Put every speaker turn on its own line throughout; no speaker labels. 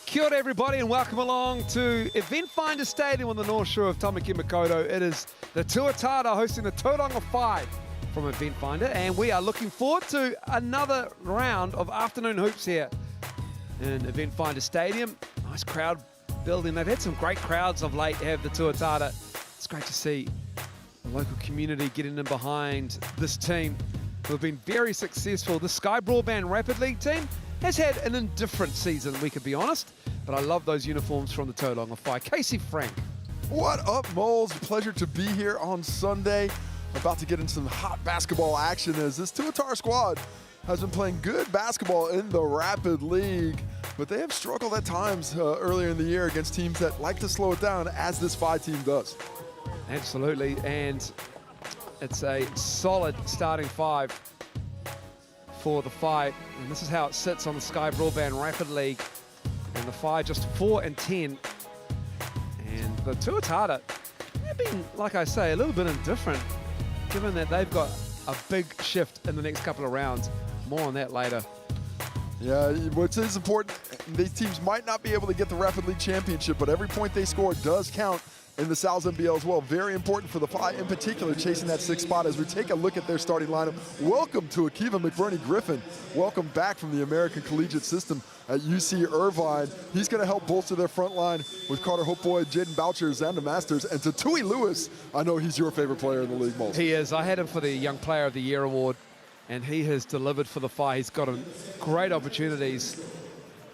Kia ora everybody and welcome along to Eventfinda Stadium on the north shore of Tamaki Makaurau. It is the Tuatara hosting the Tauranga Whai from Eventfinda, and we are looking forward to another round of afternoon hoops here in Eventfinda Stadium. Nice crowd building. They've had some great crowds of late, have the Tuatara. It's great to see the local community getting in behind this team who have been very successful. The Sky Broadband Rapid League team has had an indifferent season, we could be honest, but I love those uniforms from the Tauranga Whai. Casey Frank.
What up, Moles? Pleasure to be here on Sunday. About to get into some hot basketball action as this Tuatara squad has been playing good basketball in the Rapid League, but they have struggled at times earlier in the year against teams that like to slow it down, as this Whai team does.
Absolutely, and it's a solid starting five for the Whai, and this is how it sits on the Sky Broadband Rapid League. And the Whai just 4-10, and the Tuatara have been, like I say, a little bit indifferent, given that they've got a big shift in the next couple of rounds. More on that later.
Yeah, what is important, these teams might not be able to get the Rapid League Championship, but every point they score does count in the NZNBL as well. Very important for the Whai in particular, chasing that sixth spot as we take a look at their starting lineup. Welcome to Akiva McBurney-Griffin. Welcome back from the American Collegiate System at UC Irvine. He's going to help bolster their front line with Carter Hopeboy, Jaden Boucher, Xander Masters, and Tatui Lewis. I know he's your favorite player in the league, Moles.
He is. I had him for the Young Player of the Year award, and he has delivered for the Whai. He's got great opportunities,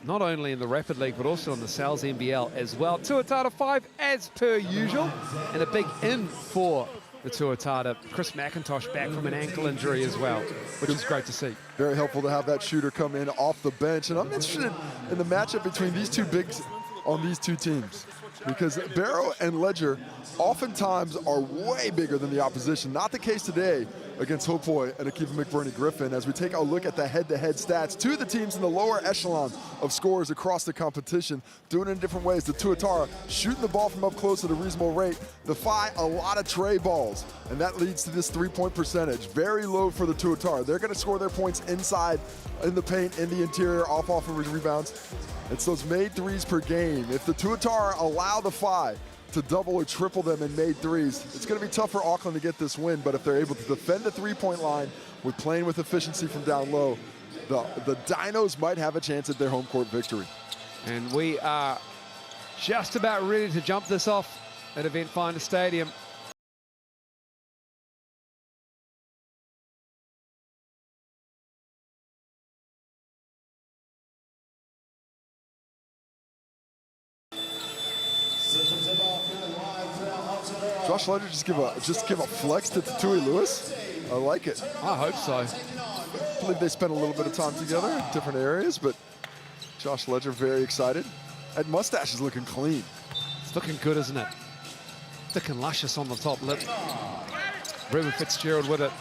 not only in the Rapid League, but also in the NZNBL as well. Tuatara 5 as per usual, and a big in for the Tuatara. Chris McIntosh back from an ankle injury as well, which is great to see.
Very helpful to have that shooter come in off the bench. And I'm interested in the matchup between these two bigs on these two teams, because Barrow and Ledger oftentimes are way bigger than the opposition. Not the case today against Hopeboy and Akiva McBurney-Griffin as we take a look at the head-to-head stats. Two of the teams in the lower echelon of scorers across the competition, doing it in different ways. The Tuatara shooting the ball from up close at a reasonable rate. The Whai, a lot of tray balls, and that leads to this three-point percentage. Very low for the Tuatara. They're going to score their points inside, in the paint, in the interior, off of rebounds. It's those made threes per game. If the Tuatara allow the Whai to double or triple them in made threes, it's going to be tough for Auckland to get this win, but if they're able to defend the three-point line with playing with efficiency from down low, the Dinos might have a chance at their home court victory.
And we are just about ready to jump this off at Eventfinda Stadium.
Josh Ledger just give a flex to Tatui Lewis. I like it.
I hope so.
I believe they spent a little bit of time together in different areas, but Josh Ledger very excited. That mustache is looking clean.
It's looking good, isn't it? Thick and luscious on the top lip. Ruben Fitzgerald with it.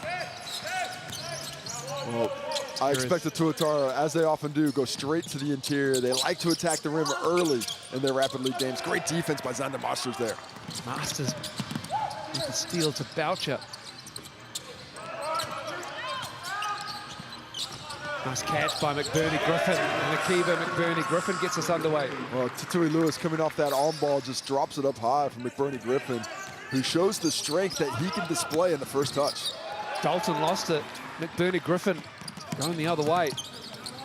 Well, I expect the Tuatara, as they often do, go straight to the interior. They like to attack the rim early in their Rapid League games. Great defense by Xander Masters there.
Masters with the steal to Boucher. Nice catch by McBurney-Griffin. And Akiva McBurney-Griffin gets us underway.
Well, Tatui Lewis coming off that on ball just drops it up high from McBurney-Griffin, who shows the strength that he can display in the first touch.
Dalton lost it. McBurney-Griffin going the other way.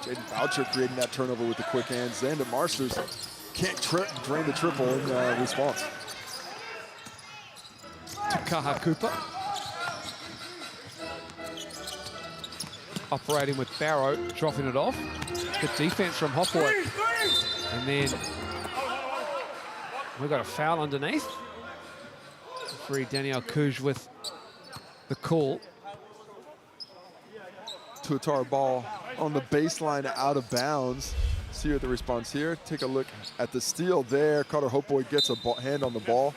Jaden Boucher creating that turnover with the quick hands. Xander Masters can't drain the triple in response.
To Kaha Cooper. Operating with Barrow, dropping it off. Good defense from Hopeboy. And then we've got a foul underneath. Referee Daniel Kuj with the call.
Tuatara ball on the baseline out of bounds. See the response here. Take a look at the steal there. Carter Hopeboy gets a hand on the ball.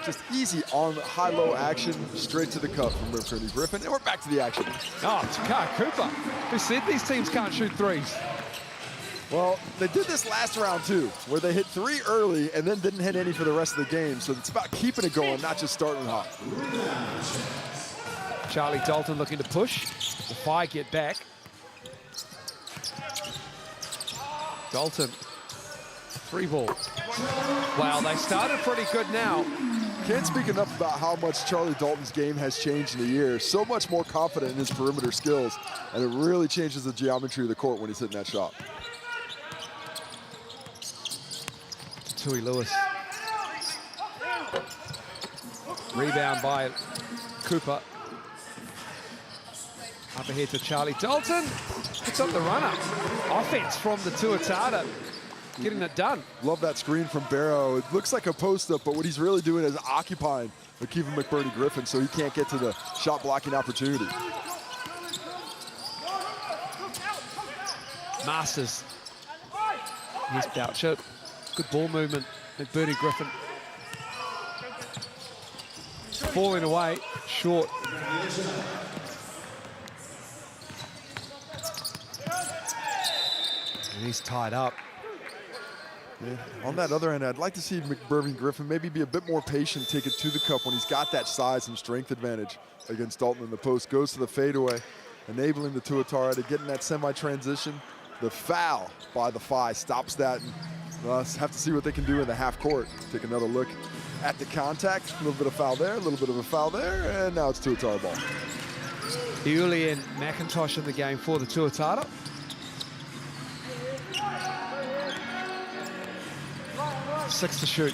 Just easy on high-low action, straight to the cup from McBurney-Griffin, and we're back to the action.
Oh, Takai Cooper, who said these teams can't shoot threes.
Well, they did this last round too, where they hit three early and then didn't hit any for the rest of the game. So it's about keeping it going, not just starting hot.
Charlie Dalton looking to push. The Whai get back. Dalton Free ball. Wow, they started pretty good now.
Can't speak enough about how much Charlie Dalton's game has changed in a year. So much more confident in his perimeter skills, and it really changes the geometry of the court when he's hitting that shot.
Tui Lewis. Rebound by Cooper. Up ahead to Charlie Dalton. Puts up the runner. Offense from the Tuatara. Getting it done.
Love that screen from Barrow. It looks like a post-up, but what he's really doing is occupying Kevin McBurney Griffin so he can't get to the shot blocking opportunity.
Masters. Here's Boucher. Good ball movement. McBurney Griffin. Falling away. Short. And he's tied up.
Yeah. On that other end, I'd like to see McBurney Griffin maybe be a bit more patient, take it to the cup when he's got that size and strength advantage against Dalton in the post. Goes to the fadeaway, enabling the Tuatara to get in that semi-transition. The foul by the Phi stops that, and have to see what they can do in the half court. Take another look at the contact. A little bit of foul there, a little bit of a foul there, and now it's Tuatara ball.
Iuli and McIntosh in the game for the Tuatara. Six to shoot.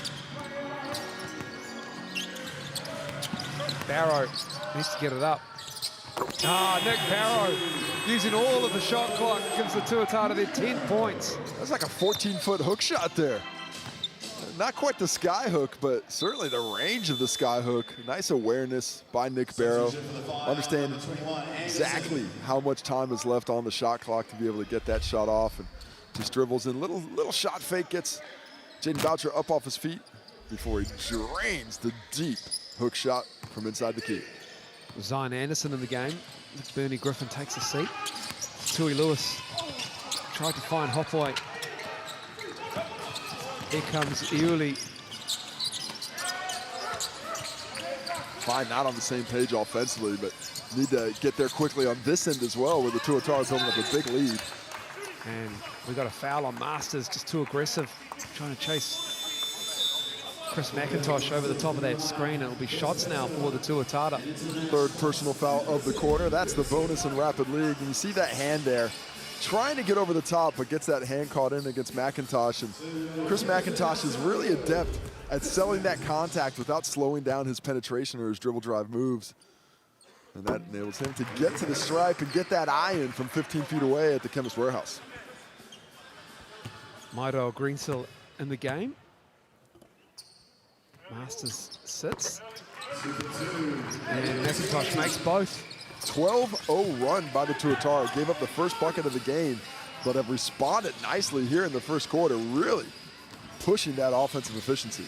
Barrow needs to get it up. Nick Barrow using all of the shot clock gives the Tuatara their 10 points.
That's like a 14-foot hook shot there. Not quite the sky hook, but certainly the range of the sky hook. Nice awareness by Nick Barrow. Understand exactly how much time is left on the shot clock to be able to get that shot off, and just dribbles in. Little shot fake, gets Jaden Boucher up off his feet before he drains the deep hook shot from inside the key.
Zion Anderson in the game. Bernie Griffin takes a seat. Tui Lewis tried to find Hopway. Here comes Iuli.
Fine, not on the same page offensively, but need to get there quickly on this end as well, where the Tuatara building up a big lead.
And we got a foul on Masters, just too aggressive, trying to chase Chris McIntosh over the top of that screen. It'll be shots now for the Tuatara.
Third personal foul of the quarter. That's the bonus in Rapid League. And you see that hand there, trying to get over the top, but gets that hand caught in against McIntosh. And Chris McIntosh is really adept at selling that contact without slowing down his penetration or his dribble drive moves. And that enables him to get to the stripe and get that eye in from 15 feet away at the Chemist Warehouse.
Mairo Greensill in the game. Masters sits. And McIntosh makes both.
12-0 run by the Tuatara. Gave up the first bucket of the game, but have responded nicely here in the first quarter, really pushing that offensive efficiency.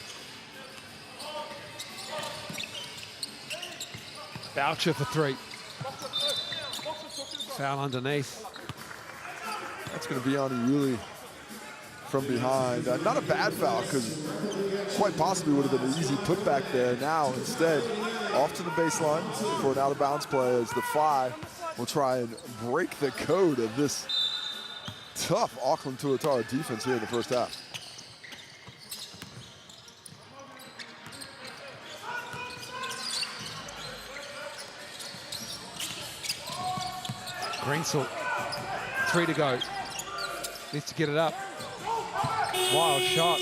Boucher for three. Foul underneath.
That's going to be on Iuli from behind. Not a bad foul, because quite possibly would have been an easy putback there. Now, instead, off to the baseline for an out-of-bounds play as the Phi will try and break the code of this tough Auckland Tuatara defense here in the first half.
Greensill, 3 to go. Needs to get it up. Wild shot.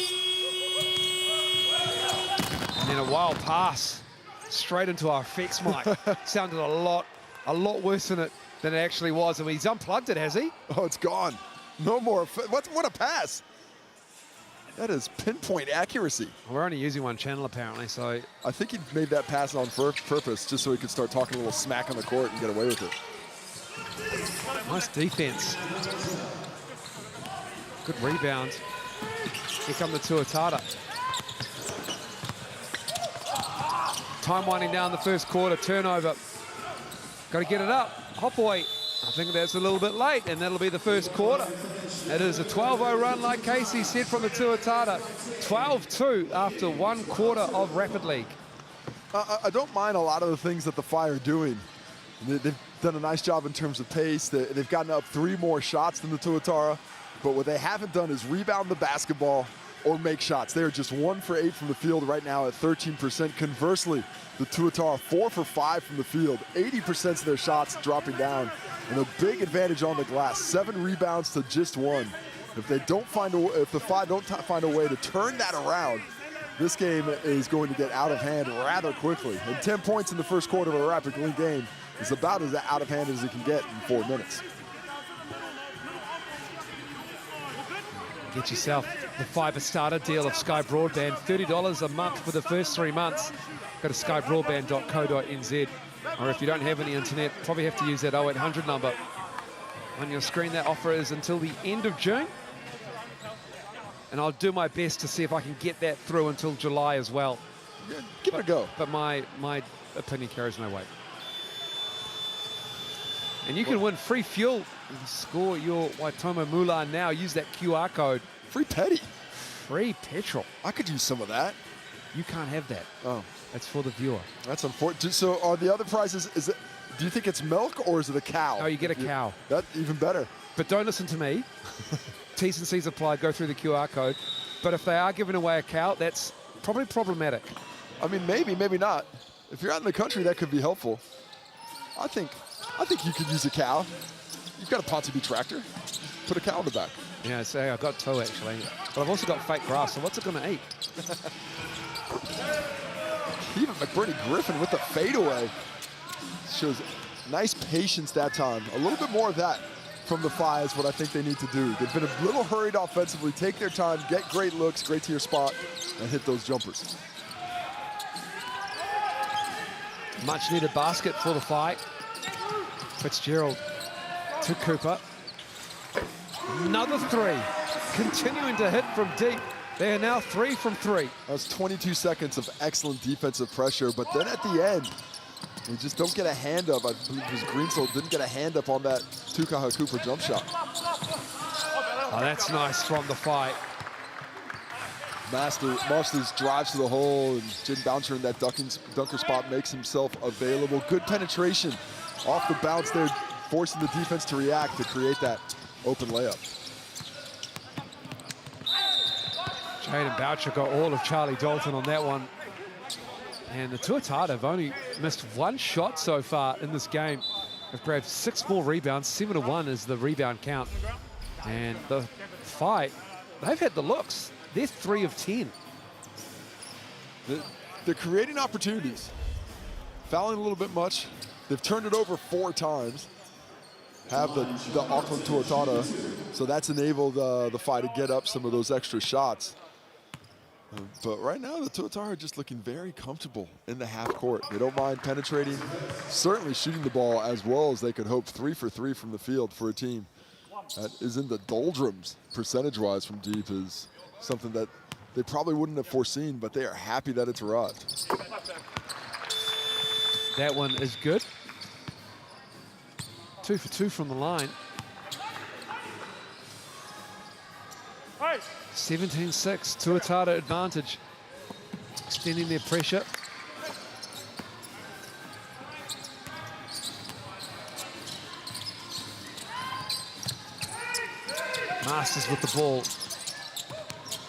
And then a wild pass straight into our effects mic. Sounded a lot worse than it actually was. I mean, he's unplugged it, has he?
Oh, it's gone. No more. What a pass. That is pinpoint accuracy.
We're only using one channel apparently, so.
I think he made that pass on purpose just so he could start talking a little smack on the court and get away with it.
Nice defense. Good rebound. Here come the Tuatara. Time winding down the first quarter, turnover. Got to get it up. Hopway, I think that's a little bit late, and that'll be the first quarter. It is a 12-0 run, like Casey said, from the Tuatara. 12-2 after 1 quarter of Rapid League.
I don't mind a lot of the things that the Phi are doing. They've done a nice job in terms of pace. They've gotten up 3 more shots than the Tuatara, but what they haven't done is rebound the basketball or make shots. They're just 1 for 8 from the field right now at 13%. Conversely, the Tuatara 4 for 5 from the field, 80% of their shots dropping down, and a big advantage on the glass. 7 rebounds to just 1. If they don't find if the Phi don't find a way to turn that around, this game is going to get out of hand rather quickly. And 10 points in the first quarter of a Rapid League game is about as out of hand as it can get in 4 minutes.
Get yourself the FIBA starter deal of Sky Broadband, $30 a month for the first 3 months. Go to skybroadband.co.nz, or if you don't have any internet, probably have to use that 0800 number on your screen. That offer is until the end of June, and I'll do my best to see if I can get that through until July as well.
Yeah, give it a go.
But my opinion carries no weight. And you can win free fuel. Score your Waitomo Moolah now. Use that QR code.
Free petty.
Free petrol.
I could use some of that.
You can't have that.
Oh.
That's for the viewer.
That's unfortunate. So are the other prizes, do you think it's milk or is it a cow?
Oh, you get a cow.
That's even better.
But don't listen to me. T's and C's apply. Go through the QR code. But if they are giving away a cow, that's probably problematic.
I mean, maybe, maybe not. If you're out in the country, that could be helpful. I think you could use a cow. You've got a Ponte B tractor. Put a cow in the back.
Yeah, so I've got 2 actually. But I've also got fake grass, so what's it going to eat?
Even McBurney Griffin with the fadeaway. Shows nice patience that time. A little bit more of that from the Phi is what I think they need to do. They've been a little hurried offensively. Take their time, get great looks, great to your spot, and hit those jumpers.
Much needed basket for the Phi. Fitzgerald to Cooper. Another 3. Continuing to hit from deep. They are now 3 from 3.
That was 22 seconds of excellent defensive pressure, but then at the end, we just don't get a hand up. I believe it was Greensell didn't get a hand up on that Tukaha Cooper jump shot.
Oh, that's nice from the Phi.
Masters drives to the hole, and Jin Bouncer in that dunker spot makes himself available. Good penetration off the bounce there, forcing the defense to react to create that open layup.
Jaden Boucher got all of Charlie Dalton on that one. And the Tuatara have only missed 1 shot so far in this game. They've grabbed 6 more rebounds. 7-1 is the rebound count. And the Phi, they've had the looks. They're 3 of 10.
They're creating opportunities. Fouling a little bit much. They've turned it over 4 times. Have the Auckland Tuatara, so that's enabled the Phi to get up some of those extra shots. But right now, the Tuatara are just looking very comfortable in the half court. They don't mind penetrating, certainly shooting the ball as well as they could hope. 3 for 3 from the field for a team that is in the doldrums percentage-wise from deep is something that they probably wouldn't have foreseen, but they are happy that it's arrived.
That one is good. 2 for 2 from the line. 17-6, Tuatara advantage. Extending their pressure. Masters with the ball.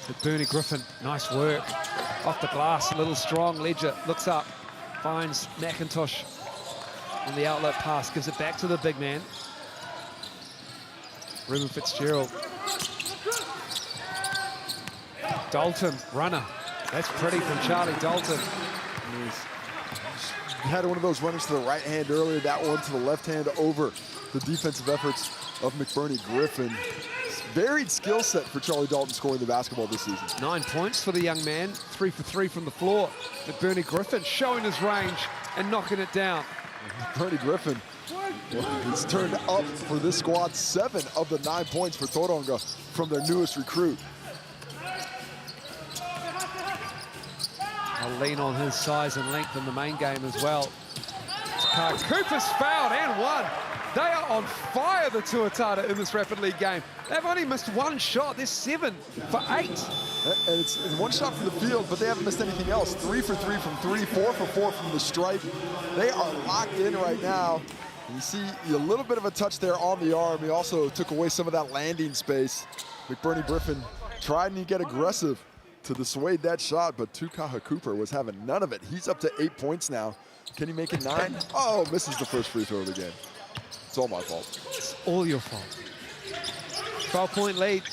With Bernie Griffin, nice work. Off the glass, a little strong. Ledger looks up, finds McIntosh on the outlet pass, gives it back to the big man. Ruben Fitzgerald. Dalton, runner. That's pretty from Charlie Dalton.
He had one of those runners to the right hand earlier, that one to the left hand over the defensive efforts of McBurney Griffin. Varied skill set for Charlie Dalton scoring the basketball this season.
9 points for the young man, 3 for 3 from the floor. McBurney Griffin showing his range and knocking it down.
McBurney Griffin, he's turned up for this squad. 7 of the 9 points for Tauranga from their newest recruit.
I'll lean on his size and length in the main game as well. Cooper's fouled and 1. They are on fire, the Tuatara, in this Rapid League game. They've only missed 1 shot. They're 7 for 8.
And it's 1 shot from the field, but they haven't missed anything else. 3 for 3 from 3, 4 for 4 from the stripe. They are locked in right now. And you see a little bit of a touch there on the arm. He also took away some of that landing space. McBurney Griffin tried and get aggressive to dissuade that shot, but Tukaha Cooper was having none of it. He's up to 8 points now. Can he make it 9? Oh, misses the first free throw of the game. It's all my fault.
It's all your fault. 12-point lead.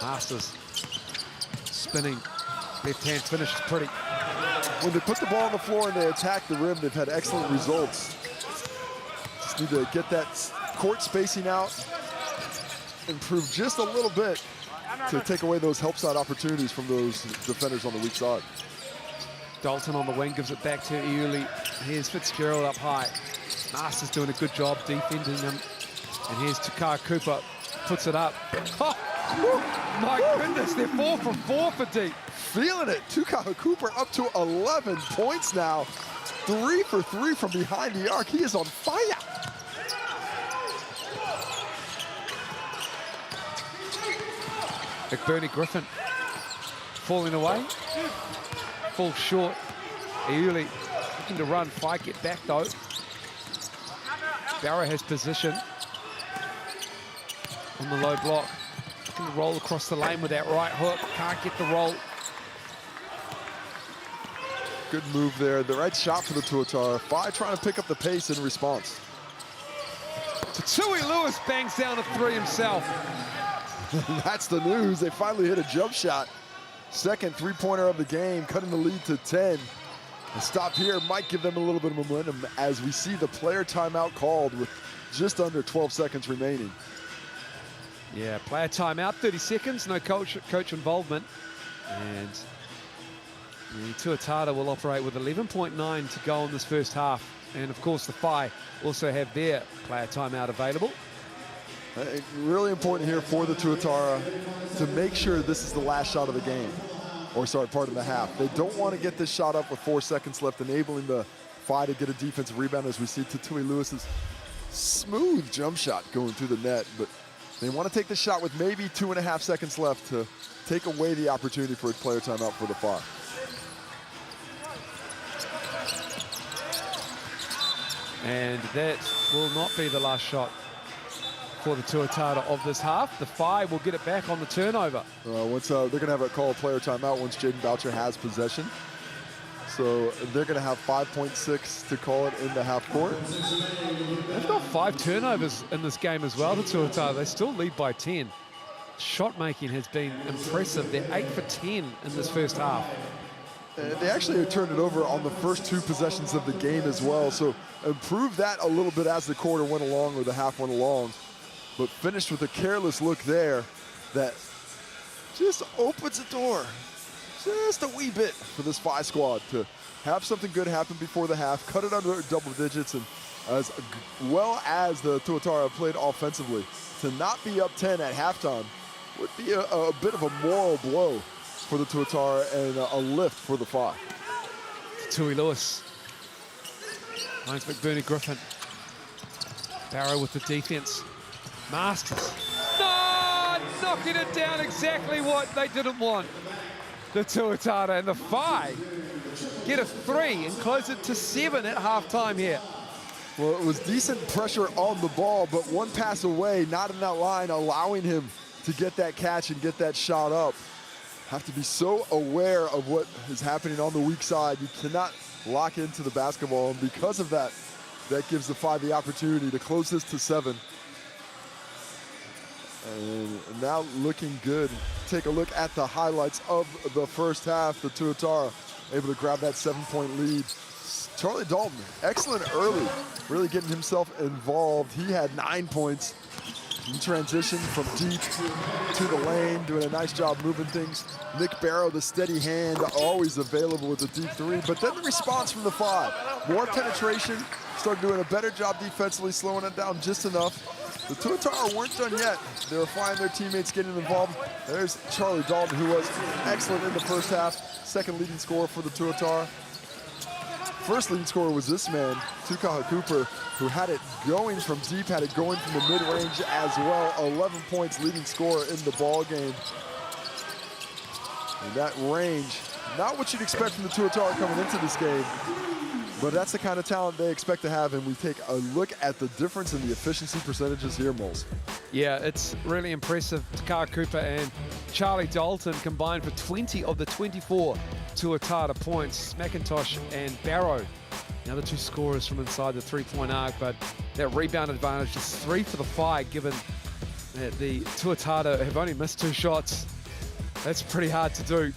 Masters spinning. Left hand finish is pretty.
When they put the ball on the floor and they attack the rim, they've had excellent results. Just need to get that court spacing out, improve just a little bit to take away those help side opportunities from those defenders on the weak side.
Dalton on the wing gives it back to Iuli. Here's Fitzgerald up high. Masters doing a good job defending him. And here's Tukaha Cooper, puts it up. Oh, my goodness, they're 4 from 4 for deep.
Feeling it, Tukaha Cooper up to 11 points now. 3 for 3 from behind the arc. He is on fire.
McBurney Griffin falling away. Falls short. Iuli looking to run. Fight, get back though. Barrow has position on the low block. Looking to roll across the lane with that right hook. Can't get the roll.
Good move there. The right shot for the Tuatara. Whai trying to pick up the pace in response.
Tui Lewis bangs down a 3 himself.
That's the news. They finally hit a jump shot. Second three-pointer of the game, cutting the lead to 10. A stop here might give them a little bit of momentum as we see the player timeout called with just under 12 seconds remaining.
Yeah, player timeout, 30 seconds, no coach involvement. And the Tuatara will operate with 11.9 to go in this first half. And of course the Whai also have their player timeout available.
Really important here for the Tuatara to make sure this is the last shot of the game. Or sorry, part of the half. They don't want to get this shot up with 4 seconds left, enabling the Whai to get a defensive rebound as we see Tui Lewis's smooth jump shot going through the net. But they want to take the shot with maybe 2.5 seconds left to take away the opportunity for a player timeout for the Whai.
And that will not be the last shot for the Tuatara of this half. The Whai will get it back on the turnover.
Once they're going to have a call a player timeout once Jaden Boucher has possession. So they're going to have 5.6 to call it in the half court.
They've got 5 turnovers in this game as well, the Tuatara. They still lead by 10. Shot making has been impressive. They're 8 for 10 in this first half.
They actually turned it over on the first 2 possessions of the game as well. So improved that a little bit as the quarter went along or the half went along. But finished with a careless look there that just opens the door just a wee bit for this Whai squad to have something good happen before the half, cut it under double digits, and as well as the Tuatara played offensively, to not be up 10 at halftime would be a bit of a moral blow for the Tuatara and a lift for the Whai.
Tui Lewis. Finds McBurney Griffin. Barrow with the defense. Masters. No! Knocking it down, exactly what they didn't want. The Tuatara and the Whai get a 3 and close it to 7 at halftime here.
Well, it was decent pressure on the ball, but one pass away, not in that line, allowing him to get that catch and get that shot up. Have to be so aware of what is happening on the weak side. You cannot lock into the basketball, and because of that, that gives the Whai the opportunity to close this to 7. And now looking good. Take a look at the highlights of the first half. The Tuatara able to grab that 7-point lead. Charlie Dalton, excellent early, really getting himself involved. He had 9 points in transition from deep to the lane, doing a nice job moving things. Nick Barrow, the steady hand, always available with the deep 3. But then the response from the Whai, more penetration, started doing a better job defensively, slowing it down just enough. The Tuatara weren't done yet. They were finding their teammates getting involved. There's Charlie Dalton, who was excellent in the first half. Second leading scorer for the Tuatara. First leading scorer was this man, Tukaha Cooper, who had it going from deep, had it going from the mid-range as well. 11 points, leading scorer in the ball game. And that range, not what you'd expect from the Tuatara coming into this game. But that's the kind of talent they expect to have, and we take a look at the difference in the efficiency percentages here, Moles.
Yeah, it's really impressive. Takara Cooper and Charlie Dalton combined for 20 of the 24 Tuatara points. McIntosh and Barrow, the other two scorers from inside the three-point arc, but that rebound advantage is 3 for the Whai, given that the Tuatara have only missed 2 shots. That's pretty hard to do.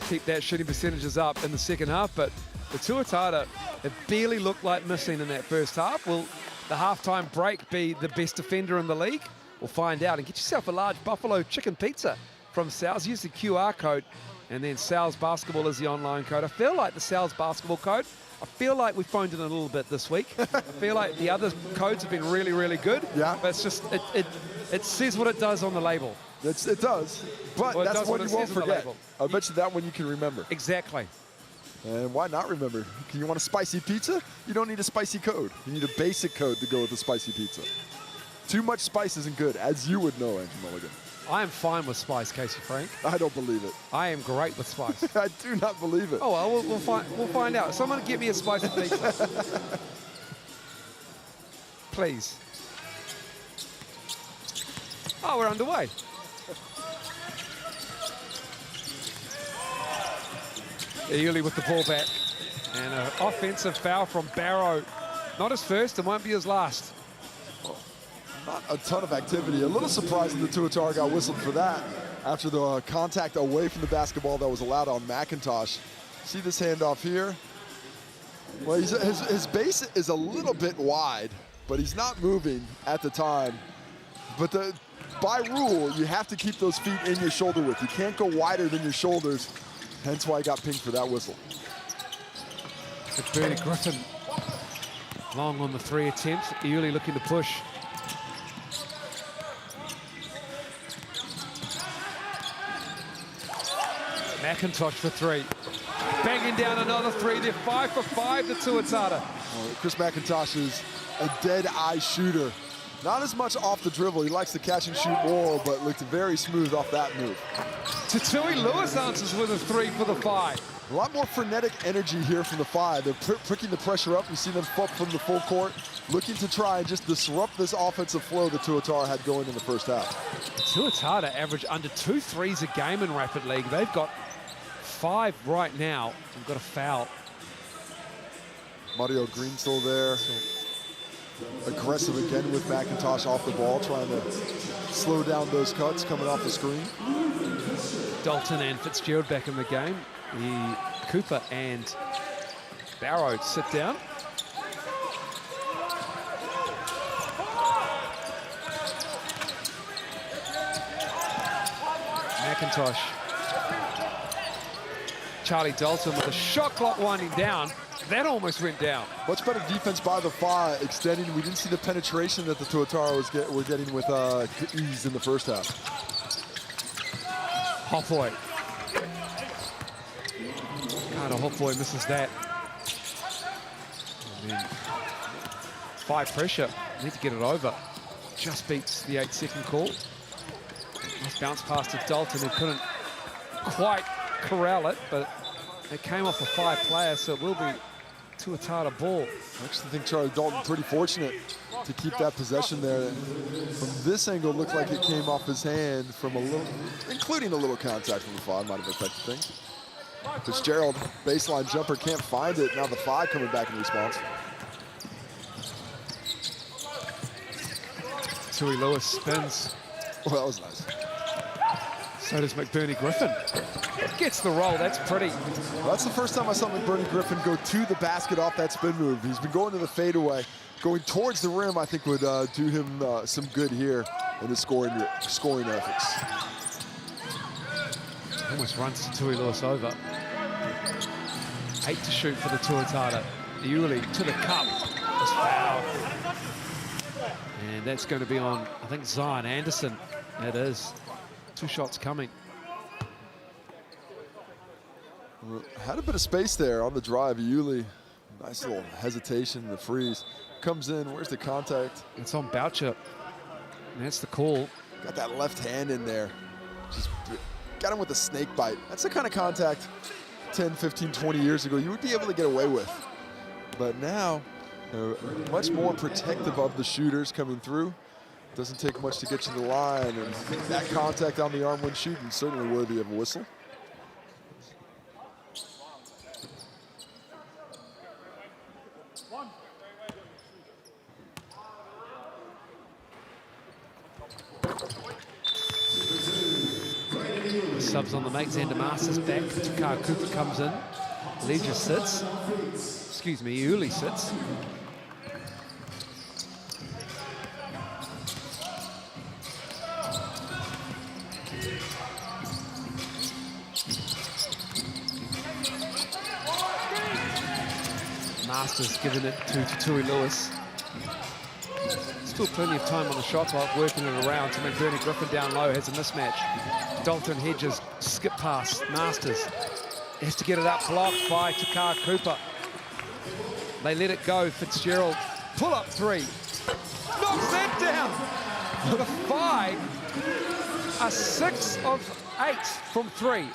Keep that shooting percentages up in the second half, but the Tuatara have barely looked like missing in that first half. Will the halftime break be the best defender in the league? We'll find out. And get yourself a large buffalo chicken pizza from Sal's. Use the QR code, and then Sal's Basketball is the online code. I feel like the Sal's Basketball code, I feel like we phoned it a little bit this week. I feel like the other codes have been really, really good.
Yeah.
But it's just, it says what it does on the label.
It does, but
Well,
that's what you won't forget.
label.
I bet you that one you can remember.
Exactly.
And why not remember? You want a spicy pizza? You don't need a spicy code. You need a basic code to go with a spicy pizza. Too much spice isn't good, as you would know, Andrew Mulligan.
I am fine with spice, Casey Frank.
I don't believe it.
I am great with spice.
I do not believe it.
Oh, well, we'll find out. Someone get me a spicy pizza. Please. Oh, we're underway. Ely with the ball back. And an offensive foul from Barrow. Not his first, it won't be his last.
Not a ton of activity. A little surprised that the Tuatara got whistled for that after the contact away from the basketball that was allowed on McIntosh. See this handoff here? Well, his base is a little bit wide, but he's not moving at the time. But by rule, you have to keep those feet in your shoulder width. You can't go wider than your shoulders, hence why he got pinged for that whistle.
McBurney Griffin long on the 3 attempts. Ely looking to push. McIntosh for 3. Banging down another 3. They're 5 for 5, the Tuatara.
Chris McIntosh is a dead-eye shooter. Not as much off the dribble. He likes to catch and shoot more, but looked very smooth off that move.
Tatui Lewis answers with a 3 for the 5.
A lot more frenetic energy here from the 5. They're pricking the pressure up. You see them flip from the full court, looking to try and just disrupt this offensive flow that Tuatara had going in the first half.
Tuatara average under 2 threes a game in Rapid League. They've got 5 right now. We've got a foul.
Mario Green still there. Aggressive again with McIntosh off the ball, trying to slow down those cuts coming off the screen.
Dalton and Fitzgerald back in the game. Cooper and Barrow sit down. McIntosh. Charlie Dalton with a shot clock winding down. That almost went down.
Much better defense by the Whai, extending. We didn't see the penetration that the Tuatara were getting with ease in the first half.
Hoffoy. Carter Hoffoy misses that. And then Whai pressure. Need to get it over. Just beats the 8-second call. Nice bounce pass to Dalton, who couldn't quite corral it, but it came off a 5 player, so it will be Tuatara ball.
I actually think Charlie Dalton pretty fortunate to keep that possession there. From this angle, it looked like it came off his hand from a little, including a little contact from the Whai, might have affected things. Fitzgerald, baseline jumper, can't find it. Now the Whai coming back in response.
Tui Lewis spins.
Well, that was nice.
So does McBurney Griffin. Gets the roll, that's pretty.
Well, that's the first time I saw McBurney Griffin go to the basket off that spin move. He's been going to the fadeaway. Going towards the rim, I think, would do him some good here in his scoring efforts.
Almost runs Tui Lewis over. 8 to shoot for the Tuatara. Ely to the cup. Is fouled. And that's going to be on, I think, Zion Anderson. It is. 2 shots coming.
Had a bit of space there on the drive. Ely, nice little hesitation, the freeze. Comes in, where's the contact?
It's on Boucher. And that's the call.
Got that left hand in there. Just got him with a snake bite. That's the kind of contact 10, 15, 20 years ago, you would be able to get away with. But now, much more protective of the shooters coming through. Doesn't take much to get you to the line, and that contact on the arm when shooting is certainly worthy of a whistle.
Subs on the make, Xander Masters back, Takar Cooper comes in, Ledger sits, excuse me, Uli sits. Masters giving it to Tui Lewis. Still plenty of time on the shot clock, working it around to make Bernie Griffin down low, has a mismatch. Dalton Hedges skip pass, Masters has to get it up, blocked by Takar Cooper. They let it go, Fitzgerald, pull up three, knocks that down. The Whai are 6 of 8 from three.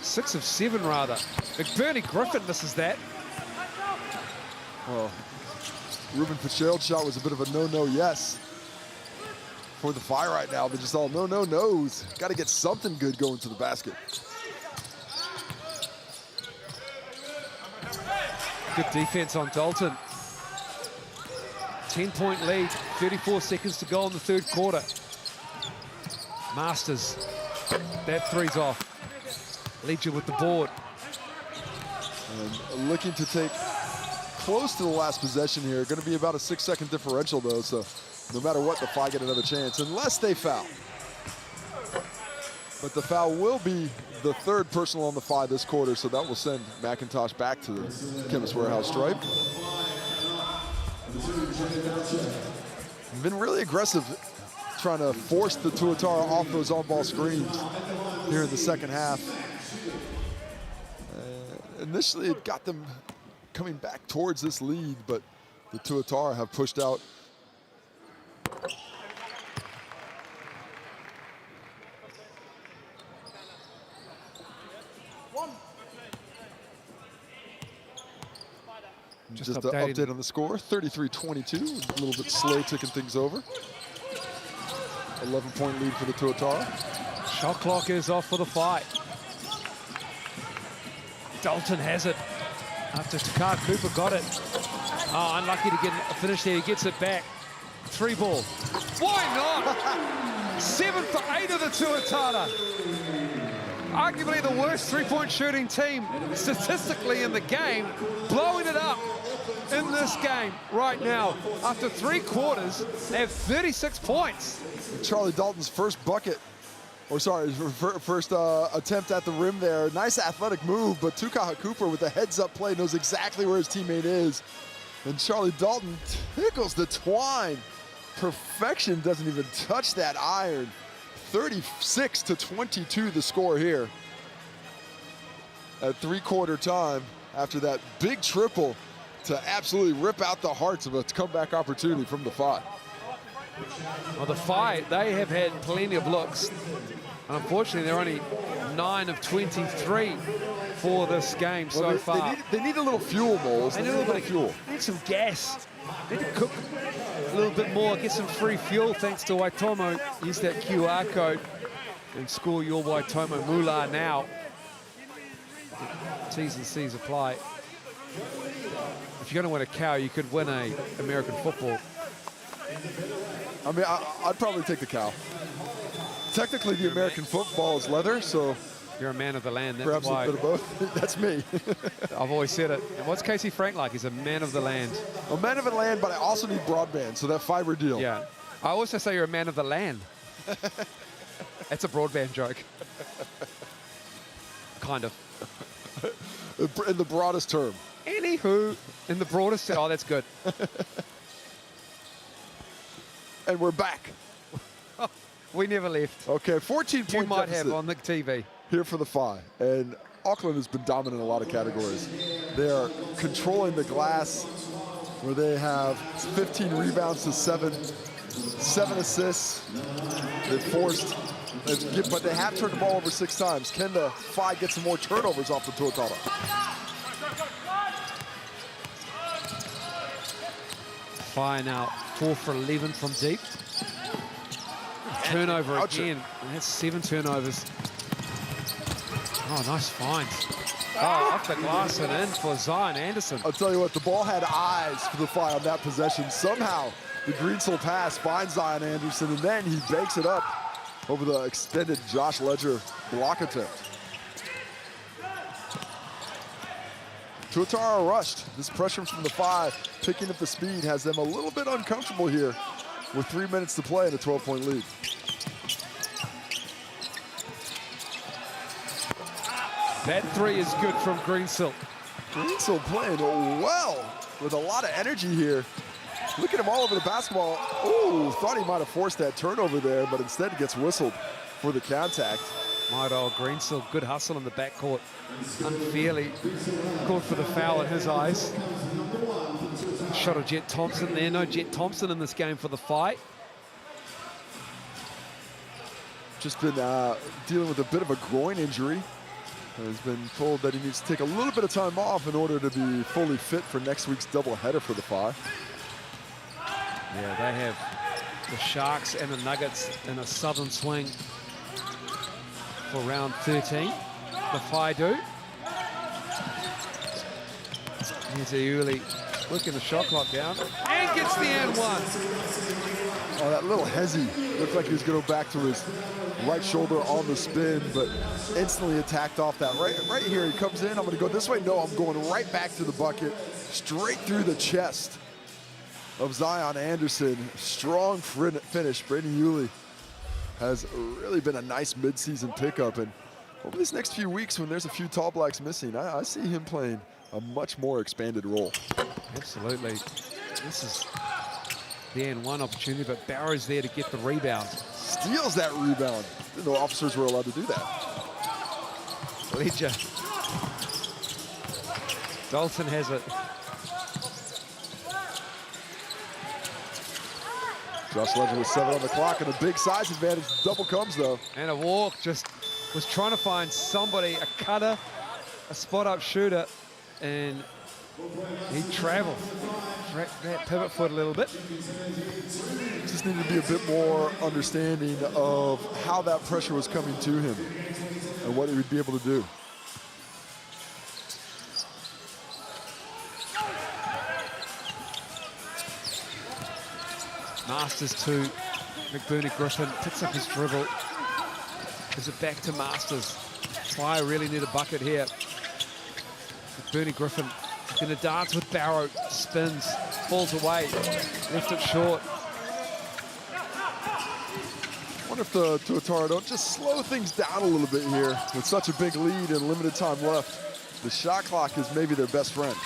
Six of 7 rather. McBurney Griffin misses that.
Well, Ruben Fitzgerald's shot was a bit of a no-no yes for the Whai right now. They're just all no-no-nos. Got to get something good going to the basket.
Good defense on Dalton. 10-point lead, 34 seconds to go in the third quarter. Masters, that three's off. Ledger with the board.
And looking to take close to the last possession here. Going to be about a 6-second differential though, so no matter what, the Whai get another chance, unless they foul. But the foul will be the third personal on the Whai this quarter, so that will send McIntosh back to the Chemist Warehouse stripe. Been really aggressive trying to force the Tuatara off those on-ball screens here in the second half. Initially, it got them coming back towards this lead, but the Tuatara have pushed out. Just an update on the score, 33-22, a little bit slow ticking things over. 11-point lead for the Tuatara.
Shot clock is off for the Whai. Dalton has it after Takar Cooper got it. Oh, unlucky to get a finish there. He gets it back. 3 ball. Why not? 7 for 8 of the Tuatara. Arguably the worst three-point shooting team statistically in the game, blowing it up in this game right now. After 3 quarters, they have 36 points.
Charlie Dalton's first bucket, or sorry, first attempt at the rim there. Nice athletic move, but Takar Cooper with a heads-up play knows exactly where his teammate is. And Charlie Dalton tickles the twine. Perfection, doesn't even touch that iron. 36-22 the score here. At 3-quarter time, after that big triple to absolutely rip out the hearts of a comeback opportunity from the Whai.
Well, the Whai, they have had plenty of looks. And unfortunately, they're only 9 of 23 for this game so far.
They need a little fuel, Moles.
They need a little bit of fuel. They need some gas. They need to cook a little bit more, get some free fuel thanks to Waitomo. Use that QR code and score your Waitomo moolah now. T's and C's apply. If you're going to win a cow, you could win a American football.
I mean, I'd probably take the cow. Technically, the American football is leather, so
you're a man of the land. That's
perhaps
why.
A bit of both. That's me.
I've always said it. And what's Casey Frank like? He's a man of the land.
A man of the land, but I also need broadband, so that fiber deal.
Yeah. I also say you're a man of the land. That's a broadband joke. Kind of.
In the broadest term.
Anywho, in the broadest term. Oh, that's good.
And we're back.
We never left.
Okay, 14-point
You might
deficit
have on the TV.
here for the Whai. And Auckland has been dominant in a lot of categories. They are controlling the glass, where they have 15 rebounds to 7 7 assists. They've forced, but they have turned the ball over 6 times. Can the Whai get some more turnovers off the Tuatara?
Whai now 4 for 11 from deep. Turnover again. That's 7 turnovers. Oh, nice find. Oh, off the glass and in for Zion Anderson.
I'll tell you what, the ball had eyes for the Whai on that possession. Somehow, the Greensel pass finds Zion Anderson, and then he banks it up over the extended Josh Ledger block attempt. Tuatara rushed. This pressure from the Whai, picking up the speed, has them a little bit uncomfortable here with 3 minutes to play and a 12-point lead.
That 3 is good from Greensel.
Greensel playing well with a lot of energy here. Look at him all over the basketball. Ooh, thought he might have forced that turnover there, but instead he gets whistled for the contact.
My old Greensel, good hustle in the backcourt. Unfairly called for the foul in his eyes. Shot of Jet Thompson there. No Jet Thompson in this game for the Whai.
Just been dealing with a bit of a groin injury. He's been told that he needs to take a little bit of time off in order to be fully fit for next week's doubleheader for the Whai.
Yeah, they have the Sharks and the Nuggets in a southern swing for round 13. The Whai do. Here's Iuli working the shot clock down and gets the and one.
Oh, that little hezzy looked like he was going to go back to his right shoulder on the spin, but instantly attacked off that. Right here, he comes in, I'm going to go this way. No, I'm going right back to the bucket, straight through the chest of Zion Anderson. Strong finish. Brandon Iuli has really been a nice midseason pickup, and over this next few weeks when there's a few tall blacks missing, I see him playing a much more expanded role.
Absolutely. This is the and one opportunity, but Barrow's there to get the rebound.
Steals that rebound. Didn't know officers were allowed to do that.
Ledger. Dalton has it.
Josh Ledger with 7 on the clock and a big size advantage. Double comes though.
And a walk, just was trying to find somebody, a cutter, a spot-up shooter, and he traveled. Tracked that pivot foot a little bit.
Just needed to be a bit more understanding of how that pressure was coming to him and what he would be able to do.
Masters to McBurney Griffin, picks up his dribble. Gives it back to Masters. Whai really need a bucket here. McBurney Griffin gonna dance with Barrow, spins, falls away, left it short.
I wonder if the Tuatara don't just slow things down a little bit here with such a big lead and limited time left. The shot clock is maybe their best friend.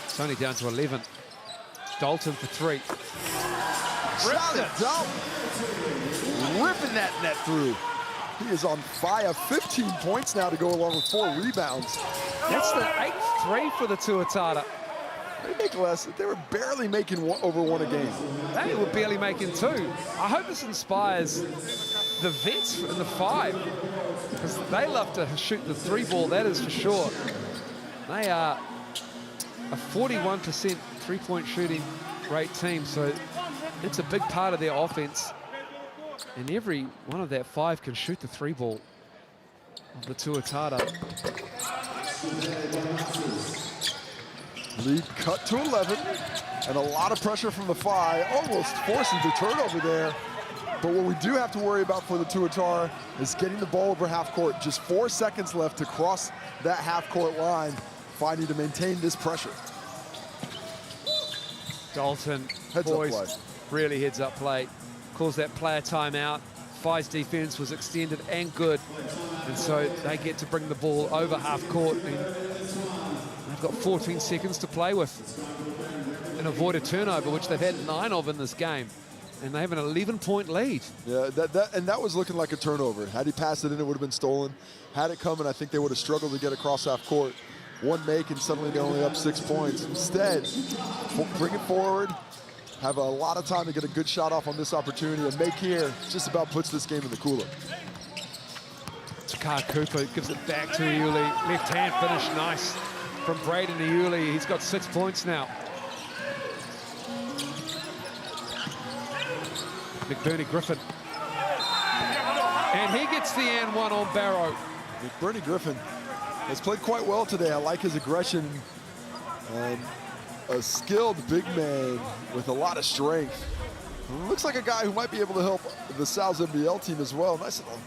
It's only down to 11. Dalton for 3.
Dalton ripping that net through. He is on fire. 15 points now to go along with 4 rebounds.
That's the 8th 3 for the Tuatara.
They make less. They were barely making over 1 a game.
They were barely making 2. I hope this inspires the vets in the 5, because they love to shoot the 3 ball, that is for sure. They are a 41% 3-point shooting rate team, so it's a big part of their offense. And every one of that 5 can shoot the 3 ball of the Tuatara.
Lead cut to 11, and a lot of pressure from the Whai, almost forcing the turnover there. But what we do have to worry about for the Tuatara is getting the ball over half court. Just 4 seconds left to cross that half court line, finding to maintain this pressure.
Dalton,
Heads up play.
Really heads up play. Calls that player timeout. Whai's defense was extended and good, and so they get to bring the ball over half court, and they've got 14 seconds to play with and avoid a turnover, which they've had 9 of in this game, and they have an 11-point lead.
Yeah, that was looking like a turnover. Had he passed it in, it would have been stolen. Had it come in, I think they would have struggled to get across half court. 1 make, and suddenly they're only up 6 points. Instead, bring it forward, have a lot of time to get a good shot off on this opportunity, and make here just about puts this game in the cooler.
Takar Cooper gives it back to Iuli. Left hand finish, nice from Braden Iuli. He's got 6 points now. McBurney Griffin. And he gets the and one on Barrow.
McBurney Griffin has played quite well today. I like his aggression and a skilled big man with a lot of strength. Looks like a guy who might be able to help the Sal's NBL team as well. Nice little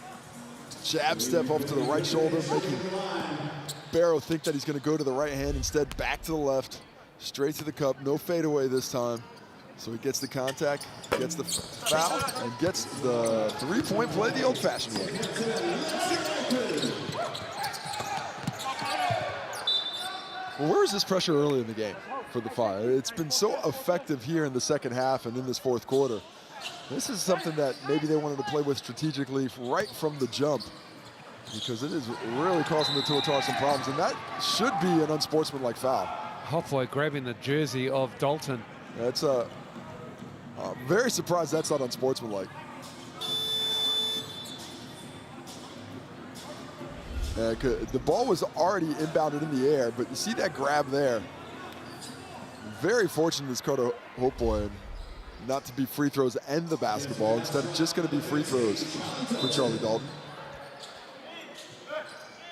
jab step off to the right shoulder, making Barrow think that he's going to go to the right hand. Instead, back to the left, straight to the cup. No fadeaway this time. So he gets the contact, gets the foul, and gets the three-point play the old-fashioned way. Well, where is this pressure early in the game for the Fire? It's been so effective here in the second half and in this fourth quarter. This is something that maybe they wanted to play with strategically right from the jump, because it is really causing the Tuatara some problems, and that should be an unsportsmanlike foul.
Hopwood grabbing the jersey of Dalton.
That's very surprised that's not unsportsmanlike. The ball was already inbounded in the air, but you see that grab there. Very fortunate this Carter Hopeboy not to be free throws and the basketball. Instead of just going to be free throws for Charlie Dalton.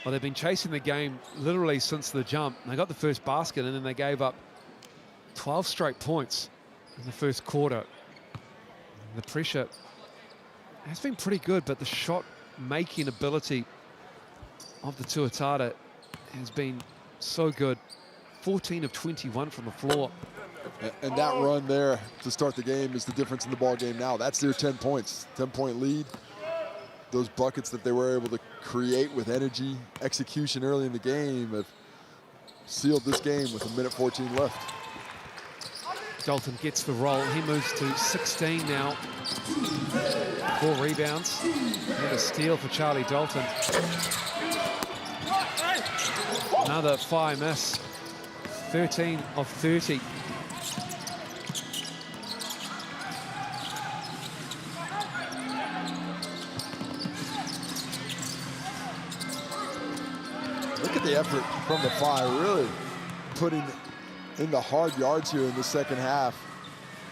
Well, they've been chasing the game literally since the jump. They got the first basket, and then they gave up 12 straight points in the first quarter. The pressure has been pretty good, but the shot-making ability of the Tuatara has been so good. 14 of 21 from the floor.
And that run there to start the game is the difference in the ball game now. That's their 10 points, 10-point lead. Those buckets that they were able to create with energy, execution early in the game have sealed this game with 1:14 left.
Dalton gets the roll. He moves to 16 now. 4 rebounds and a steal for Charlie Dalton. Another Fire miss. 13 of 30.
Look at the effort from the Fire, really putting in the hard yards here in the second half.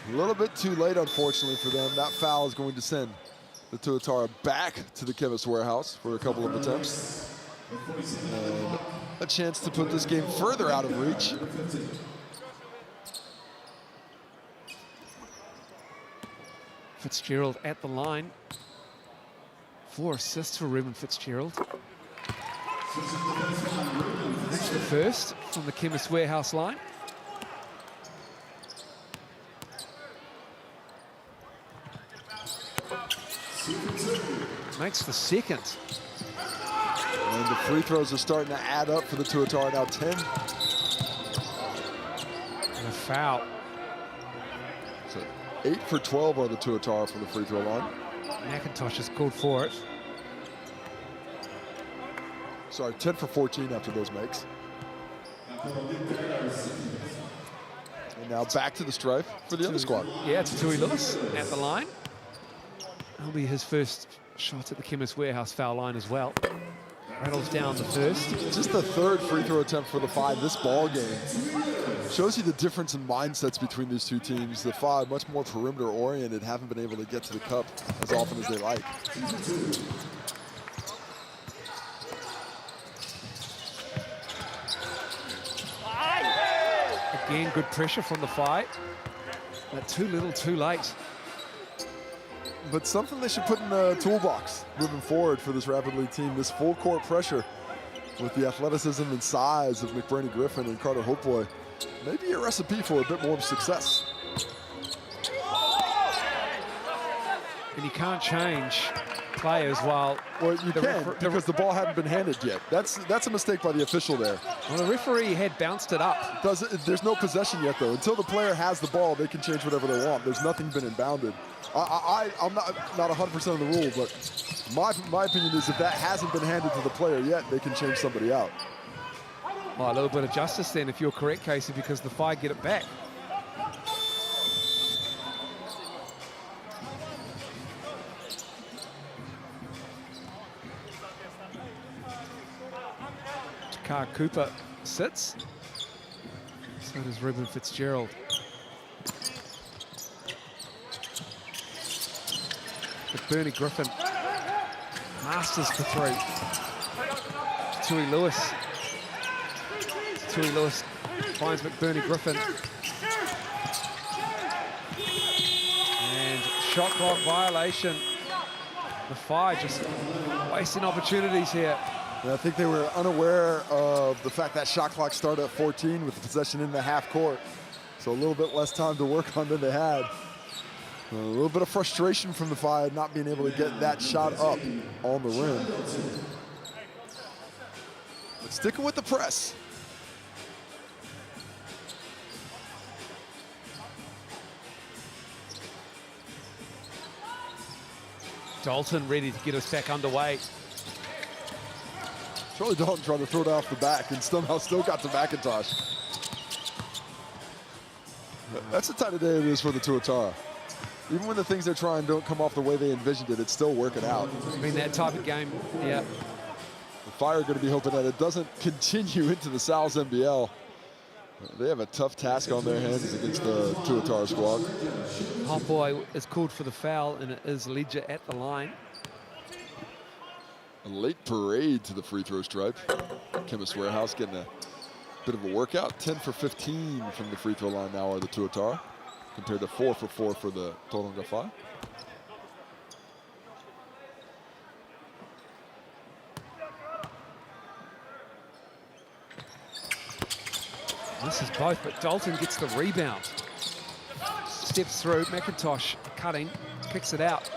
A little bit too late, unfortunately, for them. That foul is going to send the Tuatara back to the Chemist Warehouse for a couple of attempts. And a chance to put this game further out of reach.
Fitzgerald at the line. 4 assists for Ruben Fitzgerald. That's the first from the Chemist Warehouse line. Makes the second.
And the free throws are starting to add up for the Tuatara, now 10.
And a foul.
So 8 for 12 are the Tuatara from the free throw line.
McIntosh has called for it.
Sorry, 10 for 14 after those makes. And now back to the stripe for the other squad.
Yeah, it's Tui Lewis at the line. That'll be his first shot at the Chemist Warehouse foul line as well. Rattles down the first.
Just the third free throw attempt for the Five this ball game. Shows you the difference in mindsets between these two teams. The Five, much more perimeter oriented, haven't been able to get to the cup as often as they like.
Again, good pressure from the Five. But too little, too late.
But something they should put in the toolbox moving forward for this Rapid League team, this full court pressure with the athleticism and size of McBurney Griffin and Carter Hopeboy. Maybe a recipe for a bit more success.
And you can't change players while...
Well, you can, because the ball hadn't been handed yet. That's a mistake by the official there.
Well, the referee had bounced it up.
There's no possession yet, though. Until the player has the ball, they can change whatever they want. There's nothing been inbounded. I'm not 100% of the rule, but my opinion is if that hasn't been handed to the player yet, they can change somebody out.
Well, a little bit of justice then, if you're correct, Casey, because the Five get it back. Carr Cooper sits. So does Ruben Fitzgerald. Bernie Griffin masters for three. Tui Lewis. Tui Lewis finds McBurney Griffin. And shot clock violation. The Phi just wasting opportunities here.
And I think they were unaware of the fact that shot clock started at 14 with the possession in the half court. So a little bit less time to work on than they had. A little bit of frustration from the Phi not being able to get that shot up on the rim. But sticking with the press.
Dalton ready to get us back underway.
Charlie Dalton tried to throw it off the back and somehow still got to McIntosh. That's the type of day it is for the Tuatara. Even when the things they're trying don't come off the way they envisioned it, it's still working out.
I mean, that type of game, yeah.
The Fire are going to be hoping that it doesn't continue into the Sal's NBL. They have a tough task on their hands against the Tuatara squad.
Hot Boy is called for the foul, and it is Ledger at the line.
A late parade to the free throw stripe. Chemist Warehouse getting a bit of a workout. 10 for 15 from the free throw line now are the Tuatara, compared to 4 for 4 for the Tauranga Whai.
This is both, but Dalton gets the rebound. Steps through, McIntosh cutting, kicks it out.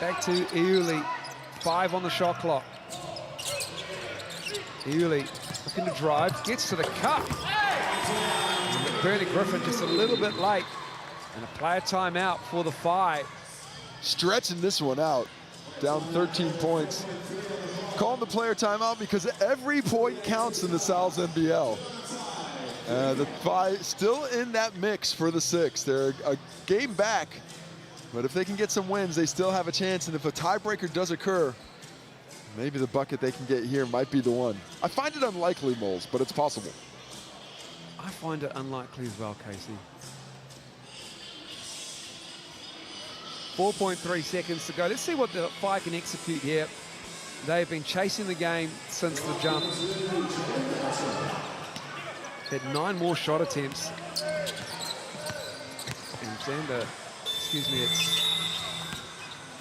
Back to Iuli, 5 on the shot clock. Iuli looking to drive, gets to the cup. Bernie Griffin just a little bit late. And a player timeout for the Phi.
Stretching this one out, down 13 points. Calling the player timeout because every point counts in the Sal's NBL. The Phi still in that mix for the 6. They're a game back, but if they can get some wins, they still have a chance. And if a tiebreaker does occur, maybe the bucket they can get here might be the one. I find it unlikely, Moles, but it's possible.
I find it unlikely as well, Casey. 4.3 seconds to go. Let's see what the Phi can execute here. They've been chasing the game since the jump. Had 9 more shot attempts. And Xander, excuse me, it's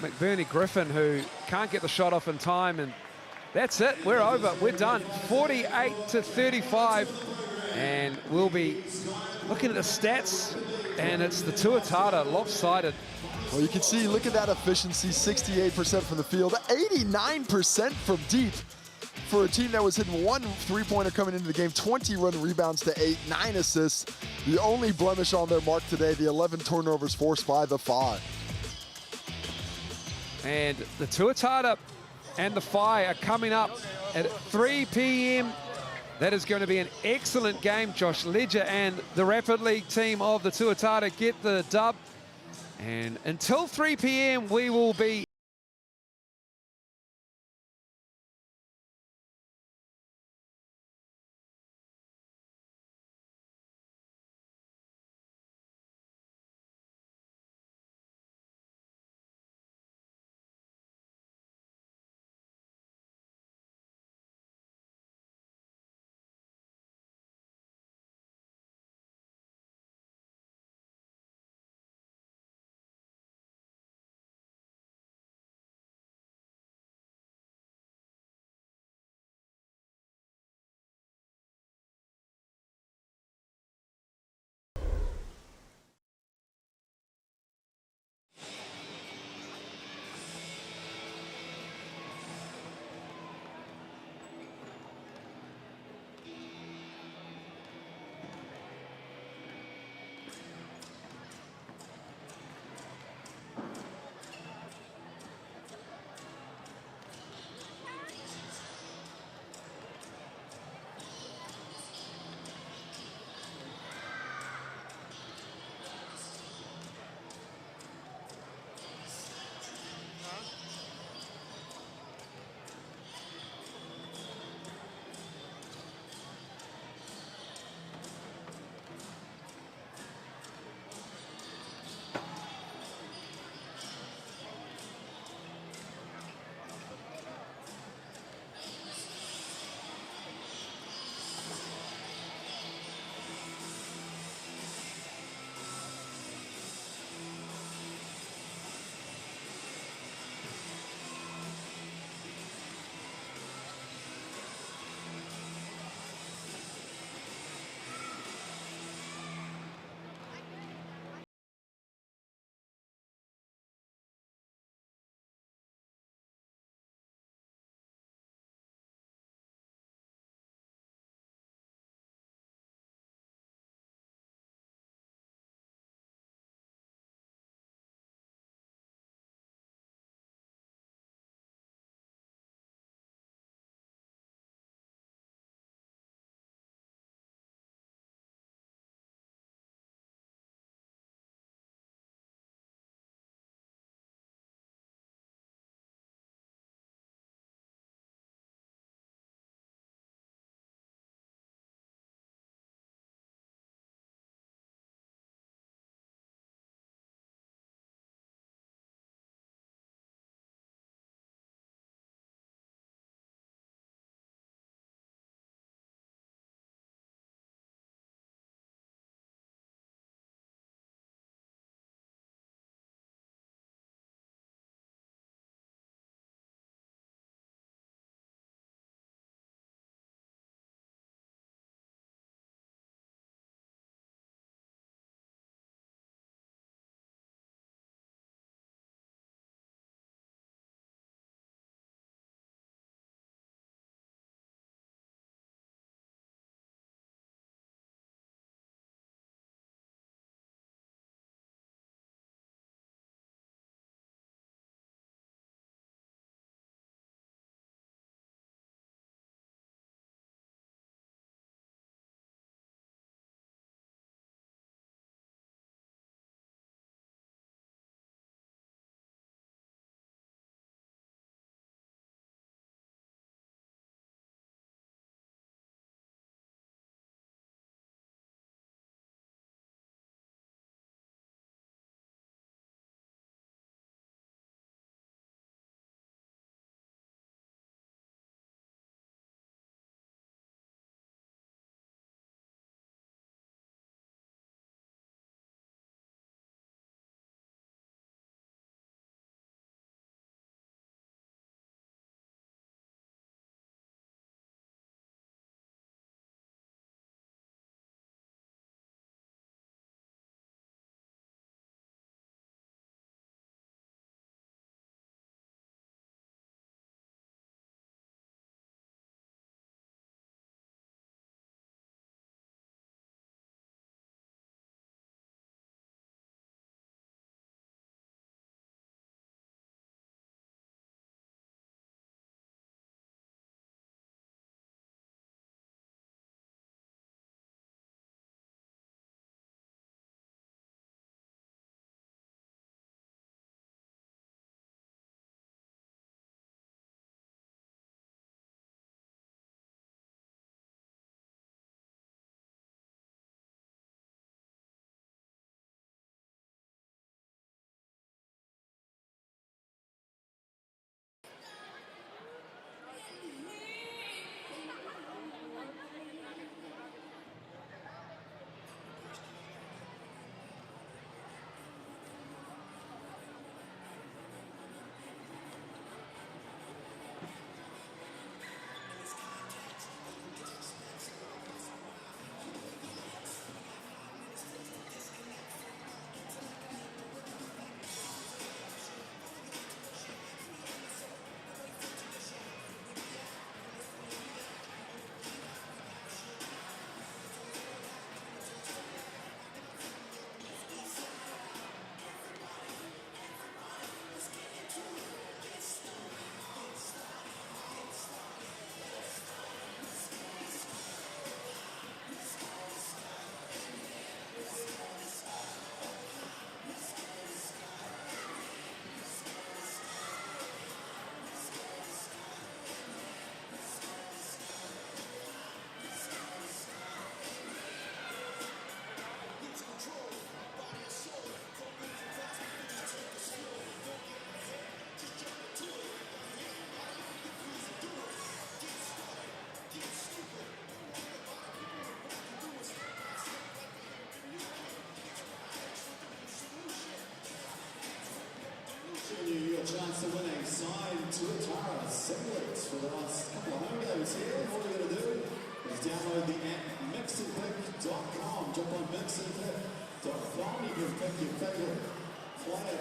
McBurney Griffin who can't get the shot off in time, and that's it. We're over. We're done. 48-35, and we'll be looking at the stats, and it's the Tuatara lopsided.
Well, you can see, look at that efficiency, 68% from the field, 89% from deep. For a team that was hitting 1 3-pointer coming into the game, 20 run rebounds to 8, 9 assists. The only blemish on their mark today, the 11 turnovers forced by the Phi.
And the Tuatara and the Phi are coming up at 3 p.m. That is going to be an excellent game. Josh Ledger and the Rapid League team of the Tuatara get the dub. And until 3 p.m., we will be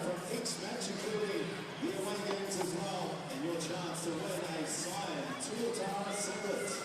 from each match, including the away games as well, and your chance to win a signed Tuatara singlet.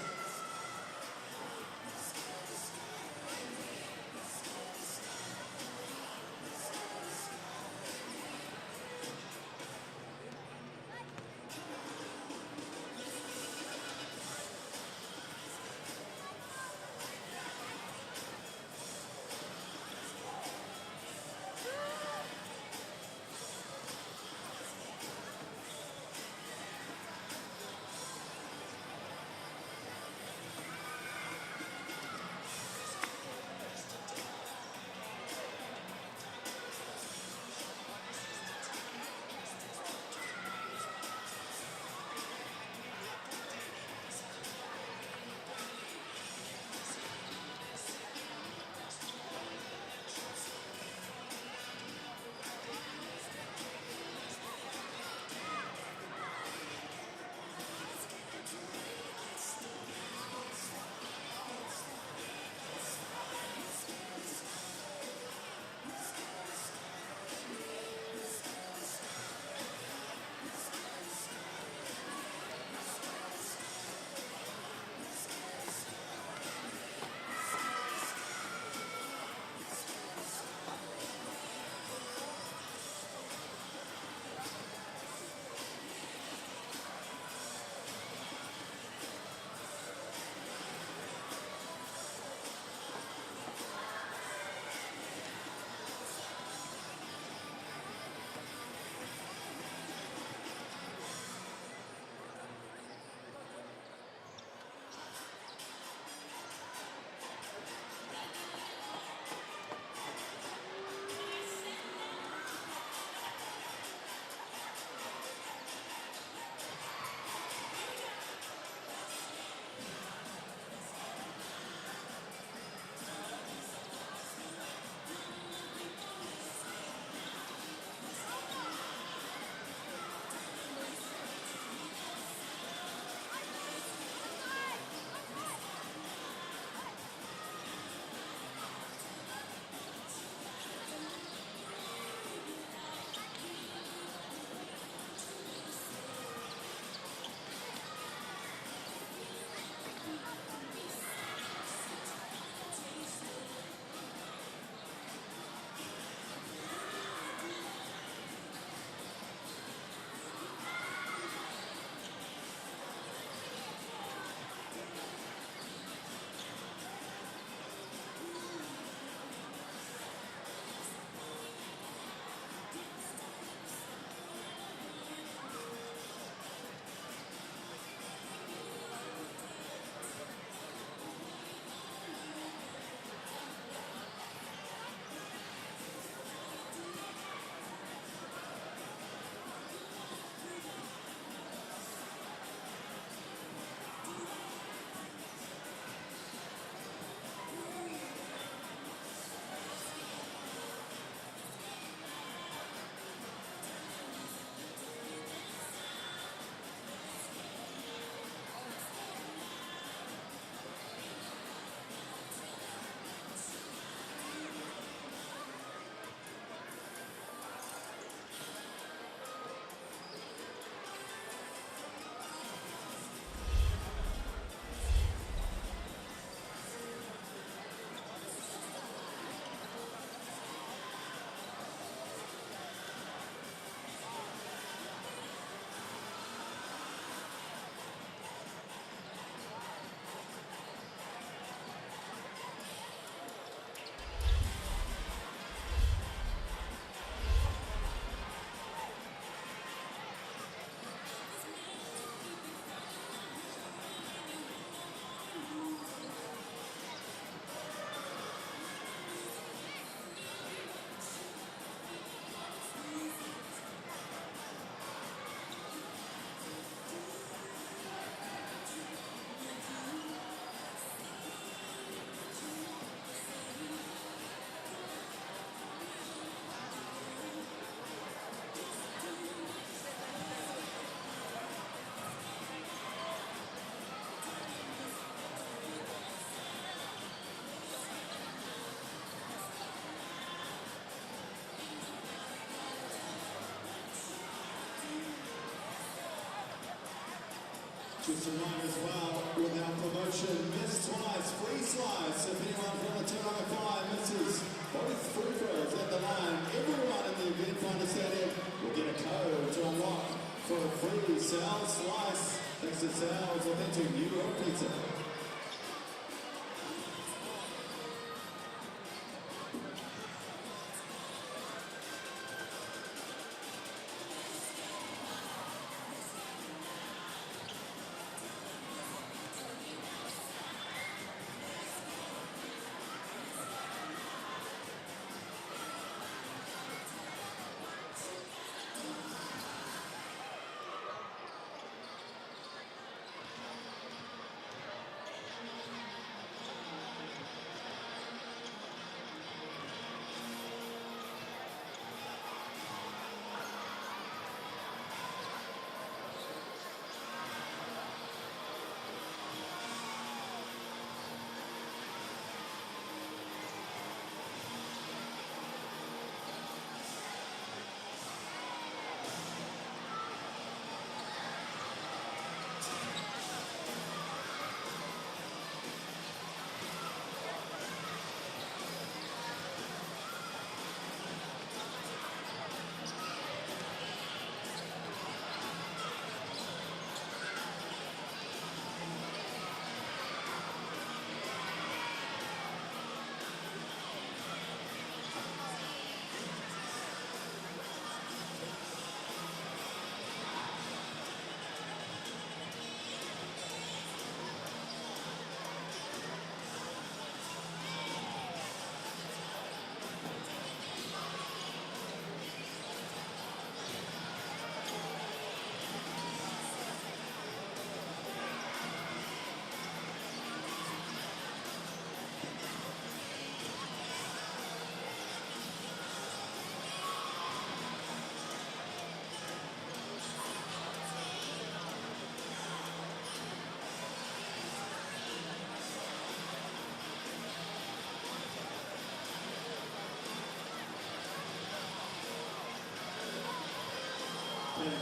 Just a reminder as well, with our promotion, miss twice, free slice. If anyone from the Tauranga Whai misses both free throws at the line, everyone in the Eventfinda Stadium will get a code to unlock for a free Sal slice. Thanks to Sal's authentic New York pizza.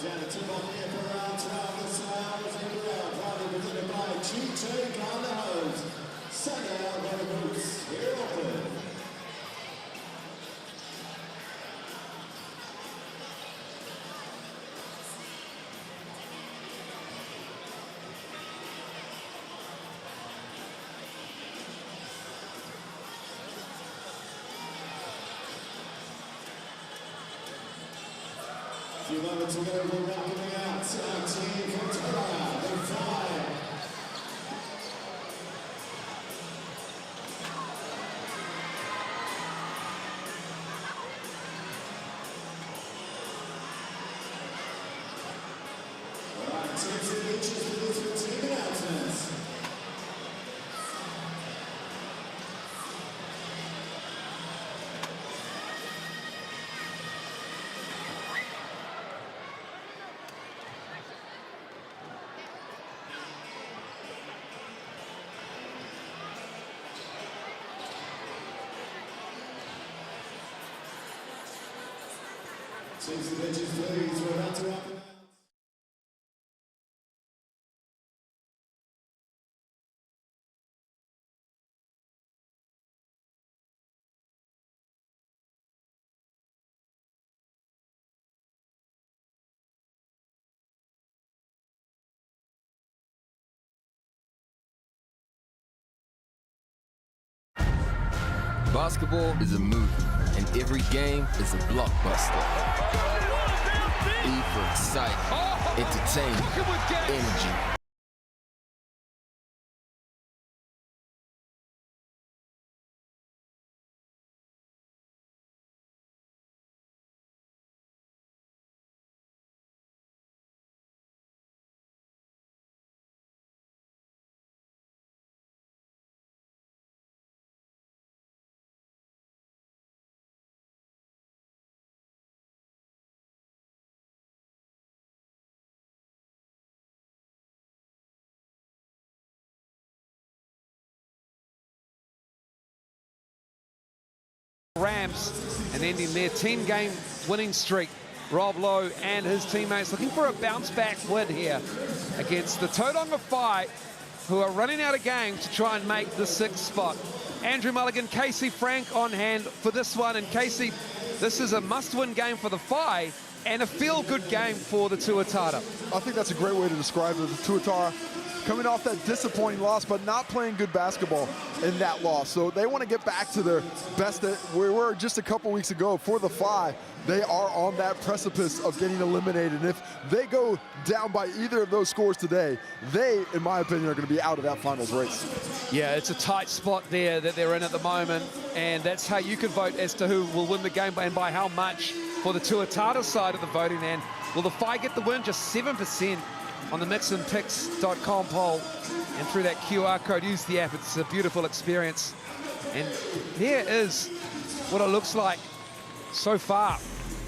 Down to tip on the air for round 12. The Sales in the round, proudly presented by GT Carlos. Send out by the boots here in Auckland. A few moments ago, we're welcoming out our team from Tauranga Whai. All right, teams and beaches for these team announcements. Teams and beaches, please, we're about to welcome out.
Basketball is a movie, and every game is a blockbuster. E for excitement, entertainment, energy.
Rams and ending their 10-game winning streak Rob Lowe and his teammates looking for a bounce-back win here against the Tauranga Whai, who are running out of game to try and make the 6th spot. Andrew Mulligan, Casey Frank on hand for this one. And Casey, this is a must-win game for the Whai and a feel-good game for the Tuatara.
I think that's a great way to describe it. The Tuatara coming off that disappointing loss, but not playing good basketball in that loss. So they want to get back to their best that we were just a couple weeks ago. For the Whai, they are on that precipice of getting eliminated. And if they go down by either of those scores today, they, in my opinion, are going to be out of that finals race.
Yeah, it's a tight spot there that they're in at the moment, and that's how you can vote as to who will win the game and by how much for the Tuatara side of the voting. And will the Whai get the win? Just 7% on the mixandpicks.com poll, and through that QR code, use the app. It's a beautiful experience. And here is what it looks like so far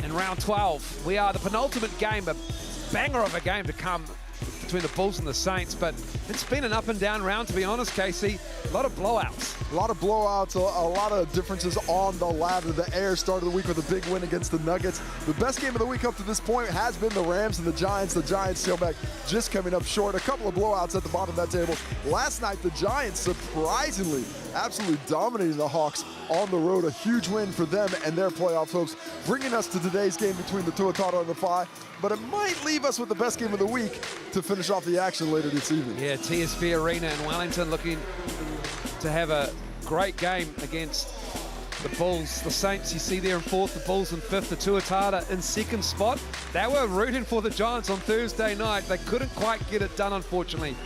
in round 12. We are the penultimate game, a banger of a game to come between the Bulls and the Saints, but it's been an up and down round, to be honest, Casey. A lot of blowouts.
A lot of blowouts, a lot of differences on the ladder. The Air started the week with a big win against the Nuggets. The best game of the week up to this point has been the Rams and the Giants. The Giants tailback just coming up short. A couple of blowouts at the bottom of that table. Last night, the Giants surprisingly absolutely dominating the Hawks on the road. A huge win for them and their playoff hopes, bringing us to today's game between the Tuatara and the Whai. But it might leave us with the best game of the week to finish off the action later this evening.
Yeah, TSB Arena in Wellington looking to have a great game against the Bulls. The Saints, you see there in 4th, the Bulls in 5th, the Tuatara in 2nd spot. They were rooting for the Giants on Thursday night. They couldn't quite get it done, unfortunately,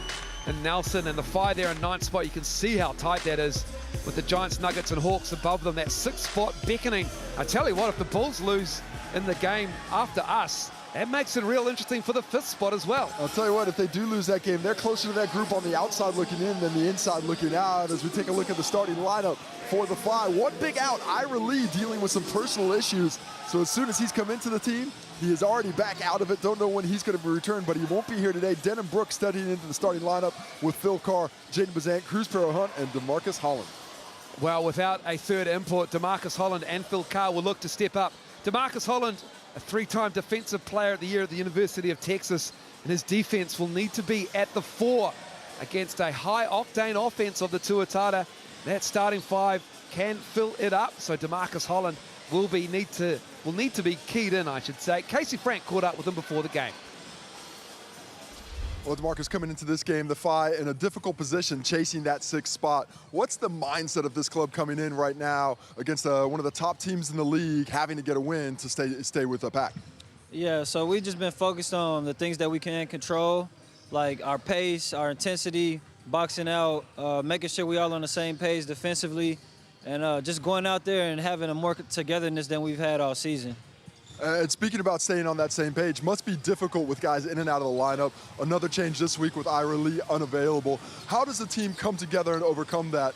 in Nelson. And the Whai there in 9th spot, you can see how tight that is with the Giants, Nuggets, and Hawks above them. That 6th spot beckoning. I tell you what, if the Bulls lose in the game after us, that makes it real interesting for the 5th spot as well.
I'll tell you what, if they do lose that game, they're closer to that group on the outside looking in than the inside looking out. As we take a look at the starting lineup for the Whai, one big out, Ira Lee dealing with some personal issues. So as soon as he's come into the team, he is already back out of it. Don't know when he's going to return, but he won't be here today. Denham Brooks studying into the starting lineup with Phil Carr, Jaden Bazant, Cruz Perro-Hunt, and DeMarcus Holland.
Well, without a third import, DeMarcus Holland and Phil Carr will look to step up. DeMarcus Holland, a 3-time Defensive Player of the Year at the University of Texas, and his defense will need to be at the 4 against a high-octane offense of the Tuatara. That starting 5 can fill it up, so DeMarcus Holland will need to be keyed in, I should say. Casey Frank caught up with him before the game.
Well, DeMarcus coming into this game, the Whai in a difficult position, chasing that 6th spot. What's the mindset of this club coming in right now against one of the top teams in the league, having to get a win to stay with the pack?
Yeah, so we've just been focused on the things that we can control, like our pace, our intensity, boxing out, making sure we all on the same page defensively, and just going out there and having a more togetherness than we've had all season.
And speaking about staying on that same page, must be difficult with guys in and out of the lineup. Another change this week with Ira Lee unavailable. How does the team come together and overcome that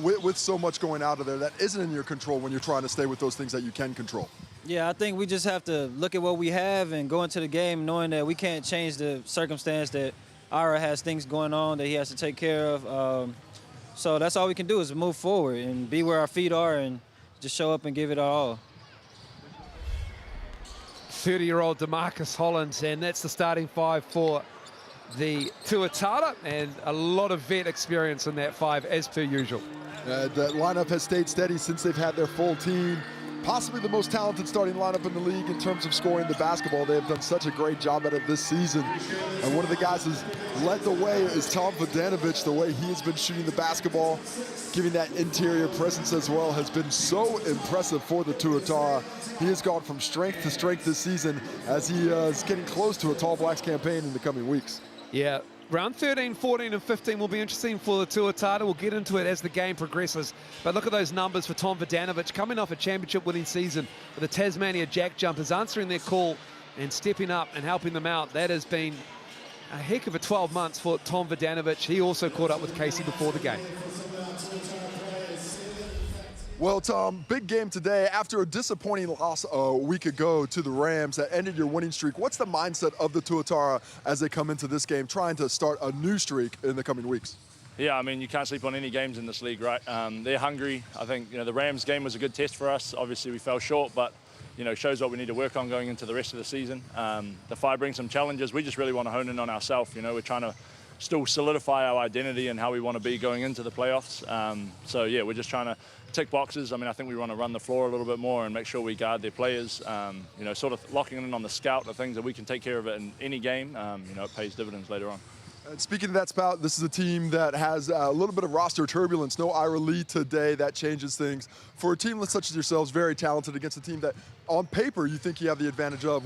with so much going out of there that isn't in your control when you're trying to stay with those things that you can control?
Yeah, I think we just have to look at what we have and go into the game knowing that we can't change the circumstance that Ira has things going on that he has to take care of. So that's all we can do is move forward and be where our feet are and just show up and give it our all.
30-year-old DeMarcus Holland, and that's the starting 5 for the Tuatara, and a lot of vet experience in that 5 as per usual.
That lineup has stayed steady since they've had their full team. Possibly the most talented starting lineup in the league in terms of scoring the basketball. They have done such a great job at it this season. And one of the guys who's led the way is Tom Vodanovich. The way he has been shooting the basketball, giving that interior presence as well, has been so impressive for the Tuatara. He has gone from strength to strength this season as he is getting close to a Tall Blacks campaign in the coming weeks.
Yeah. Round 13, 14, and 15 will be interesting for the Tuatara. We'll get into it as the game progresses. But look at those numbers for Tom Vodanovich, coming off a championship-winning season with the Tasmania Jack Jumpers, answering their call and stepping up and helping them out. That has been a heck of a 12 months for Tom Vodanovich. He also caught up with Casey before the game.
Well, Tom, big game today after a disappointing loss a week ago to the Rams that ended your winning streak. What's the mindset of the Tuatara as they come into this game, trying to start a new streak in the coming weeks?
Yeah, I mean, you can't sleep on any games in this league, right? They're hungry. I think, the Rams game was a good test for us. Obviously, we fell short, but you know, shows what we need to work on going into the rest of the season. The FI brings some challenges. We just really want to hone in on ourselves. You know, we're trying to still solidify our identity and how we want to be going into the playoffs. So yeah, we're just trying to tick boxes. I mean, I think we want to run the floor a little bit more and make sure we guard their players. You know, sort of locking in on the scout, the things that we can take care of it in any game. You know, it pays dividends later on.
And speaking of that, Spout, this is a team that has a little bit of roster turbulence. No Ira Lee today. That changes things. For a team such as yourselves, very talented, against a team that on paper you think you have the advantage of,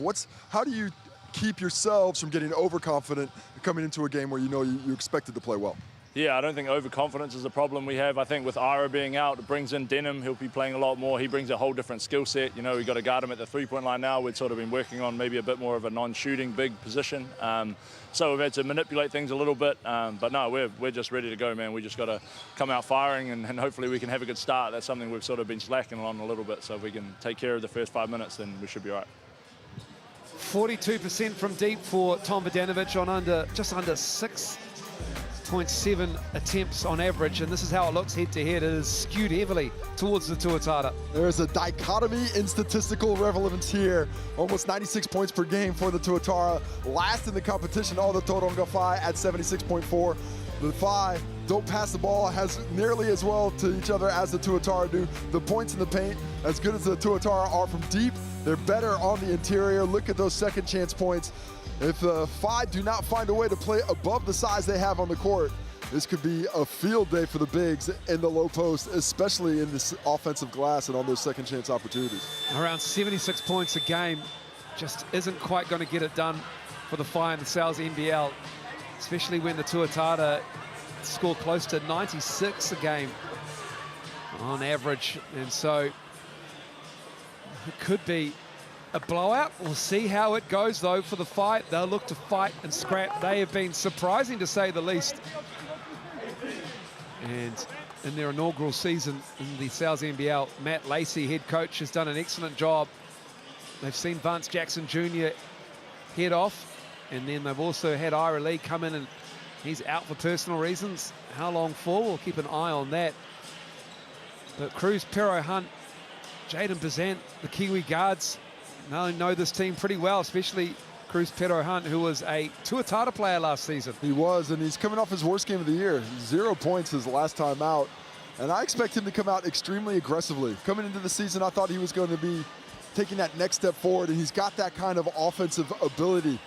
how do you keep yourselves from getting overconfident coming into a game where you know you expected to play well?
Yeah, I don't think overconfidence is a problem we have. I think with Ira being out, it brings in Denham. He'll be playing a lot more. He brings a whole different skill set. You know, we've got to guard him at the three-point line now. We've sort of been working on maybe a bit more of a non-shooting big position. So we've had to manipulate things a little bit. But no, we're just ready to go, man. We just got to come out firing, and hopefully we can have a good start. That's something we've sort of been slacking on a little bit. So if we can take care of the first 5 minutes, then we should be all right.
42% from deep for Tom Vodanovic on just under 6.7 attempts on average, and this is how it looks head-to-head. It is skewed heavily towards the Tuatara.
There's a dichotomy in statistical relevance here. Almost 96 points per game for the Tuatara. Last in the competition, all the Tauranga Whai at 76.4. The Whai don't pass the ball as nearly as well to each other as the Tuatara do. The points in the paint, as good as the Tuatara are from deep, they're better on the interior. Look at those second chance points. If the Whai do not find a way to play above the size they have on the court, this could be a field day for the bigs in the low post, especially in this offensive glass and on those second chance opportunities.
Around 76 points a game just isn't quite going to get it done for the Whai in the NBL, especially when the Tuatara score close to 96 a game on average. And so it could be a blowout. We'll see how it goes, though, for the fight. They'll look to fight and scrap. They have been surprising, to say the least. And in their inaugural season in the NZNBL, Matt Lacey, head coach, has done an excellent job. They've seen Vance Jackson Jr. head off, and then they've also had Ira Lee come in, and he's out for personal reasons. How long for? We'll keep an eye on that. But Cruz, Pero Hunt, Jaden Bazant, the Kiwi guards, know this team pretty well, especially Cruz Pero Hunt, who was a Tuatara player last season.
He was, and he's coming off his worst game of the year. 0 points his last time out. And I expect him to come out extremely aggressively. Coming into the season, I thought he was going to be taking that next step forward, and he's got that kind of offensive ability.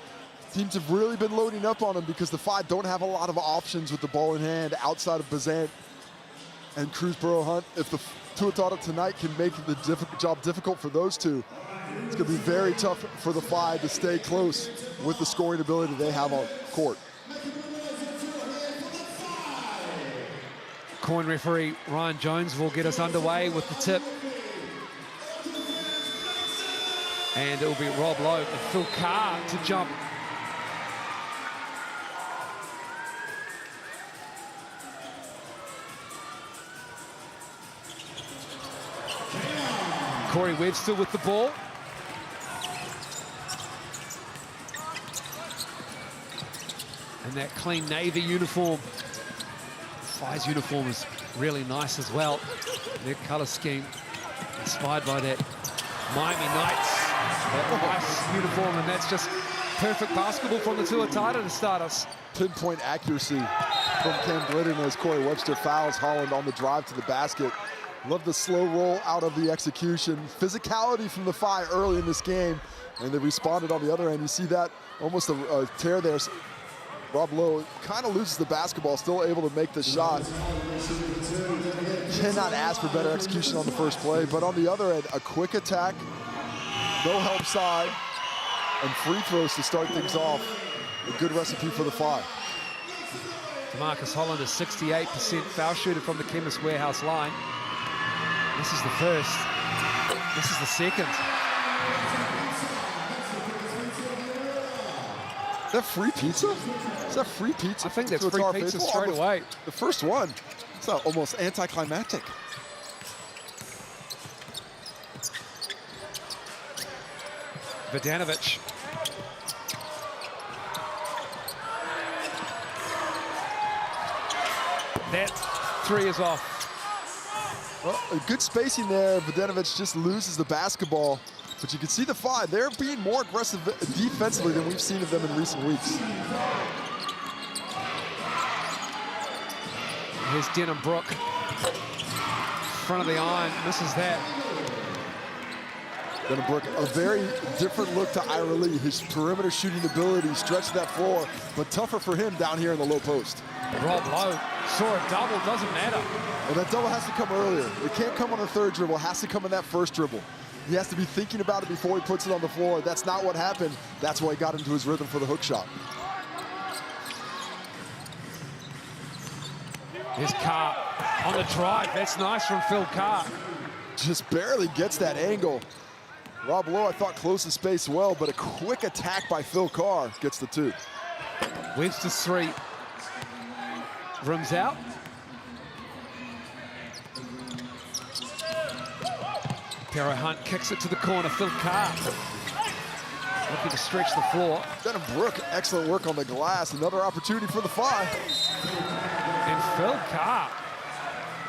Teams have really been loading up on him because the Whai don't have a lot of options with the ball in hand outside of Bazant and Cruz Pero Hunt. If the Tuatara tonight can make the job difficult for those two, it's going to be very tough for the Whai to stay close with the scoring ability they have on court.
Coin referee Ryan Jones will get us underway with the tip. And it will be Rob Lowe and Phil Carr to jump. Corey Webster with the ball. And that clean navy uniform. Whai's uniform is really nice as well. Their color scheme inspired by that Miami Knights, that nice uniform, and that's just perfect basketball from the Tuatara to start us.
Pinpoint accuracy from Cam Glidden as Corey Webster fouls Holland on the drive to the basket. Love the slow roll out of the execution. Physicality from the Whai early in this game, and they responded on the other end. You see that, almost a tear there. Rob Lowe kind of loses the basketball, still able to make the shot. Cannot ask for better execution on the first play, but on the other end, a quick attack, no help side, and free throws to start things off. A good recipe for the Whai.
DeMarcus Holland is 68% foul shooter from the Chemist Warehouse line. This is the first. This is the second.
Is that free pizza? Is that free pizza?
I think that's free pizza straight away.
The first one. It's almost anticlimactic.
Vodanovic. That three is off.
Well, a good spacing there. Vodanovic just loses the basketball. But you can see the Phi, they're being more aggressive defensively than we've seen of them in recent weeks.
Here's Denham Brook. Front of the iron, misses that.
Denham Brook, a very different look to Ira Lee. His perimeter shooting ability stretched that floor, but tougher for him down here in the low post.
Rob Lowe saw a double, doesn't matter.
And that double has to come earlier. It can't come on the third dribble, it has to come in that first dribble. He has to be thinking about it before he puts it on the floor. That's not what happened. That's why he got into his rhythm for the hook shot.
Here's Carr on the drive. That's nice from Phil Carr.
Just barely gets that angle. Rob Lowe, I thought, closed the space well, but a quick attack by Phil Carr gets the two.
Webster's three. Rims out. Pero Hunt kicks it to the corner. Phil Carr looking to stretch the floor.
Denham Brook, excellent work on the glass. Another opportunity for the Phi.
And Phil Carr,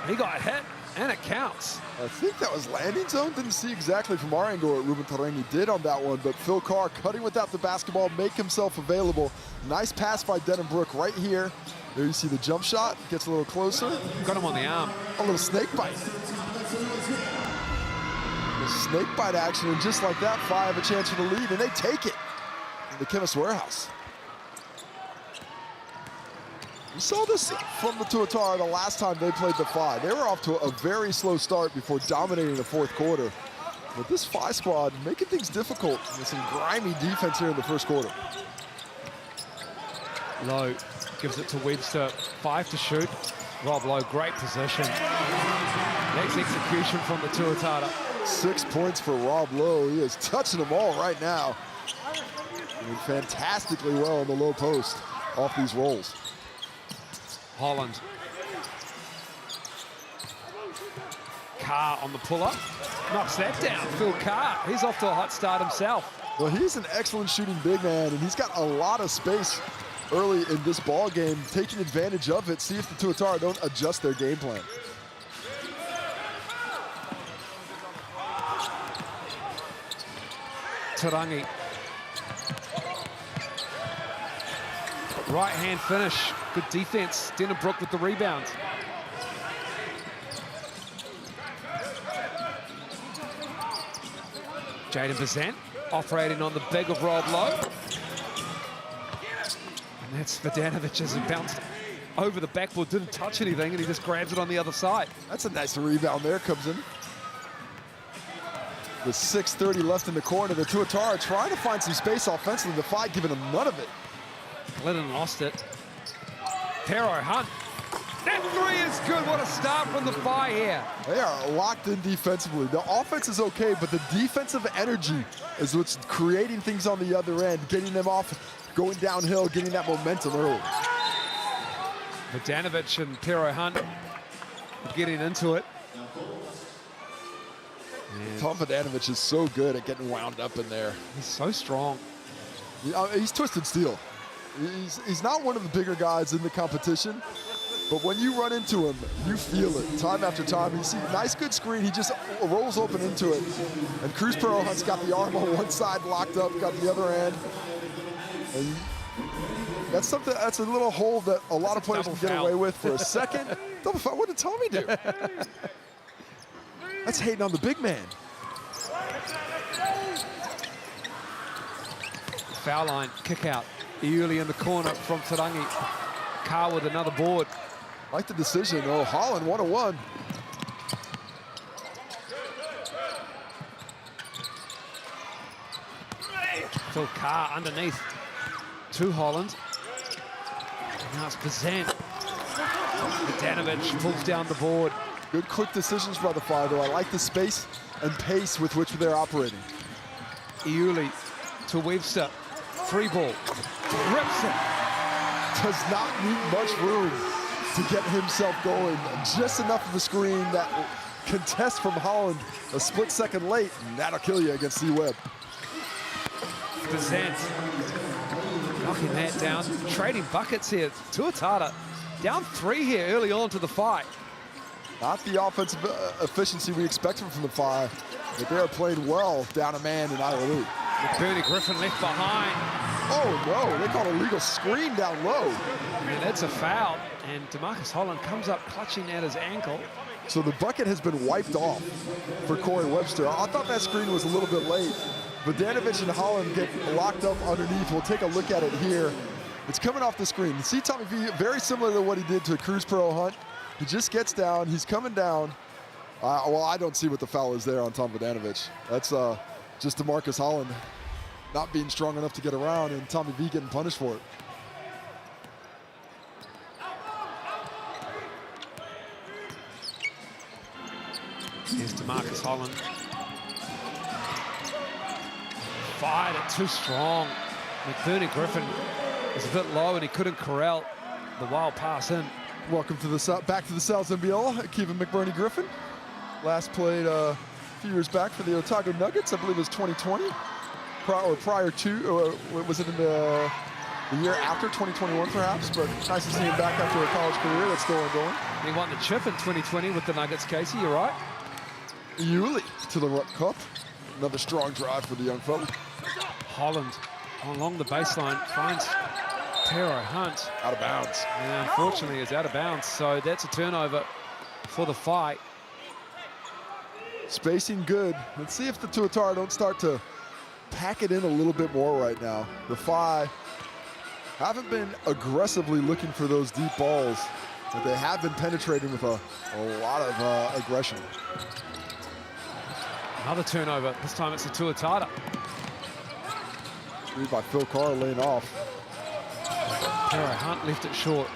he got hit, and it counts.
I think that was landing zone. Didn't see exactly from our angle what Ruben Tarangi did on that one, but Phil Carr cutting without the basketball, make himself available. Nice pass by Denham Brook right here. There you see the jump shot, gets a little closer.
Got him on the arm.
A little snake bite. The snake bite action, and just like that, Phi have a chance for the lead, and they take it in the Chemist Warehouse. We saw this from the Tuatara the last time they played the Phi. They were off to a very slow start before dominating the fourth quarter. But this Phi squad making things difficult with some grimy defense here in the first quarter.
Lowe gives it to Webster. 5 to shoot. Rob Lowe, great position. Next execution from the Tuatara.
6 points for Rob Lowe. He is touching them all right now. Doing fantastically well in the low post off these rolls.
Holland. Carr on the pull-up. Knocks that down. Phil Carr, he's off to a hot start himself.
Well, he's an excellent shooting big man, and he's got a lot of space early in this ball game, taking advantage of it. See if the Tuatara don't adjust their game plan.
Tarangi. Right-hand finish. Good defense. Denham Brook with the rebound. Jaden Bazant operating on the big of Rob Lowe. And that's Vidanovic as he bounced over the backboard, didn't touch anything, and he just grabs it on the other side.
That's a nice rebound there, comes in. With 6:30 left in the corner, the Tuatara trying to find some space offensively. The Phi giving them none of it.
Glennon lost it. Pero Hunt. That three is good. What a start from the Phi here.
They are locked in defensively. The offense is okay, but the defensive energy is what's creating things on the other end, getting them off, going downhill, getting that momentum early.
Vidanovic and Pero Hunt getting into it.
Tom Vidanovic is so good at getting wound up in there.
He's so strong.
He's twisted steel. He's not one of the bigger guys in the competition, but when you run into him, you feel it time after time. You see a nice, good screen. He just rolls open into it. And Cruz Pero Hunt's got the arm on one side locked up, got the other end. And that's something, that's a little hole that a lot of players can get away with for a second. Double foul, what did Tommy do? That's hating on the big man.
Foul line, kick out. Iuli in the corner from Tarangi. Carr with another board.
Like the decision, oh, Holland 1-1.
Phil Carr underneath to Holland. Now it's Bazant. Vidanovic pulls down the board.
Good quick decisions by the Phi, though. I like the space and pace with which they're operating.
Iuli to Webster. Free ball. Rips it.
Does not need much room to get himself going. Just enough of a screen that contest from Holland a split second late, and that'll kill you against C-Webb.
Bazant knocking that down. Trading buckets here. Tuatara down 3 here early on to the Phi.
Not the offensive efficiency we expected from the Phi. But they are playing well down a man in either league.
Bernie Griffin left behind.
Oh no, they called a legal screen down low.
Yeah, that's a foul. And DeMarcus Holland comes up clutching at his ankle.
So the bucket has been wiped off for Corey Webster. I thought that screen was a little bit late. Bogdanovic and Holland get locked up underneath. We'll take a look at it here. It's coming off the screen. See Tommy V, very similar to what he did to Cruz Pearl Hunt. He just gets down, he's coming down. Well, I don't see what the foul is there on Tom Bogdanovic. That's just DeMarcus Holland not being strong enough to get around and Tommy V getting punished for it.
Here's DeMarcus Holland. Fired it too strong. McBurney Griffin was a bit low and he couldn't corral the wild pass in.
Welcome to the back to the South NBL, Kevin McBurney Griffin. Last played a few years back for the Otago Nuggets. I believe it was 2020, or prior to, or was it in the year after 2021 perhaps? But nice to see him back after a college career that's still ongoing.
He won the chip in 2020 with the Nuggets, Casey, you're right.
Yuli to the cup. Another strong drive for the young fella.
Holland along the baseline finds Tero Hunt.
Out of bounds.
And unfortunately is out of bounds, so that's a turnover for the Phi.
Spacing good. Let's see if the Tuatara don't start to pack it in a little bit more right now. The Phi haven't been aggressively looking for those deep balls, but they have been penetrating with a lot of aggression.
Another turnover, this time it's the Tuatara.
Read by Phil Carr laying off.
Tero Hunt left it short.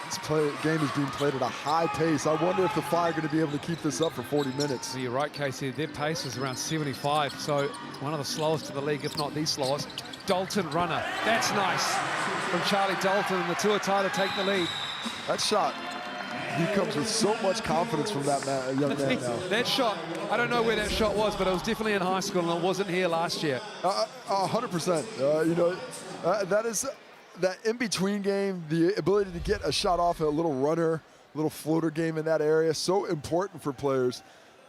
This game is being played at a high pace. I wonder if the Phi are going to be able to keep this up for 40 minutes.
So you're right, Casey. Their pace was around 75, so one of the slowest in the league, if not the slowest. Dalton runner. That's nice from Charlie Dalton, and the Tuatara take the lead.
That shot, he comes with so much confidence from that young man now.
That shot, I don't know where that shot was, but it was definitely in high school, and it wasn't here last year.
100%. That is that in-between game, the ability to get a shot off, a little runner, a little floater game in that area, so important for players.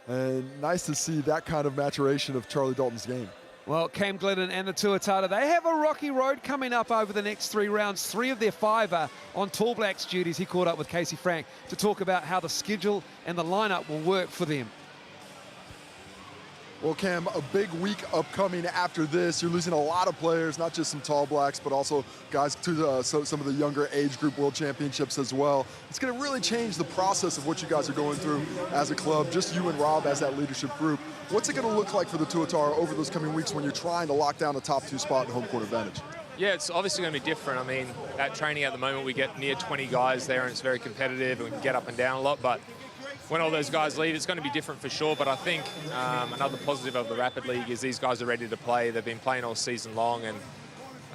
And nice to see that kind of maturation of Charlie Dalton's game.
Well, Cam Glidden and the Tuatara, they have a rocky road coming up over the next 3 rounds. 3 of their 5 are on Tall Blacks duties. He caught up with Casey Frank to talk about how the schedule and the lineup will work for them.
Well, Cam, a big week upcoming after this. You're losing a lot of players, not just some Tall Blacks, but also guys to some of the younger age group world championships as well. It's going to really change the process of what you guys are going through as a club, just you and Rob as that leadership group. What's it going to look like for the Tuatara over those coming weeks when you're trying to lock down the top 2 spot and home court advantage?
Yeah, it's obviously going to be different. I mean, at training at the moment, we get near 20 guys there, and it's very competitive, and we can get up and down a lot, but when all those guys leave, it's going to be different for sure. But I think another positive of the Rapid League is these guys are ready to play. They've been playing all season long,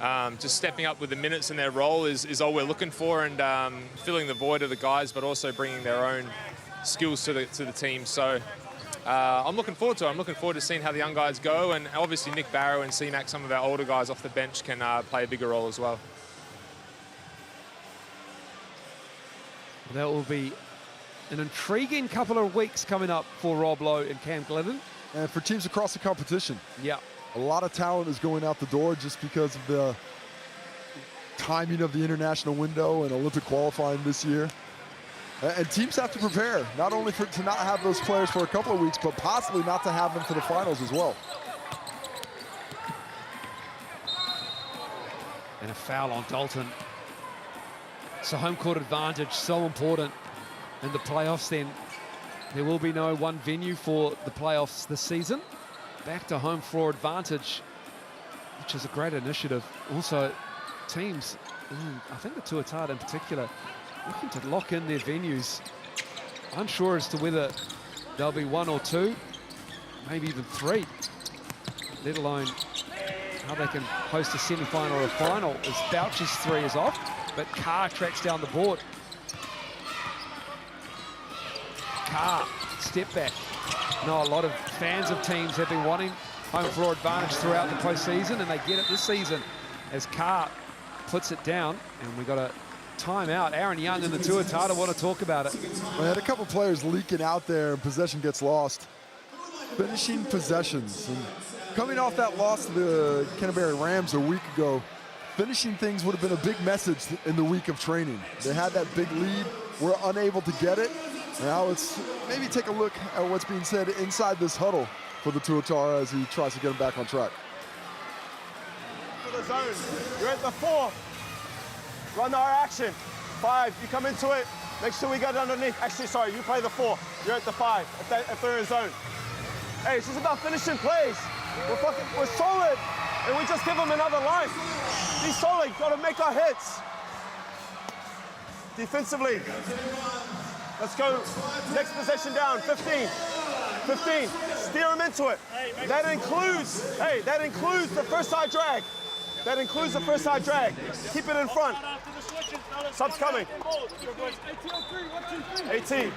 and just stepping up with the minutes in their role is all we're looking for, and filling the void of the guys, but also bringing their own skills to the team. So I'm looking forward to it. I'm looking forward to seeing how the young guys go, and obviously Nick Barrow and C-Mac, some of our older guys off the bench, can play a bigger role as well.
That will be an intriguing couple of weeks coming up for Rob Lowe and Cam Glidden.
And for teams across the competition.
Yeah.
A lot of talent is going out the door just because of the timing of the international window and Olympic qualifying this year. And teams have to prepare, not only to not have those players for a couple of weeks, but possibly not to have them for the finals as well.
And a foul on Dalton. So home court advantage, so important in the playoffs. Then there will be no one venue for the playoffs this season. Back to home floor advantage, which is a great initiative. Also, teams, I think the Tuatara in particular, looking to lock in their venues. Unsure as to whether there'll be 1 or 2, maybe even 3, let alone how they can host a semi-final or a final, as Boucher's 3 is off, but Carr tracks down the board. Carr, step back. No, a lot of fans of teams have been wanting home floor advantage throughout the postseason, and they get it this season as Carr puts it down, and we got a timeout. Aaron Young and the Tuatara want to talk about it.
We had a couple players leaking out there, and possession gets lost. finishing possessions. And coming off that loss to the Canterbury Rams a week ago, finishing things would have been a big message in the week of training. They had that big lead, were unable to get it. Now let's maybe take a look at what's being said inside this huddle for the Tuatara as he tries to get him back on track.
For the zone, you're at the 4. Run our action. 5, you come into it. Make sure we get underneath. Actually, sorry, you play the 4. You're at the 5 if they're in zone. Hey, it's just about finishing plays. We're solid, and we just give them another line. Be solid, gotta make our hits. Defensively, let's go. Next possession down, 15. 15, steer them into it. That includes the first side drag. That includes the first side drag. Keep it in front. Sub's coming. 18.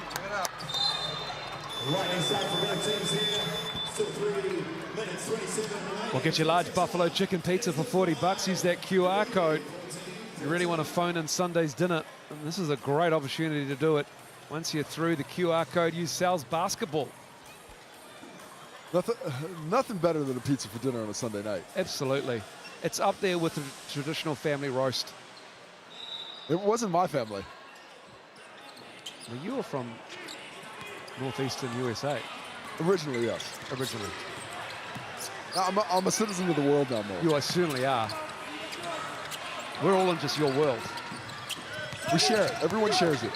We'll get you large buffalo chicken pizza for $40. Use that QR code. You really want to phone in Sunday's dinner, and this is a great opportunity to do it. Once you're through the QR code, use Sal's Basketball.
Nothing better than a pizza for dinner on a Sunday night.
Absolutely. It's up there with the traditional family roast.
It wasn't my family.
Well, you were from northeastern USA.
Originally, yes.
Originally.
I'm a citizen of the world now, Mo.
You certainly are. We're all in just your world.
We share it. Everyone shares it.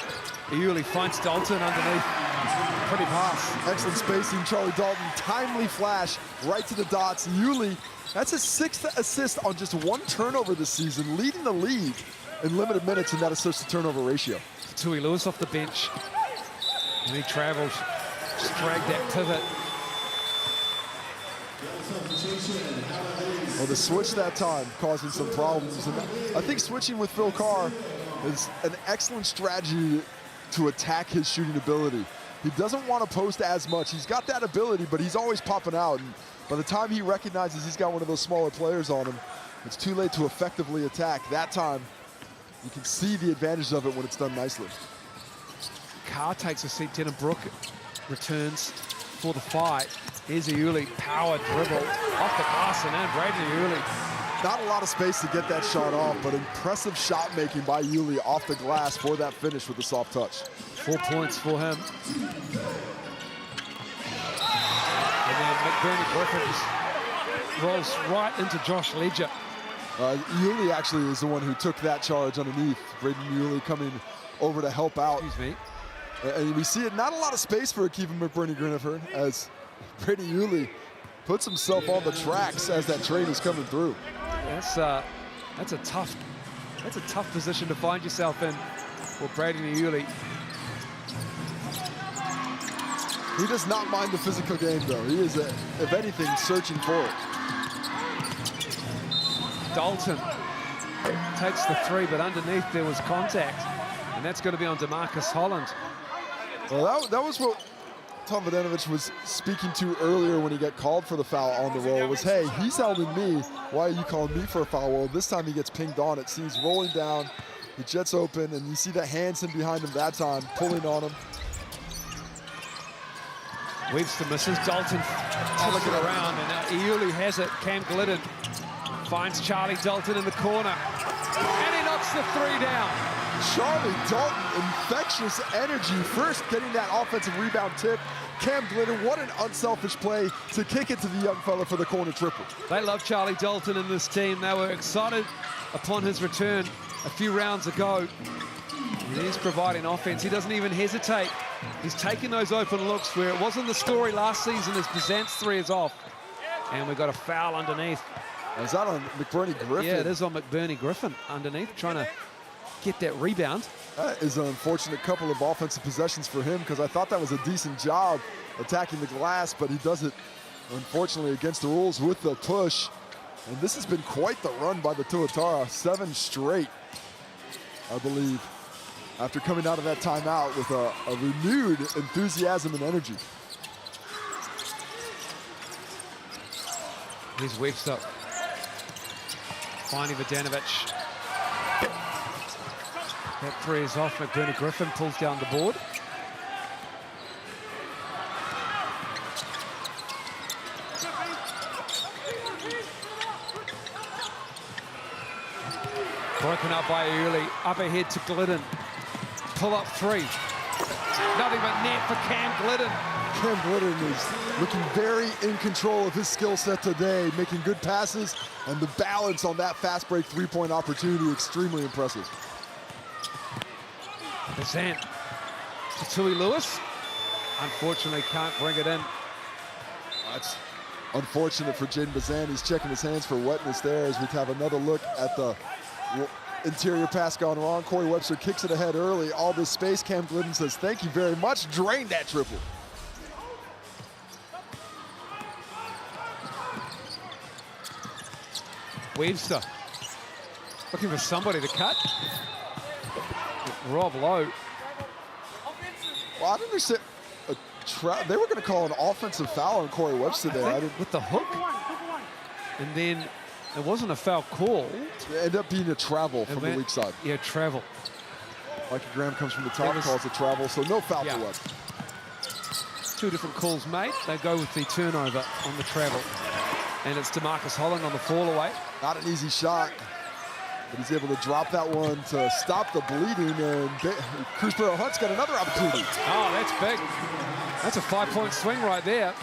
Iuli finds Dalton underneath. Pretty pass.
Excellent spacing. Charlie Dalton, timely flash right to the dots. Iuli, that's his 6th assist on just 1 turnover this season, leading the league in limited minutes in that assist-to-turnover ratio.
Tui Lewis off the bench. And he travels, just dragged that pivot.
Well, the switch that time causing some problems. And I think switching with Phil Carr is an excellent strategy to attack his shooting ability. He doesn't want to post as much. He's got that ability, but he's always popping out. And by the time he recognizes he's got one of those smaller players on him, it's too late to effectively attack. That time, you can see the advantage of it when it's done nicely.
Carr takes a seat. Denham-Brook returns for the fight. Here's Iuli, power dribble off the glass, and then Braden Iuli.
Not a lot of space to get that shot off, but impressive shot making by Iuli off the glass for that finish with the soft touch.
4 points for him. And then McBurney Griffin just rolls right into Josh Ledger.
Iuli actually is the one who took that charge underneath. Braden Iuli coming over to help out.
Excuse me.
And we see it, not a lot of space for Kevin McBurney Griffin as Braden Iuli puts himself on the tracks as that train is coming through.
That's a tough position to find yourself in for Braden Iuli.
He does not mind the physical game, though. He is, if anything, searching for it.
Dalton takes the 3, but underneath there was contact, and that's going to be on DeMarcus Holland.
Well, that was what Tom Vodanovic was speaking to earlier when he got called for the foul on the roll, was, hey, he's holding me. Why are you calling me for a foul? Well, this time he gets pinged on it. See, he's rolling down. He jets open, and you see that Hansen behind him that time, pulling on him.
Webster misses. Dalton looking around, and now Iuli has it. Cam Glidden finds Charlie Dalton in the corner, and he knocks the 3 down.
Charlie Dalton, infectious energy, first getting that offensive rebound tip. Cam Glidden, what an unselfish play to kick it to the young fella for the corner triple.
They love Charlie Dalton in this team. They were excited upon his return a few rounds ago. And he's providing offense. He doesn't even hesitate. He's taking those open looks where it wasn't the story last season as Bizant's 3 is off. And we've got a foul underneath.
Is that on McBurney Griffin?
Yeah, it is on McBurney Griffin underneath, trying to get that rebound.
That is an unfortunate couple of offensive possessions for him, because I thought that was a decent job attacking the glass, but he does it, unfortunately, against the rules with the push. And this has been quite the run by the Tuatara, 7 straight, I believe, after coming out of that timeout with a renewed enthusiasm and energy.
Here's Webster. Finding Vodanovic. That 3 is off. McBurney Griffin pulls down the board. Broken up by early. Up ahead to Glidden. Pull up three. Nothing but net for Cam Glidden.
Cam Glidden is looking very in control of his skill set today, making good passes, and the balance on that fast break three-point opportunity, extremely impressive.
Bazan to Tui Lewis. Unfortunately, can't bring it in.
That's unfortunate for Jaden Bazan. He's checking his hands for wetness there as we have another look at the interior pass gone wrong. Corey Webster kicks it ahead early. All this space. Cam Glidden says, thank you very much. Drained that triple.
Webster looking for somebody to cut. Rob Lowe.
Well, I don't understand. They were going to call an offensive foul on Corey Webster there.
With the hook. And then it wasn't a foul call.
It ended up being a travel from the weak side.
Yeah, travel.
Mikey Graham comes from the top, calls it travel, so no foul for Webster.
Two different calls made. They go with the turnover on the travel. And it's DeMarcus Holland on the fall away.
Not an easy shot, but he's able to drop that one to stop the bleeding, and Cruz Barrel Hunt's got another opportunity.
Oh, that's big. That's a 5-point swing right there.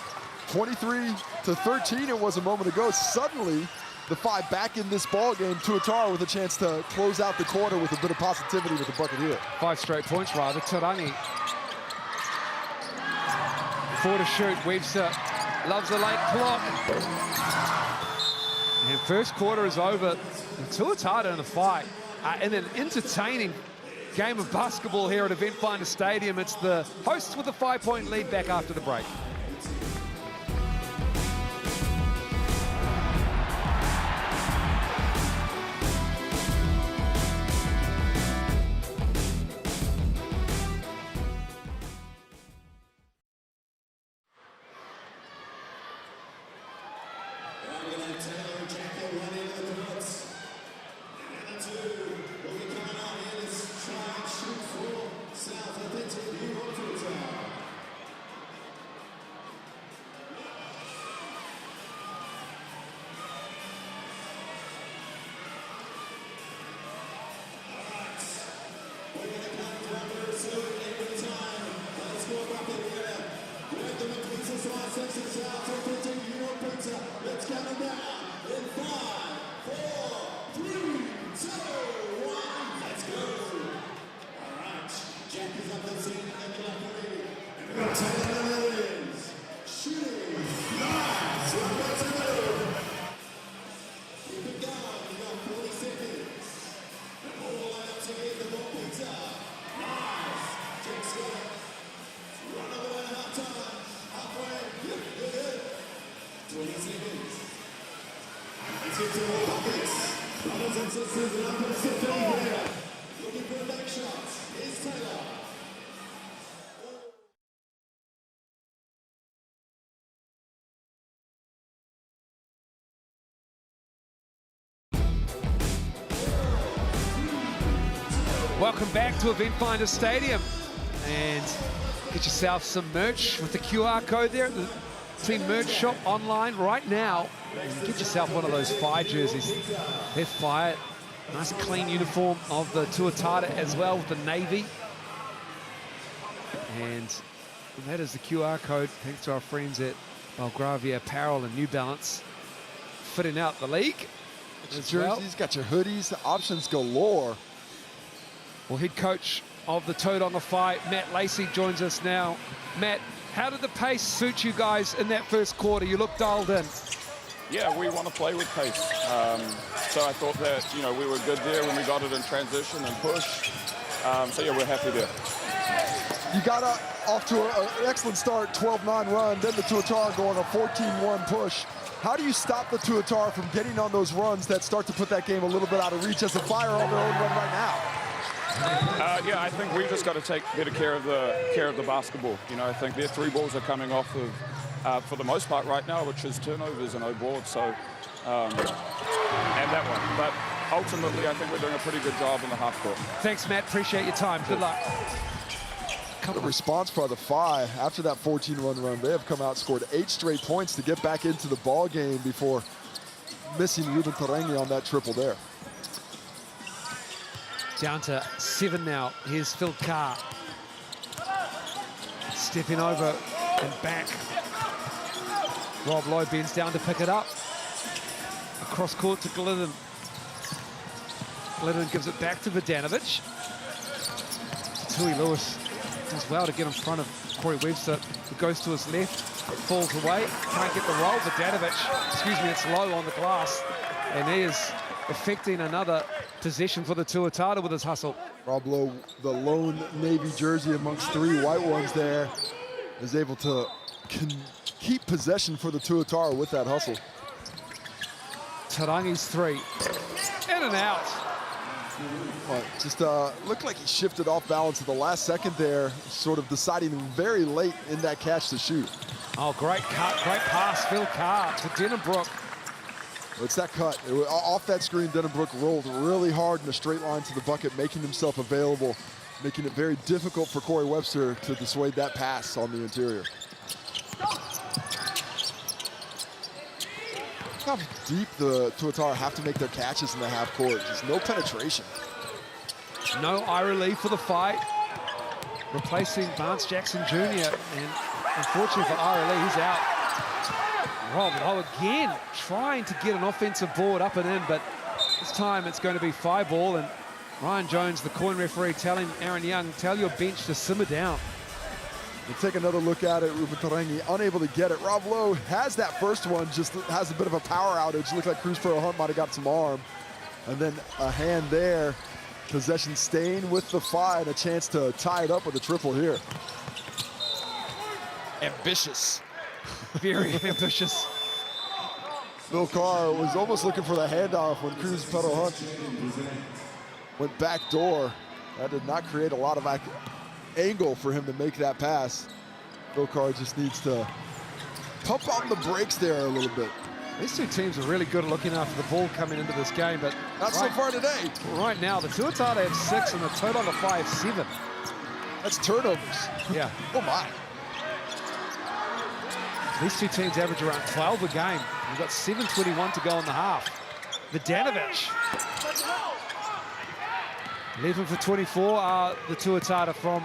23-13 it was a moment ago. Suddenly, the Five back in this ball game. Tuatara with a chance to close out the quarter with a bit of positivity with the bucket here.
5 straight points rather. Tarangi. 4 to shoot. Webster loves a late clock. And first quarter is over. Tuatara in the fight. And an entertaining game of basketball here at Eventfinda Stadium. It's the hosts with a 5-point lead back after the break. Welcome back to Eventfinda Stadium, and get yourself some merch with the QR code there at the team merch shop online right now. And get yourself one of those Fire jerseys. They're Fire. Nice clean uniform of the Tuatara as well with the navy. And that is the QR code, thanks to our friends at Belgravia Apparel and New Balance, fitting out the league.
Got your jerseys, got your hoodies, options galore.
Well, head coach of the Tauranga Whai, Matt Lacey, joins us now. Matt, how did the pace suit you guys in that first quarter? You looked dialed in.
Yeah, we want to play with pace. So I thought that, you know, we were good there when we got it in transition and push. So yeah, we're happy there.
You got off to an excellent start, 12-9 run, then the Tuatara going a 14-1 push. How do you stop the Tuatara from getting on those runs that start to put that game a little bit out of reach as the Fire on their own run right now?
Yeah, I think we've just got to take better care of the basketball. You know, I think their three balls are coming off of, for the most part right now, which is turnovers and no boards. So, and that one. But ultimately, I think we're doing a pretty good job in the half court.
Thanks, Matt. Appreciate your time. Good luck.
The response by the Phi after that 14-1 run, they have come out, scored 8 straight points to get back into the ball game before missing Ruben Tarangi on that triple there.
Down to 7 now. Here's Phil Carr. Stepping over and back. Rob Lowe bends down to pick it up. Across court to Glidden. Glidden gives it back to Vidanovic. Tui Lewis does well to get in front of Corey Webster, who goes to his left, falls away, can't get the roll. Vidanovic, excuse me, it's low on the glass, and he is affecting another possession for the Tuatara with his hustle.
Rob Lowe, the lone Navy jersey amongst 3 white ones there, is able to keep possession for the Tuatara with that hustle.
Tarangi's 3, in and out.
But just looked like he shifted off balance at the last second there, sort of deciding very late in that catch to shoot.
Oh, great cut, great pass, Phil Carr to Denenbrook.
It's that cut. Off that screen, Denenbrook rolled really hard in a straight line to the bucket, making himself available, making it very difficult for Corey Webster to dissuade that pass on the interior. How deep the Tuatara have to make their catches in the half court. Just no penetration.
No Ira Lee for the fight, replacing Vance Jackson Jr. And unfortunately for Ira Lee, he's out. Rob Lowe again trying to get an offensive board up and in, but this time it's going to be 5 ball, and Ryan Jones, the coin referee, telling Aaron Young, tell your bench to simmer down.
We'll take another look at it. Ruben Tarangi unable to get it. Rob Lowe has that first one, just has a bit of a power outage. Looked like Cruz Pro Hunt might have got some arm. And then a hand there. Possession staying with the 5, a chance to tie it up with a triple here. Ambitious.
Very ambitious.
Phil Carr was almost looking for the handoff when Cruz Pro Hunt went back door. That did not create a lot of angle for him to make that pass. Phil Carr just needs to pump on the brakes there a little bit.
These two teams are really good at looking after the ball coming into this game, but
not so far today.
Right now, the Tuatara have 6 and the Tauranga Whai have 7.
That's turnovers.
Yeah.
Oh my.
These two teams average around 12 a game. We've got 7:21 to go in the half. Vidanovic. 11 for 24 are the Tuatara from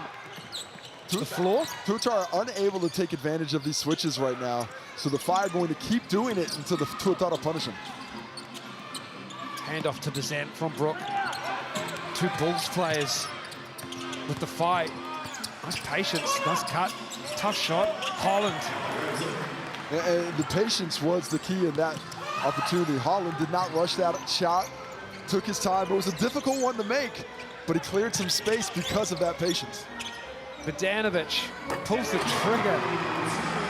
the floor.
Tuatara are unable to take advantage of these switches right now, so the Fire are going to keep doing it until the Tuatara punish them.
Hand off to Bazant from Brook. 2 Bulls players with the fight. Nice patience, nice cut, tough shot. Holland.
And the patience was the key in that opportunity. Holland did not rush that shot, took his time. It was a difficult one to make, but he cleared some space because of that patience.
Vidanovic pulls the trigger.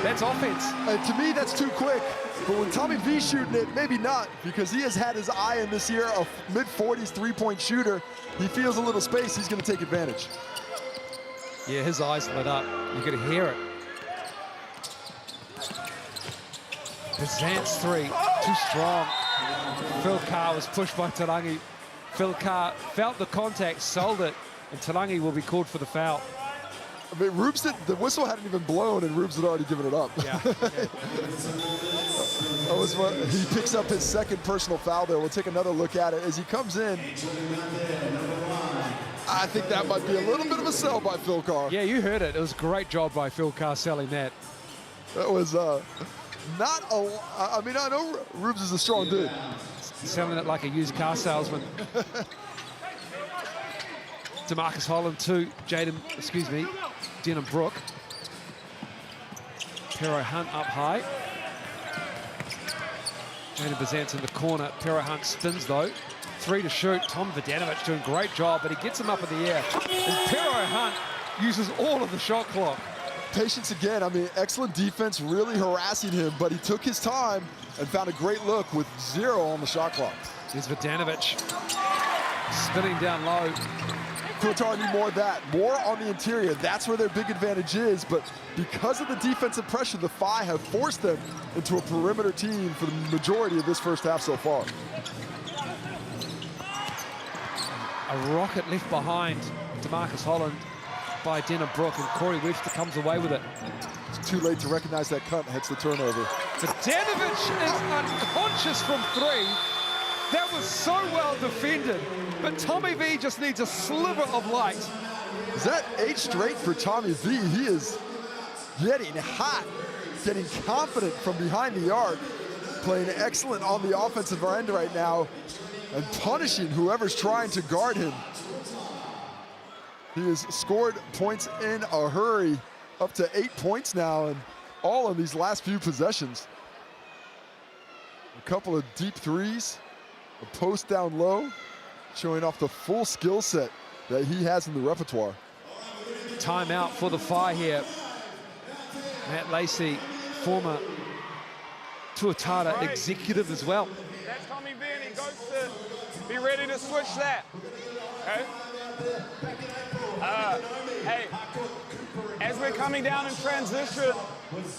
That's offense.
And to me, that's too quick. But when Tommy V's shooting it, maybe not, because he has had his eye in this year, a mid-40s three-point shooter. He feels a little space, he's going to take advantage.
Yeah, his eyes lit up. You could hear it. Bazant's 3, too strong. Phil Carr was pushed by Tarangi. Phil Carr felt the contact, sold it, and Tarangi will be called for the foul.
I mean, Rubes the whistle hadn't even blown, and Rubes had already given it up.
Yeah.
That was what, he picks up his second personal foul there. We'll take another look at it as he comes in. I think that might be a little bit of a sell by Phil Carr.
Yeah, you heard it. It was a great job by Phil Carr selling that.
That was not a. I mean, I know Rubes is a strong dude.
Selling it like a used car salesman. DeMarcus Holland to Denenbrook. Pero Hunt up high. Jaden Bazant's in the corner. Pero Hunt spins though. 3 to shoot. Tom Vidanovic doing a great job, but he gets him up in the air. And Pero Hunt uses all of the shot clock.
Patience again. I mean, excellent defense, really harassing him, but he took his time and found a great look with 0 on the shot clock.
Here's Vidanovic spinning down low.
Tuatara need more of that, more on the interior. That's where their big advantage is, but because of the defensive pressure, the Phi have forced them into a perimeter team for the majority of this first half so far.
A rocket left behind DeMarcus Holland by Denenbrook, and Corey Webster comes away with it.
It's too late to recognize that cut, hits the turnover.
Vidanovic is unconscious from 3. That was so well defended, but Tommy V just needs a sliver of light.
Is that 8 straight for Tommy V? He is getting hot, getting confident from behind the arc, playing excellent on the offensive end right now, and punishing whoever's trying to guard him. He has scored points in a hurry, up to 8 points now, and all in these last few possessions. A couple of deep threes, a post down low, showing off the full skill set that he has in the repertoire.
Timeout for the Whai here. Matt Lacey, former Tuatara executive as well.
That's Tommy V, and he goes to be ready to switch that. Okay? Hey, as we're coming down in transition,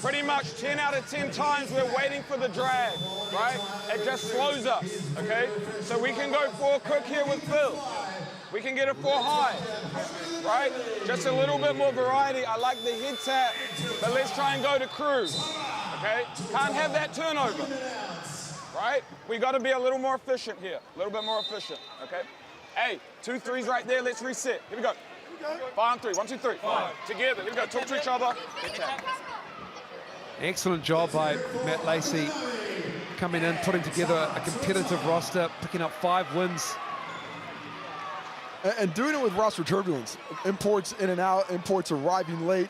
pretty much 10 out of 10 times we're waiting for the drag, right? It just slows us, okay? So we can go 4 quick here with Phil. We can get a 4 high, right? Just a little bit more variety. I like the head tap, but let's try and go to cruise, okay? Can't have that turnover, right? We got to be a little more efficient here, a little bit more efficient, okay? Hey, 2 threes right there. Let's reset. Here we go. 5 on 3. 1, 2, 3. Together. Here we go. Talk to each other. Head tap.
Excellent job by Matt Lacey, coming in, putting together a competitive roster, picking up 5 wins.
And doing it with roster turbulence. Imports in and out, imports arriving late.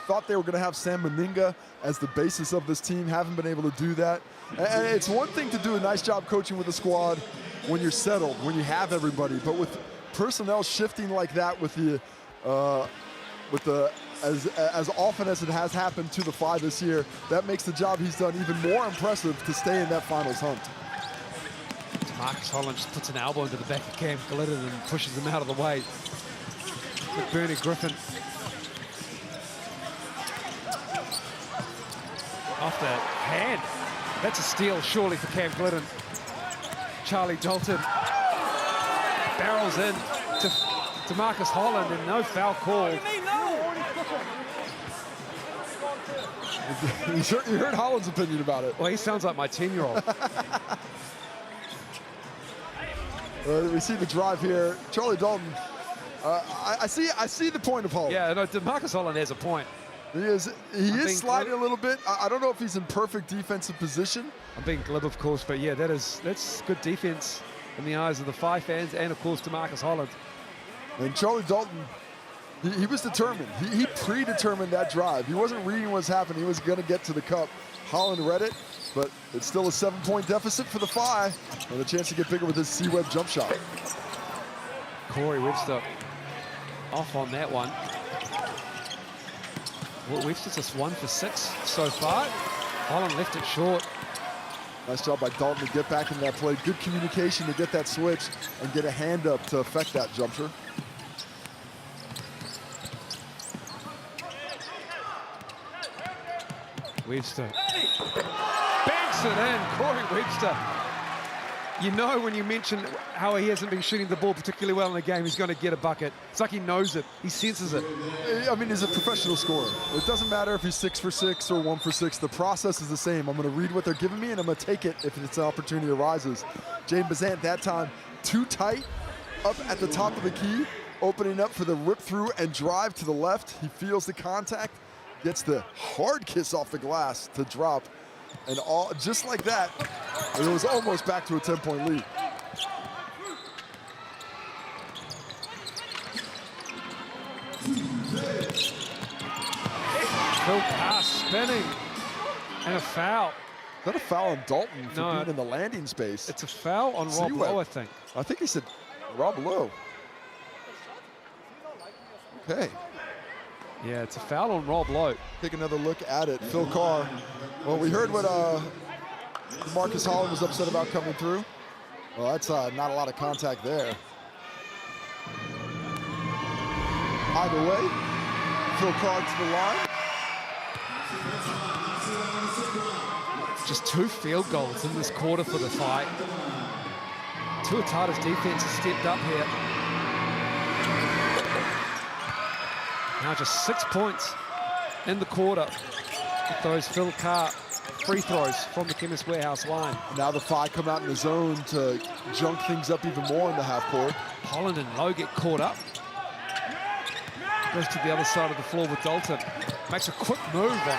Thought they were going to have Sam Meninga as the basis of this team. Haven't been able to do that. And it's one thing to do a nice job coaching with a squad when you're settled, when you have everybody. But with personnel shifting like that, as often as it has happened to the Whai this year, that makes the job he's done even more impressive to stay in that finals hunt.
Marcus Holland just puts an elbow into the back of Cam Glidden and pushes him out of the way. With Bernie Griffin. Off the hand. That's a steal, surely, for Cam Glidden. Charlie Dalton barrels in to Marcus Holland, and no foul call.
You heard Holland's opinion about it.
Well, he sounds like my 10-year-old.
We see the drive here. Charlie Dalton. I see the point of Holland.
Yeah, no, Marcus Holland has a point.
He is sliding a little bit. I don't know if he's in perfect defensive position.
I'm being glib, of course, but yeah, that's good defense in the eyes of the Whai fans, and of course to Marcus Holland.
And Charlie Dalton, he was determined. He predetermined that drive. He wasn't reading what's happening. He was going to get to the cup. Holland read it, but it's still a 7-point deficit for the Whai, and a chance to get bigger with his C-Web jump shot.
Corey Webster off on that one. Well, Webster's just 1 for 6 so far. Holland left it short.
Nice job by Dalton to get back in that play. Good communication to get that switch and get a hand up to affect that jumper.
Webster banks it in. Corey Webster. You know, when you mention how he hasn't been shooting the ball particularly well in the game, he's going to get a bucket. It's like he knows it. He senses it.
I mean, he's a professional scorer. It doesn't matter if he's 6 for 6 or 1 for 6. The process is the same. I'm going to read what they're giving me, and I'm going to take it if it's an opportunity arises. Jane Bazant, that time, too tight, up at the top of the key, opening up for the rip through and drive to the left. He feels the contact, gets the hard kiss off the glass to drop. And all just like that, it was almost back to a 10-point lead.
Phil Carr spinning. And a foul.
Is that a foul on Dalton for being in the landing space?
It's a foul on Rob Lowe, I think.
I think he said Rob Lowe. Okay.
Yeah, it's a foul on Rob Lowe.
Take another look at it. Phil Carr. Well, we heard what Marcus Holland was upset about coming through. Well, that's not a lot of contact there. Either way, Phil Carr to the line.
Just 2 field goals in this quarter for the Whai. Tuatara's defense has stepped up here. Now just 6 points in the quarter with those Phil Carr free throws from the Chemist Warehouse line.
Now the Phi come out in the zone to junk things up even more in the half court.
Holland and Lowe get caught up. Goes to the other side of the floor with Dalton. Makes a quick move on.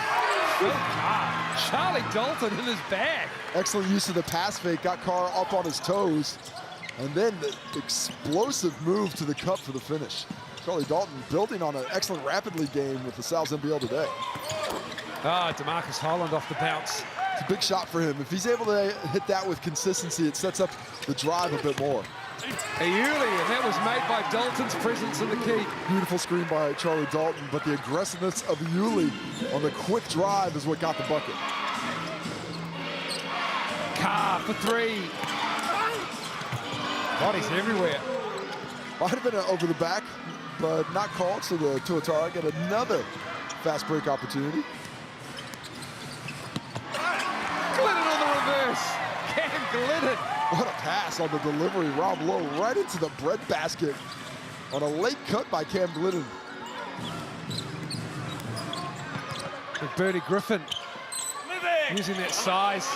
Charlie Dalton in his bag.
Excellent use of the pass fake, got Carr up on his toes. And then the explosive move to the cup for the finish. Charlie Dalton building on an excellent rapid lead game with the Sal's NBL today.
DeMarcus Holland off the bounce.
It's a big shot for him. If he's able to hit that with consistency, it sets up the drive a bit more.
Ayuli, and that was made by Dalton's presence in the key.
Beautiful screen by Charlie Dalton, but the aggressiveness of Ayuli on the quick drive is what got the bucket.
Carr for three. Bodies everywhere.
Might have been an over the back, but not called, so the Tuatara get another fast break opportunity.
Glidden on the reverse. Cam Glidden.
What a pass on the delivery. Rob Lowe right into the bread basket on a late cut by Cam Glidden.
McBurney Griffin using that size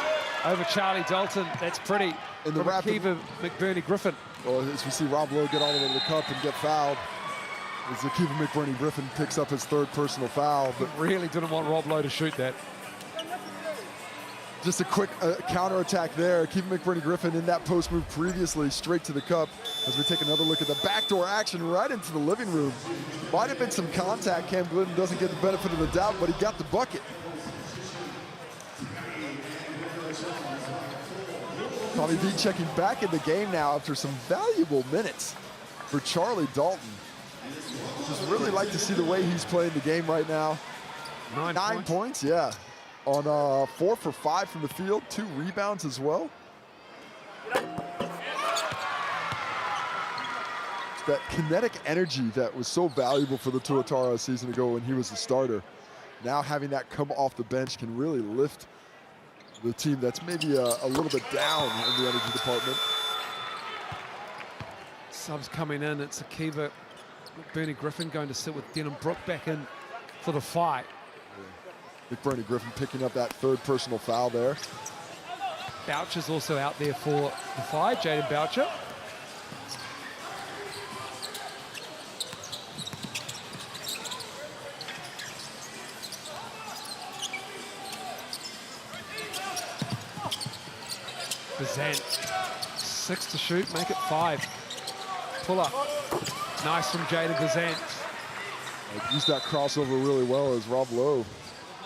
over Charlie Dalton. That's pretty.
In the rapid,
Akiva McBurney Griffin.
Well, as we see Rob Lowe get all the way to the cup and get fouled, as Akiva McBurney Griffin picks up his third personal foul. But
really didn't want Rob Lowe to shoot that.
Just a quick counterattack there. Akiva McBurney Griffin in that post move previously, straight to the cup. As we take another look at the backdoor action right into the living room. Might have been some contact. Cam Glidden doesn't get the benefit of the doubt, but he got the bucket. Tommy V checking back in the game now after some valuable minutes for Charlie Dalton. Just really like to see the way he's playing the game right now. 9 points, yeah. On 4 for 5 from the field, 2 rebounds as well. That kinetic energy that was so valuable for the Tuatara a season ago when he was the starter. Now having that come off the bench can really lift the team that's maybe a little bit down in the energy department.
Subs coming in. It's Akiva McBurney Griffin going to sit with Denham Brook back in for the fight.
McBurney Griffin picking up that third personal foul there.
Boucher's also out there for the fight, Jaden Boucher. Bazant, 6 to shoot, make it 5. Pull up, nice from Jaden Bazant.
Used that crossover really well as Rob Lowe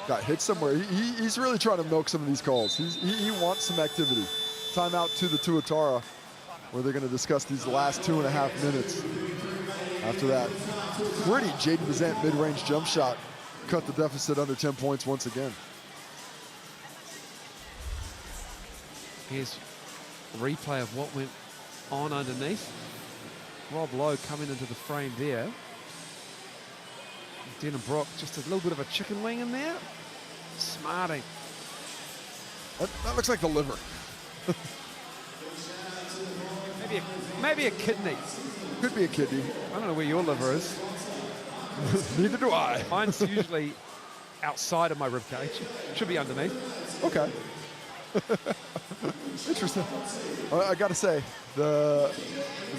got hit somewhere. He's really trying to milk some of these calls. He wants some activity. Timeout to the Tuatara, where they're going to discuss these last 2.5 minutes. After that pretty Jaden Bazant mid-range jump shot cut the deficit under 10 points once again.
Here's a replay of what went on underneath. Rob Lowe coming into the frame there. Denham Brook, just a little bit of a chicken wing in there. Smarting.
That looks like the liver.
maybe a kidney.
Could be a kidney.
I don't know where your liver is.
Neither do I.
Mine's usually outside of my ribcage. Should be underneath.
Okay. Interesting. I got to say,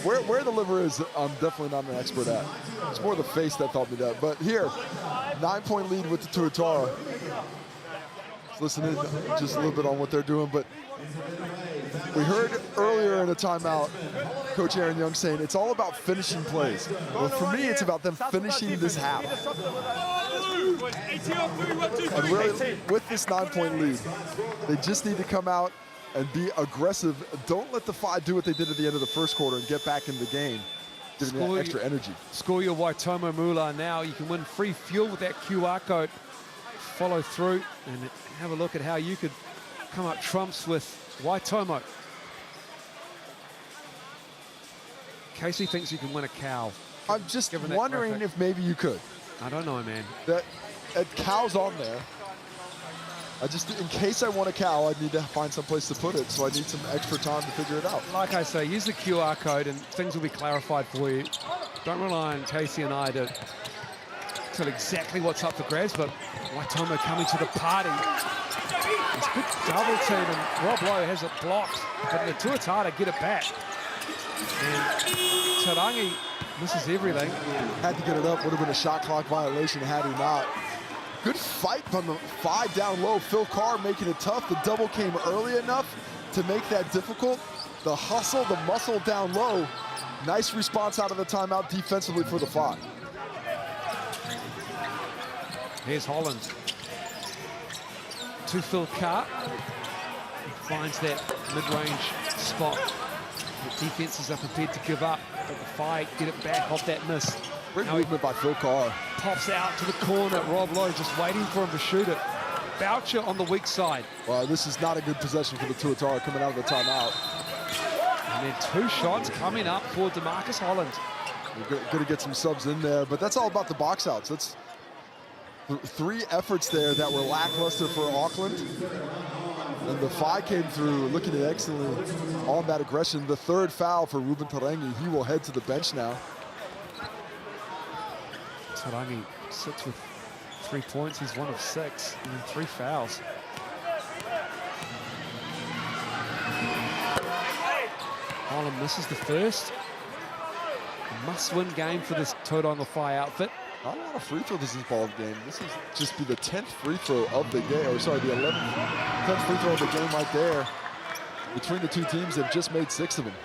where the liver is, I'm definitely not an expert at. It's more the face that taught me that. But here, 9-point lead with the Tuatara. Let's listen in just a little bit on what they're doing. But we heard earlier in the timeout, Coach Aaron Young saying it's all about finishing plays. Well, for me, it's about them finishing this half. And really, with this 9-point lead, they just need to come out and be aggressive. Don't let the Phi do what they did at the end of the first quarter and get back in the game, giving that extra energy.
Score your Waitomo Moolah now. You can win free fuel with that QR code. Follow through and have a look at how you could come up trumps with Waitomo. Casey thinks you can win a cow.
I'm just wondering if maybe you could.
I don't know, man.
That cow's on there. In case I want a cow, I need to find some place to put it, so I need some extra time to figure it out.
Like I say, use the QR code and things will be clarified for you. Don't rely on Casey and I to tell exactly what's up for grabs, but Waitomo coming to the party. It's a good double team, and Rob Lowe has it blocked, but the Tuatara get it back. And Tarangi misses everything.
Had to get it up, would have been a shot clock violation had he not. Good fight from the 5 down low. Phil Carr making it tough. The double came early enough to make that difficult. The hustle, the muscle down low. Nice response out of the timeout defensively for the 5.
Here's Holland. To Phil Carr. He finds that mid-range spot. The defenses are prepared to give up, but the Whai get it back off that miss.
Great movement by Phil Carr.
Pops out to the corner. Rob Lowe just waiting for him to shoot it. Boucher on the weak side.
Well, this is not a good possession for the Tuatara coming out of the timeout.
And then 2 shots coming up for DeMarcus Holland.
We're going to get some subs in there, but that's all about the box outs. That's 3 efforts there that were lackluster for Auckland. And the Whai came through looking at excellently on that aggression. The 3rd foul for Ruben Tarangi. He will head to the bench now.
Tarangi sits with 3 points. He's 1 of 6 and 3 fouls. Holland misses the first. A must-win game for this Tauranga Whai outfit.
Not a lot of free throws this ball game. This is just be the 10th free throw of the game, or sorry, the 10th free throw of the game right there. Between the 2 teams, they've just made 6 of them.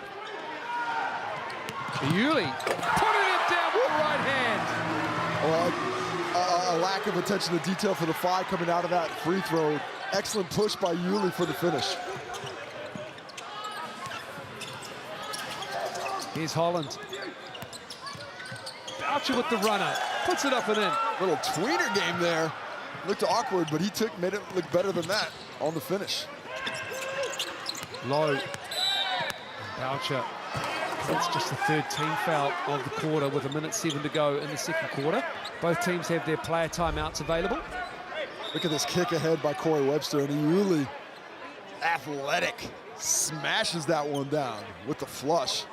Yuli putting it down with the right hand.
Well, a lack of attention to detail for the Whai coming out of that free throw. Excellent push by Yuli for the finish.
Here's Holland. Boucher with the runner. Puts it up and in.
Little tweener game there. Looked awkward, but he made it look better than that on the finish.
Low. Boucher. That's just the 3rd team foul of the quarter with 1:07 to go in the 2nd quarter. Both teams have their player timeouts available.
Look at this kick ahead by Corey Webster, and Yuli, athletic, smashes that one down with the flush.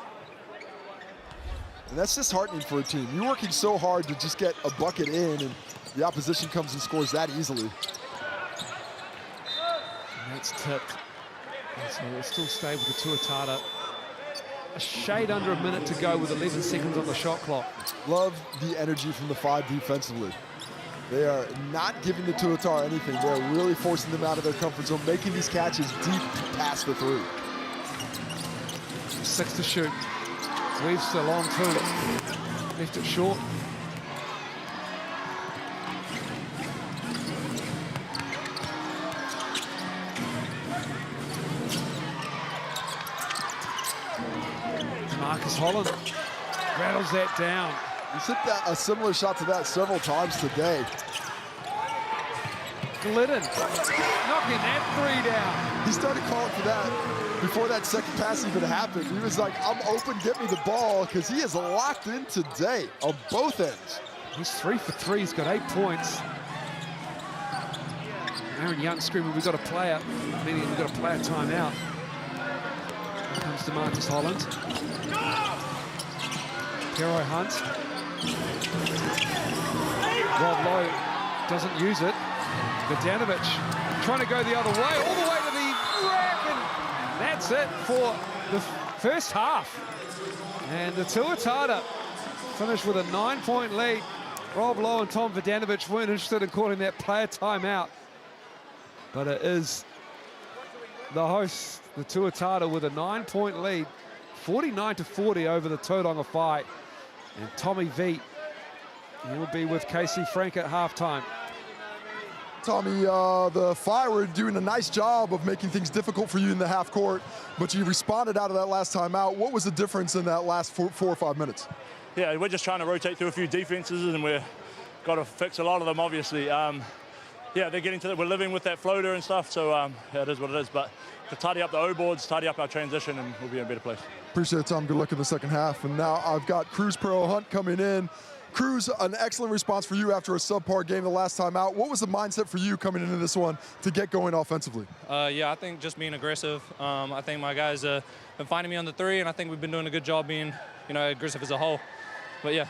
And that's disheartening for a team. You're working so hard to just get a bucket in, and the opposition comes and scores that easily.
And that's tipped. And so we'll still stay with the Tuatara. A shade under a minute to go with 11 seconds on the shot clock.
Love the energy from the 5 defensively. They are not giving the Tuatara anything. They're really forcing them out of their comfort zone, making these catches deep past the 3.
6 to shoot. Weaves the long 2. Left it short. Marcus Holland rattles that down.
He's hit a similar shot to that several times today.
Glidden knocking that 3 down.
He started calling for that before that second pass even happened. He was like, I'm open, get me the ball, because he is locked in today on both ends.
He's 3 for 3, he's got 8 points. Aaron Young screaming, we've got a player, meaning we've got a player timeout. Here comes DeMarcus Holland. Pero Hunt. Rob Lowe doesn't use it. Vidanovic trying to go the other way, all the way to the rack, and that's it for the first half. And the Tuatara finished with a 9-point lead. Rob Lowe and Tom Vidanovic weren't interested in calling that player timeout. But it is the hosts, the Tuatara, with a 9-point lead, 49-40 over the Tauranga Whai. And Tommy V will be with Casey Frank at halftime.
Tommy, the Whai were doing a nice job of making things difficult for you in the half court, but you responded out of that last time out. What was the difference in that last 4 or 5 minutes?
Yeah, we're just trying to rotate through a few defenses, and we've got to fix a lot of them, obviously. Yeah, they're getting to that. We're living with that floater and stuff, so yeah, it is what it is. But to tidy up the O boards, tidy up our transition, and we'll be in a better place.
Appreciate it, Tom. Good luck in the second half. And now I've got Cruz Pro Hunt coming in. Cruz, an excellent response for you after a subpar game the last time out. What was the mindset for you coming into this one to get going offensively?
Yeah, I think just being aggressive. I think my guys have been finding me on the 3, and I think we've been doing a good job being, aggressive as a whole. But yeah.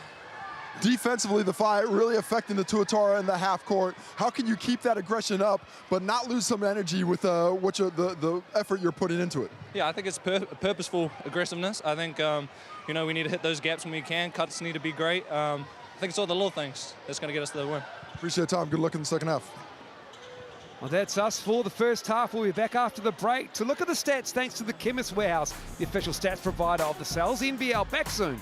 defensively, the Whai really affecting the Tuatara in the half court. How can you keep that aggression up, but not lose some energy with the effort you're putting into it?
Yeah, I think it's purposeful aggressiveness. I think, you know, we need to hit those gaps when we can. Cuts need to be great. I think it's all the little things that's going to get us to the win.
Appreciate it, Tom. Good luck in the second half.
Well, that's us for the first half. We'll be back after the break to look at the stats thanks to the Chemist Warehouse, the official stats provider of the Cells. NBL back soon.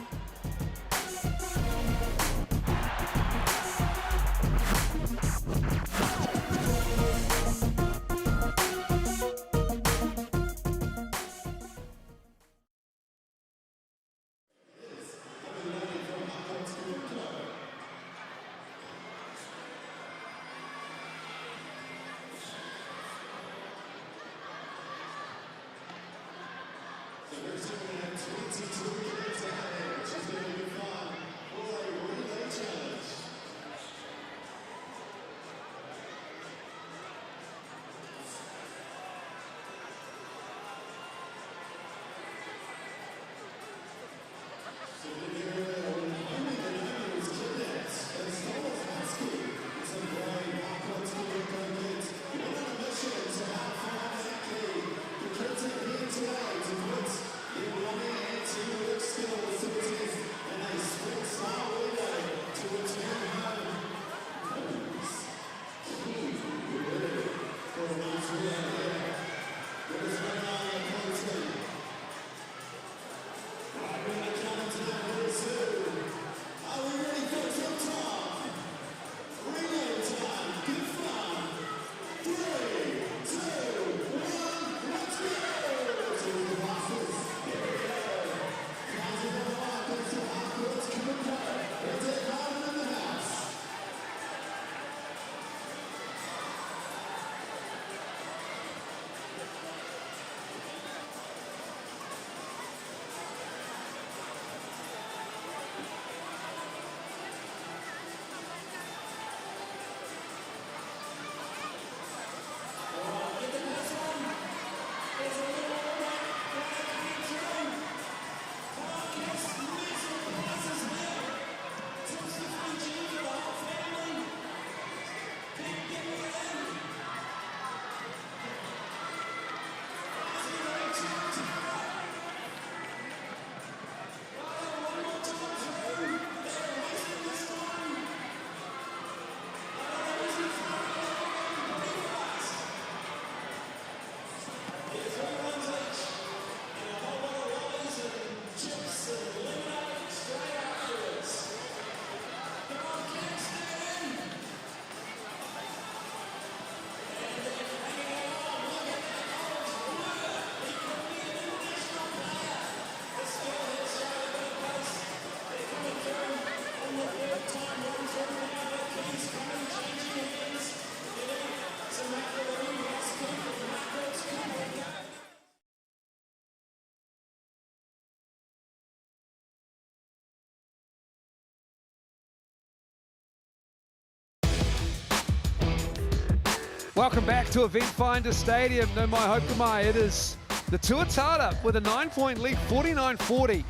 Welcome back to Eventfinda Stadium. No mai hope mai. It is the Tuatara with a 9-point lead, 49-40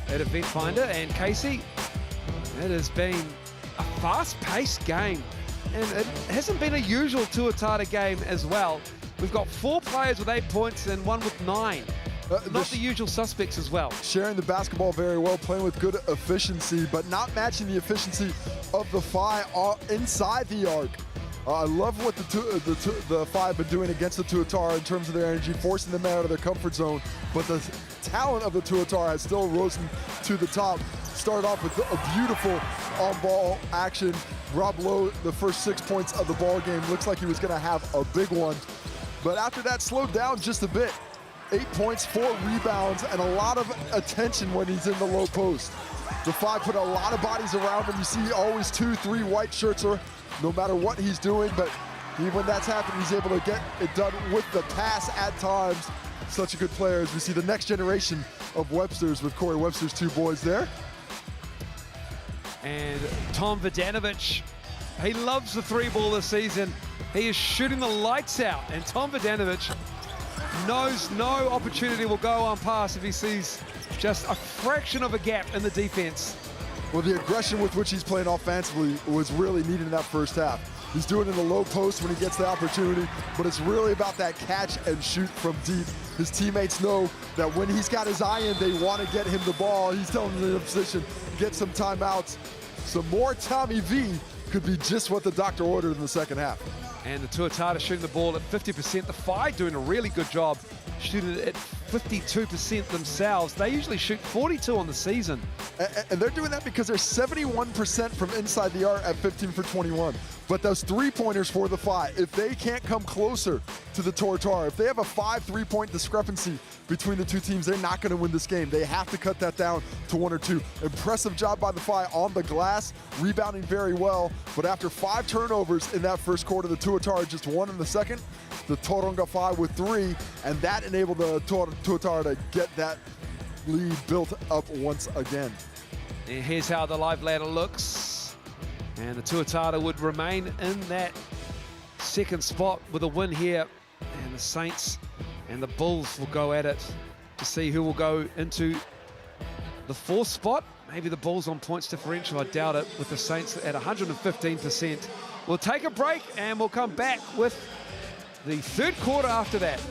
at Eventfinda. And Casey, it has been a fast-paced game. And it hasn't been a usual Tuatara game as well. We've got 4 players with 8 points and 1 with 9. Not the usual suspects as well.
Sharing the basketball very well, playing with good efficiency, but not matching the efficiency of the Whai inside the arc. I love what the Whai have been doing against the Tuatara in terms of their energy, forcing them out of their comfort zone. But the talent of the Tuatara has still risen to the top. Started off with a beautiful on-ball action. Rob Lowe, the first 6 points of the ball game, looks like he was going to have a big one. But after that, slowed down just a bit. 8 points, 4 rebounds, and a lot of attention when he's in the low post. The Whai put a lot of bodies around him. You see always 2, 3 white shirts, or no matter what he's doing, but when that's happened, he's able to get it done with the pass at times. Such a good player as we see the next generation of Websters with Corey Webster's 2 boys there.
And Tom Vodanovic, he loves the 3-ball this season. He is shooting the lights out, and Tom Vodanovic knows no opportunity will go unpassed if he sees just a fraction of a gap in the defense.
Well, the aggression with which he's playing offensively was really needed in that first half. He's doing it in the low post when he gets the opportunity, but it's really about that catch and shoot from deep. His teammates know that when he's got his eye in, they want to get him the ball. He's telling them in the position, get some timeouts. Some more Tommy V could be just what the doctor ordered in the second half.
And the Tuatara shooting the ball at 50%. The Whai doing a really good job shooting it at 52% themselves. They usually shoot 42 on the season.
And they're doing that because they're 71% from inside the arc at 15 for 21. But those three-pointers for the Whai, if they can't come closer to the Tuatara, if they have a 5 3-point discrepancy between the two teams, they're not going to win this game. They have to cut that down to 1 or 2. Impressive job by the Whai on the glass, rebounding very well. But after 5 turnovers in that first quarter, the Tuatara just 1 in the second. The Tauranga Whai with 3, and that enabled the Tuatara to get that lead built up once again.
And here's how the live ladder looks. And the Tuatara would remain in that second spot with a win here. And the Saints and the Bulls will go at it to see who will go into the 4th spot. Maybe the Bulls on points differential, I doubt it, with the Saints at 115%. We'll take a break and we'll come back with the 3rd quarter after that.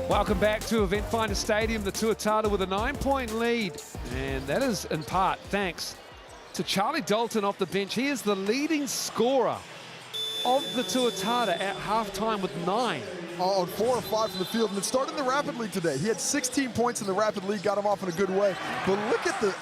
Welcome back to Eventfinda Stadium, the Tuatara with a 9-point lead. And that is in part thanks to Charlie Dalton off the bench. He is the leading scorer of the Tuatara at halftime with 9.
On 4 or 5 from the field, and it started in the Rapid League today. He had 16 points in the Rapid League, got him off in a good way. But look at the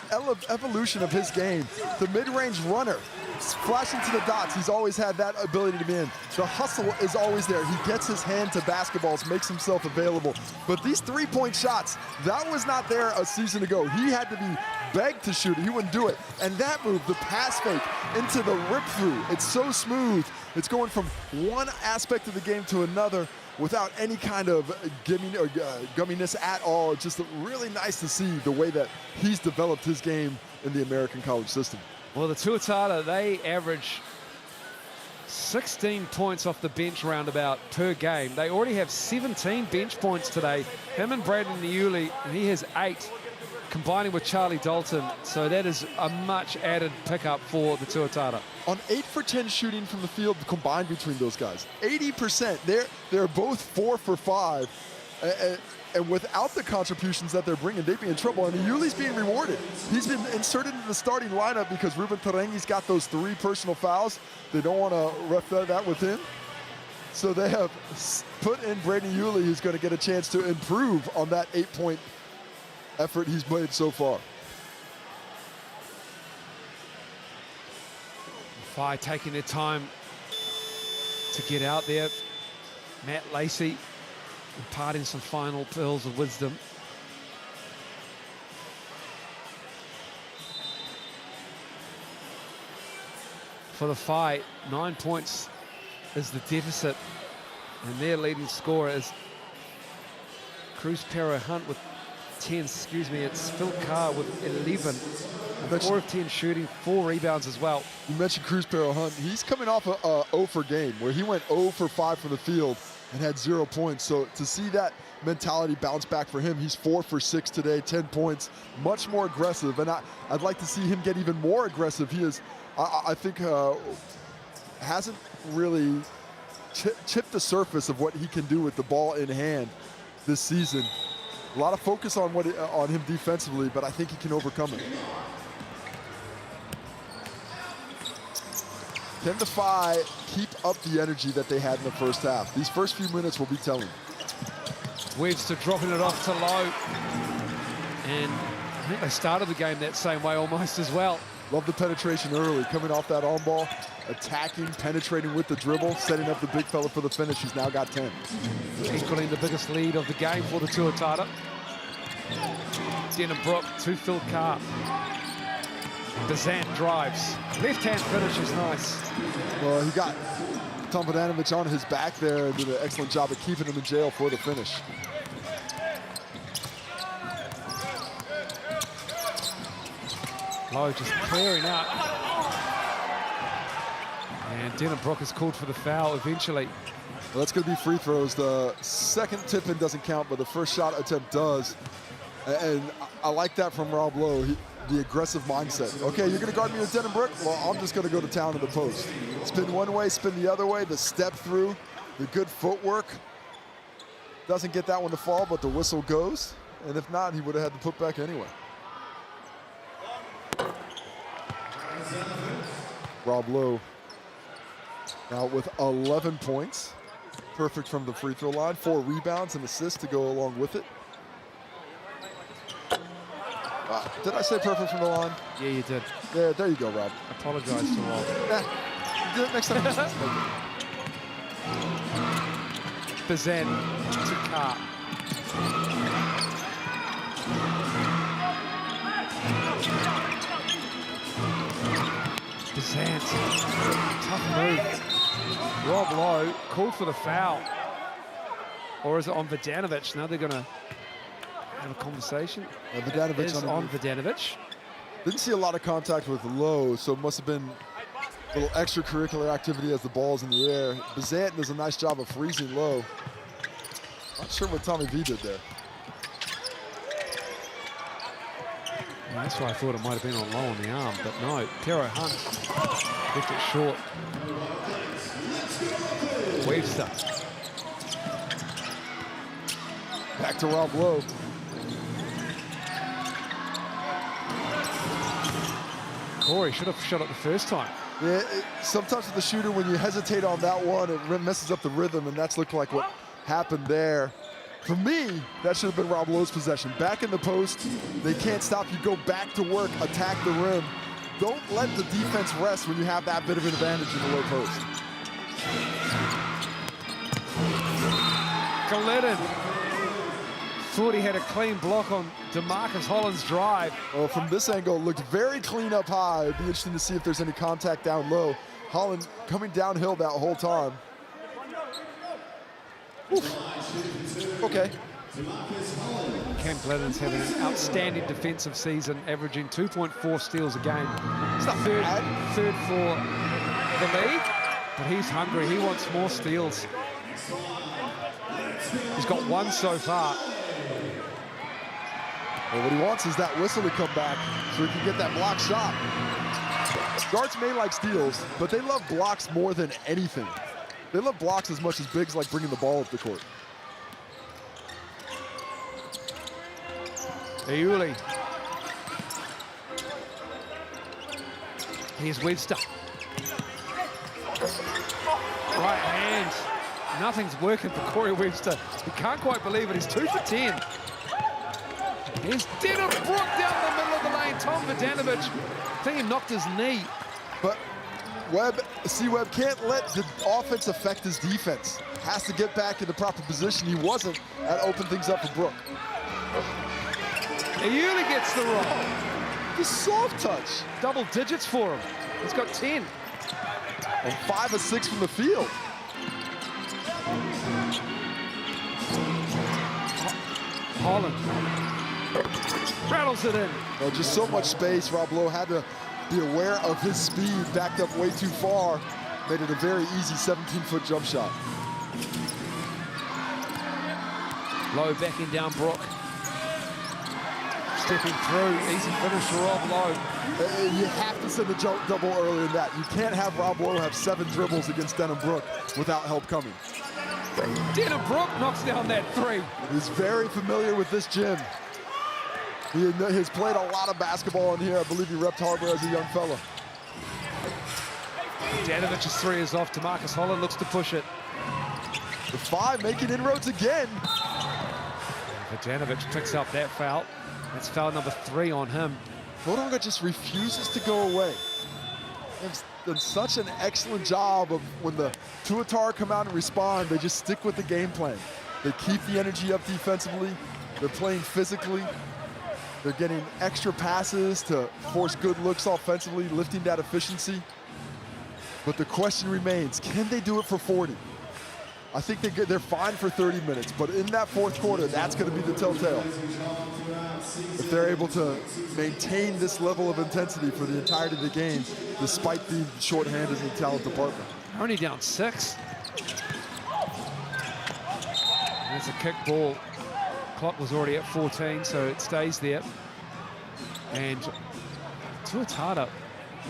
evolution of his game. The mid-range runner flashing to the dots. He's always had that ability to be in. The hustle is always there. He gets his hand to basketballs, makes himself available. But these three-point shots, that was not there a season ago. He had to be begged to shoot it. He wouldn't do it. And that move, the pass fake into the rip-through, it's so smooth. It's going from one aspect of the game to another without any kind of gumminess at all. It's just really nice to see the way that he's developed his game in the American college system.
Well, the Tuatara, they average 16 points off the bench roundabout per game. They already have 17 bench points today. Him and Braden Niuli, and he has 8, combining with Charlie Dalton. So that is a much added pickup for the Tuatara.
On 8 for 10 shooting from the field combined between those guys. 80%. They're both 4 for 5. And without the contributions that they're bringing, they'd be in trouble. And Niuli's being rewarded. He's been inserted into the starting lineup because Ruben Tarangi's got those 3 personal fouls. They don't want to ref that with him. So they have put in Braden Niuli, who's going to get a chance to improve on that 8-point effort he's made so far.
Whai taking their time to get out there. Matt Lacey imparting some final pearls of wisdom. For the Whai, 9 points is the deficit, and their leading scorer is Cruz Pero Hunt with 10, it's Phil Carr with 11. 4 of 10 shooting, 4 rebounds as well.
You mentioned Cruz Pero Hunt. He's coming off a 0 for game where he went 0 for 5 from the field and had 0 points. So to see that mentality bounce back for him, he's 4 for 6 today, 10 points, much more aggressive. And I'd like to see him get even more aggressive. He is, I think, hasn't really chipped the surface of what he can do with the ball in hand this season. A lot of focus on him defensively, but I think he can overcome it. Can the Whai keep up the energy that they had in the first half? These first few minutes will be telling.
Webster dropping it off to Lowe. And I think they started the game that same way almost as well.
Love the penetration early, coming off that on ball, attacking, penetrating with the dribble, setting up the big fella for the finish. He's now got 10.
Equaling the biggest lead of the game for the Tuatara. Denham Brook to Phil Carr. Bazant drives. Left-hand finish is nice.
Well, he got Tom Bogdanovic on his back there and did an excellent job of keeping him in jail for the finish.
Lowe just clearing out. And Denham Brook is called for the foul eventually.
Well, that's going to be free throws. The second tip-in doesn't count, but the first shot attempt does. And I like that from Rob Lowe, the aggressive mindset. Okay, you're going to guard me with Denham Brook? Well, I'm just going to go to town in the post. Spin one way, spin the other way, the step through, the good footwork. Doesn't get that one to fall, but the whistle goes. And if not, he would have had to put back anyway. Rob Lowe now with 11 points. Perfect from the free throw line. 4 rebounds and assists to go along with it. Did I say perfect from the line?
Yeah, you did.
Yeah, there you go, Rob.
Apologize to Rob.
Do it next time.
Bazan to Carr. Bazant, tough move. Rob Lowe called for the foul. Or is it on Bogdanovic? Now they're going to have a conversation.
Bogdanovic
is on Bogdanovic.
Didn't see a lot of contact with Lowe, so it must have been a little extracurricular activity as the ball's in the air. Bazant does a nice job of freezing Lowe. Not sure what Tommy V did there.
Yeah, that's why I thought it might have been on Lowe on the arm, but no. Pero Hunt left it short. Webster.
Back to Rob Lowe.
Corey should have shot it the first time.
Yeah, sometimes with the shooter, when you hesitate on that one, it messes up the rhythm, and that's looked like what happened there. For me, that should have been Rob Lowe's possession. Back in the post, they can't stop you. Go back to work, attack the rim. don't let the defense rest when you have that bit of an advantage in the low post.
Glidden thought he had a clean block on DeMarcus Holland's drive.
Well, from this angle, it looked very clean up high. It'd be interesting to see if there's any contact down low. Holland coming downhill that whole time. Oof. Okay.
Cam Glidden's having an outstanding defensive season, averaging 2.4 steals a game. It's the third for the league, but he's hungry. He wants more steals. He's got one so far.
Well, what he wants is that whistle to come back so he can get that block shot. Guards may like steals, but they love blocks more than anything. They love blocks as much as bigs like bringing the ball up the court.
Iuli. Here's Webster. Right hand. Nothing's working for Corey Webster. He can't quite believe it. He's 2 for 10. Here's Denham Brook down the middle of the lane. Tom Vodanovic, I think he knocked his knee.
But Webb can't let the offense affect his defense. Has to get back in the proper position. He wasn't. That opened things up for Brook.
Iuli gets the roll.
The soft touch.
Double digits for him. He's got 10.
And 5 of 6 from the field.
Holland rattles it in.
Well, just so much space. Rob Lowe had to be aware of his speed, backed up way too far. Made it a very easy 17-foot jump shot.
Lowe backing down Brook. Stepping through, easy finish for Rob Lowe.
You have to send the jump double earlier than that. You can't have Rob Lowe have 7 dribbles against Denham Brook without help coming.
Denham Brook knocks down that 3.
He's very familiar with this gym. He has played a lot of basketball in here. I believe he repped Harbor as a young fella.
Danovic's 3 is off. DeMarcus Holland looks to push it.
The 5 making inroads again.
Vodanovic picks up that foul. That's foul number 3 on him.
Tauranga just refuses to go away. They've done such an excellent job of when the Tuatara come out and respond, they just stick with the game plan. They keep the energy up defensively. They're playing physically. They're getting extra passes to force good looks offensively, lifting that efficiency. But the question remains, can they do it for 40? I think they're fine for 30 minutes, but in that fourth quarter, that's going to be the telltale. If they're able to maintain this level of intensity for the entirety of the game, despite being shorthanded in the talent department.
Only down 6. That's a kick ball. Clock was already at 14, so it stays there. And Tuatara,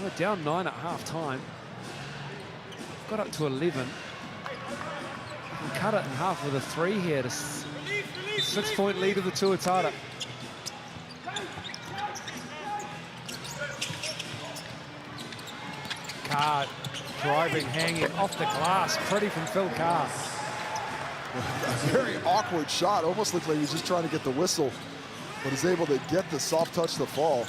we're down 9 at half-time. Got up to 11. And cut it in half with a 3 here to 6-point lead of the Tuatara. Carr driving, hanging off the glass. Pretty from Phil Carr.
A very awkward shot. Almost looked like he was just trying to get the whistle, but he's able to get the soft touch to fall.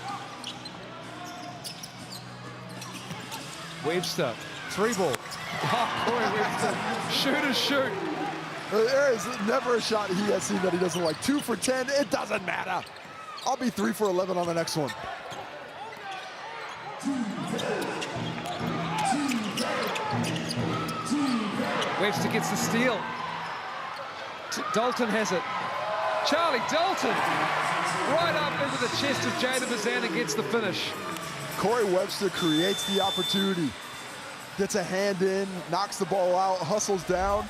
Webster, 3 ball. Oh, Corey Webster, shoot. Shoot.
There is never a shot he has seen that he doesn't like. 2 for 10, it doesn't matter. I'll be 3 for 11 on the next one.
Webster gets the steal. Dalton has it. Charlie Dalton, right up into the chest of Jada Bazan and gets the finish.
Corey Webster creates the opportunity. Gets a hand in, knocks the ball out, hustles down.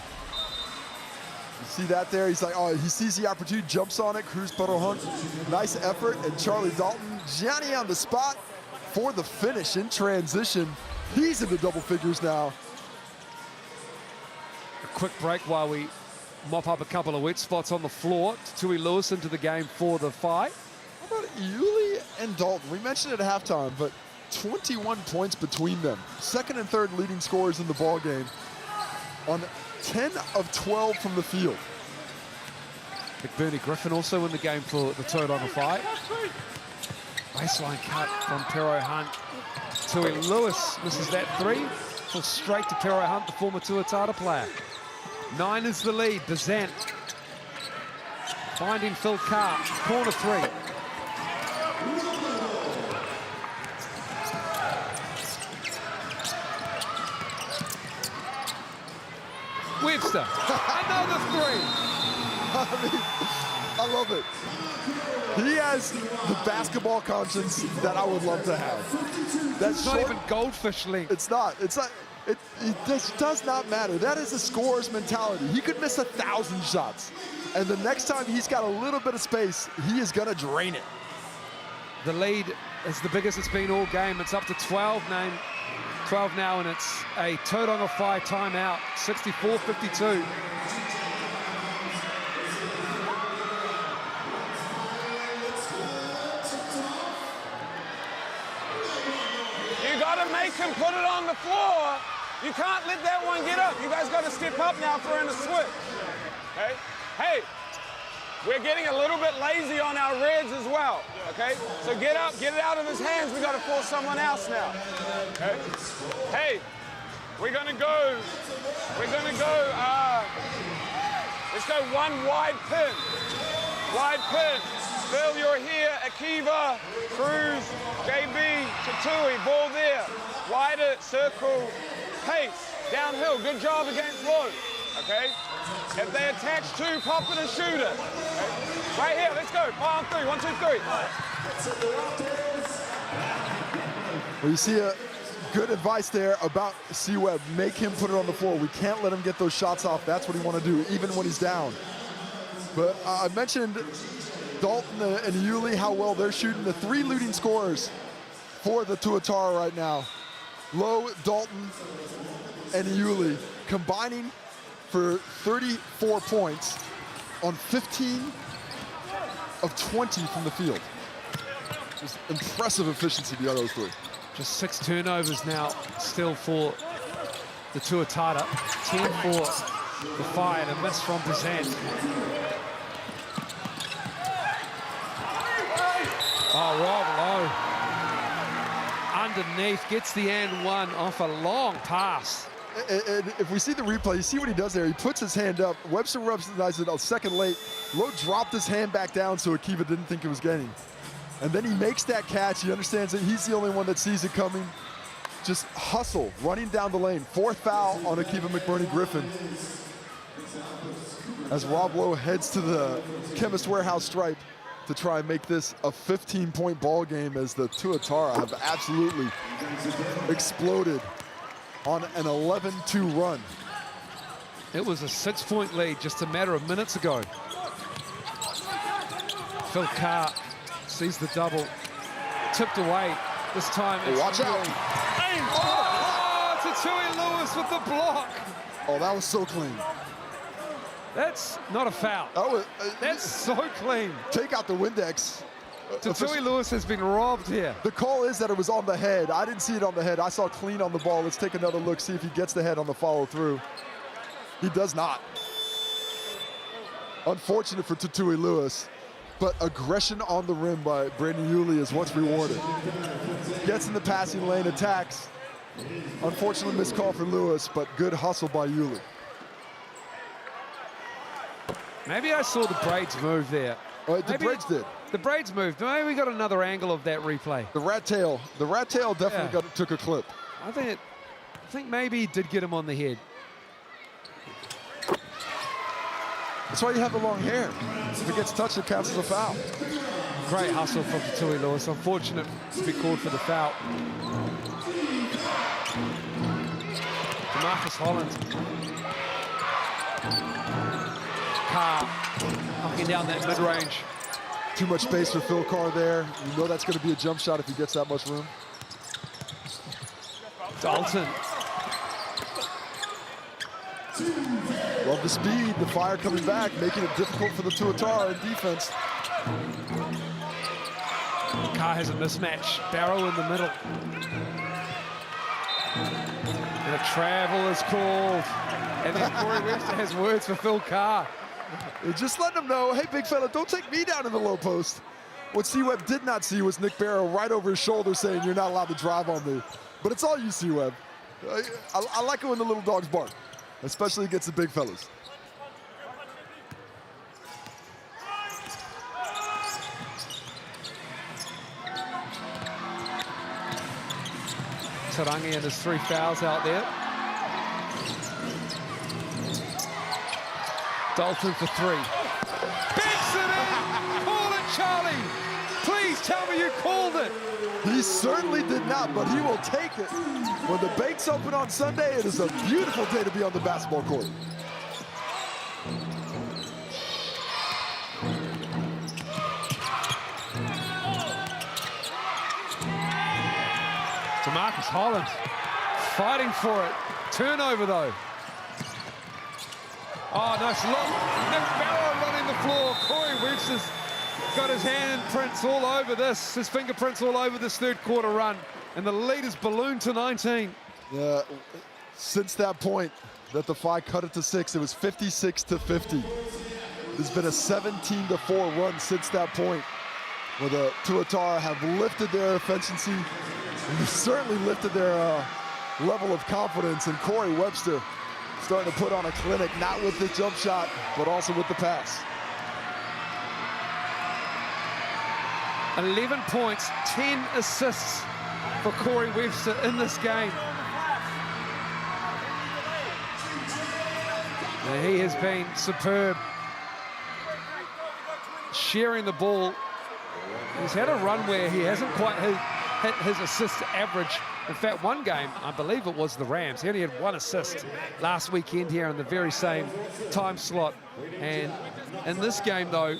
You see that there? He's like, oh, he sees the opportunity, jumps on it, Cruz Hunt. Nice effort, and Charlie Dalton, Gianni on the spot for the finish in transition. He's into double figures now.
A quick break while we mop up a couple of wet spots on the floor. Tui Lewis into the game for the fight.
How about Iuli and Dalton? We mentioned it at halftime, but 21 points between them. Second and third leading scorers in the ball game on 10 of 12 from the field.
McBurney Griffin also in the game for the Tauranga Whai. Baseline cut from Pero Hunt. Tui Lewis misses that three. Falls straight to Pero Hunt, the former Tuatara player. 9 is the lead. Bazant finding Phil Carr. Corner three. Webster, another three.
I love it. He has the basketball conscience that I would love to have. That's
not even goldfish length.
It's not. It's not. It just does not matter. That is a scorer's mentality. He could miss 1,000 shots, and the next time he's got a little bit of space, he is gonna drain it.
The lead is the biggest it's been all game. It's up to 12 now, and it's a Tauranga Whai timeout, 64-52.
You gotta make him put it on the floor. You can't let that one get up. You guys gotta step up now for him to switch. Okay? Hey, we're getting a little bit lazy on our reds as well. Okay? So get up, get it out of his hands. We gotta force someone else now. Okay? Hey, we're gonna go, let's go one wide pin. Wide pin. Phil, you're here. Akiva, Cruz, JB, Tatui, ball there. Wider, circle, pace, downhill. Good job against low. Okay? If they attach two, pop it and shoot it. Okay? Right here, let's go. 5 on 3. 1, 2, 3.
Well, you see a good advice there about C-Web. Make him put it on the floor. We can't let him get those shots off. That's what he want to do, even when he's down. But I mentioned Dalton and Yuli, how well they're shooting. The 3 leading scorers for the Tuatara right now. Lowe, Dalton, and Yuli combining for 34 points on 15 of 20 from the field. Just impressive efficiency by those 3.
Just 6 turnovers now still for the Tuatara. 10 for the Whai, and a miss from Bazant. Oh, Rob Lowe. Underneath, gets the and one off a long pass.
And if we see the replay, you see what he does there. He puts his hand up. Webster recognized it a second late. Lowe dropped his hand back down so Akiva didn't think it was getting. And then he makes that catch. He understands that he's the only one that sees it coming. Just hustle, running down the lane. 4th foul on Akiva McBurney-Griffin. As Rob Lowe heads to the Chemist Warehouse stripe to try and make this a 15-point ball game, as the Tuatara have absolutely exploded on an 11-2 run.
It was a 6-point lead just a matter of minutes ago. Phil Carr sees the double, tipped away. This time it's
watch out.
Oh, Tatui Lewis with the block.
Oh, that was so clean.
That's not a foul. That's so clean.
Take out the Windex.
Tatui Lewis has been robbed here.
The call is that it was on the head. I didn't see it on the head. I saw clean on the ball. Let's take another look, see if he gets the head on the follow through. He does not. Unfortunate for Tatui Lewis, but aggression on the rim by Brandon Yuli is what's rewarded. Gets in the passing lane, attacks. Unfortunately missed call for Lewis, but good hustle by Yuli.
Maybe I saw the braids move there.
The braids did.
The braids moved. Maybe we got another angle of that replay.
The rat tail definitely took a clip.
I think maybe he did get him on the head.
That's why you have the long hair. If it gets touched, it counts as a foul.
Great hustle from Tatui Lewis. Unfortunate to be called for the foul. DeMarcus Holland. Carr knocking down that mid-range.
Too much space for Phil Carr there. You know that's going to be a jump shot if he gets that much room.
Dalton.
Love the speed, the fire coming back, making it difficult for the Tuatara in defense.
Carr has a mismatch. Barrow in the middle. And a travel is called. And then Corey Webster has words for Phil Carr.
Just letting him know, hey, big fella, don't take me down in the low post. What C-Web did not see was Nick Barrow right over his shoulder saying, "You're not allowed to drive on me." But it's all you, C-Web. I like it when the little dogs bark, especially against the big fellas.
Tauranga and his 3 fouls out there. Dalton for 3. Banks it in! Call it, Charlie! Please tell me you called it!
He certainly did not, but he will take it. When the banks open on Sunday, it is a beautiful day to be on the basketball court.
DeMarcus Holland fighting for it. Turnover though. Oh, nice look. Nick Barrow running the floor. Corey Webster's got his handprints all over this, his fingerprints all over this third quarter run. And the lead is ballooned to 19.
Yeah, since that point that the Phi cut it to 6, it was 56-50. There's been a 17-4 run since that point, where the Tuatara have lifted their efficiency and certainly lifted their level of confidence. And Corey Webster starting to put on a clinic, not with the jump shot, but also with the pass.
11 points, 10 assists for Corey Webster in this game. And he has been superb. Sharing the ball. He's had a run where he hasn't quite hit his assist average. In fact, one game, I believe it was the Rams, he only had 1 assist last weekend here in the very same time slot. And in this game, though,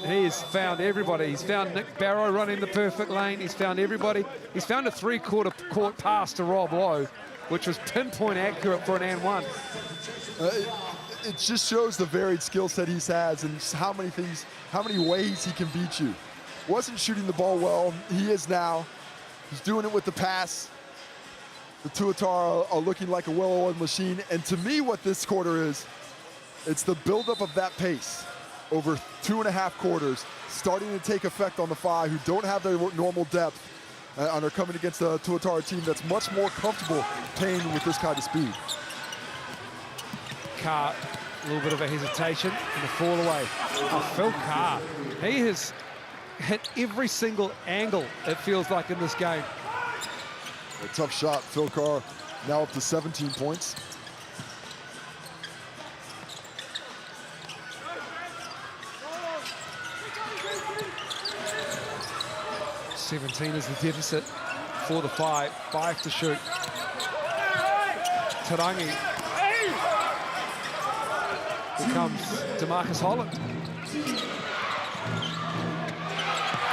he has found everybody. He's found Nick Barrow running the perfect lane. He's found everybody. He's found a 3-quarter court pass to Rob Lowe, which was pinpoint accurate for an and one.
It just shows the varied skill set he has and how many ways he can beat you. Wasn't shooting the ball well. He is now. He's doing it with the pass. The Tuatara are looking like a well-oiled machine. And to me, what this quarter is, it's the buildup of that pace over 2.5 quarters, starting to take effect on the Phi, who don't have their normal depth and are coming against a Tuatara team that's much more comfortable playing with this kind of speed.
Carr, a little bit of a hesitation and a fall away. Oh, Phil Carr, he has hit every single angle, it feels like, in this game.
A tough shot. Phil Carr now up to 17 points.
$17 is the deficit for the Phi. 5 to shoot. Tarangi. Here comes DeMarcus Holland.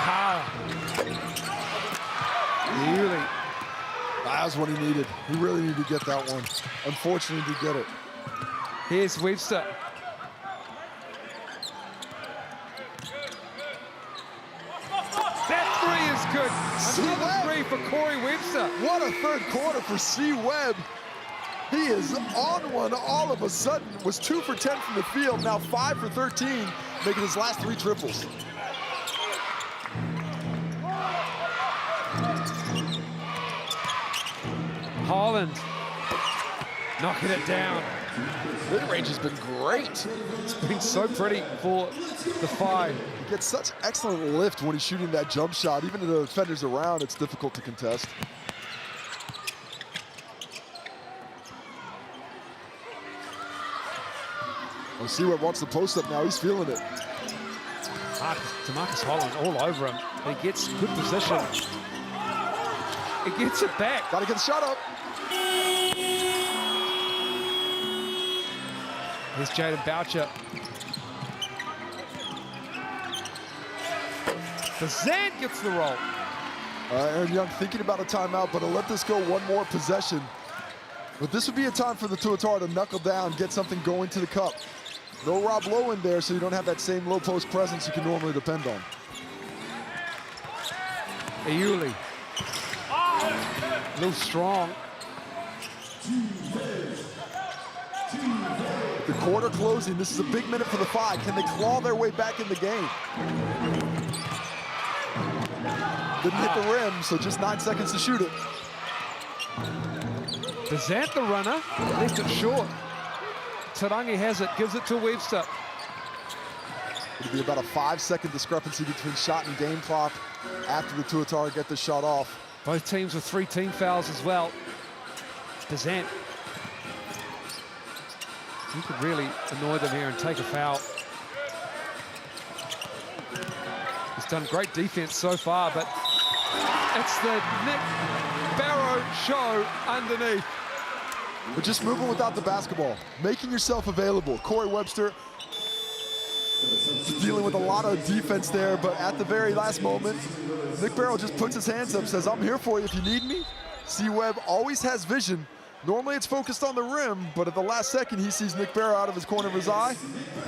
Carr. Really.
That was what he needed. He really needed to get that one. Unfortunately, he did get it.
Here's Webster. That 3 is good. Another 3 for Corey Webster.
What a third quarter for C-Web. He is on one all of a sudden. Was 2 for 10 from the field, now 5 for 13, making his last 3 triples.
Holland knocking it down.
Mid-range has been great.
It's been so pretty for the Phi.
He gets such excellent lift when he's shooting that jump shot. Even to the defenders around, it's difficult to contest. Well, C-Web wants the post up now. He's feeling it.
DeMarcus Holland all over him. He gets good position. He gets it back.
Got to get the shot up.
Here's Jaden Boucher. Bazan gets the roll.
Aaron Young thinking about a timeout, but he'll let this go one more possession. But this would be a time for the Tuatara to knuckle down, get something going to the cup. No Rob Lowe in there, so you don't have that same low post presence you can normally depend on.
Ayuli. A little strong.
The quarter closing. This is a big minute for the Phi. Can they claw their way back in the game? Didn't hit the rim, so just 9 seconds to shoot it.
Bazant, the runner, left it short. Tarangi has it, gives it to Webster.
It'll be about a 5-second discrepancy between shot and game clock after the Tuatara get the shot off.
Both teams with 3 team fouls as well. Bazant. He could really annoy them here and take a foul. He's done great defense so far, but it's the Nick Barrow show underneath.
But just moving without the basketball, making yourself available. Corey Webster dealing with a lot of defense there, but at the very last moment, Nick Barrow just puts his hands up, says, I'm here for you if you need me. C-Web always has vision. Normally it's focused on the rim, but at the last second, he sees Nick Barrow out of his corner of his eye.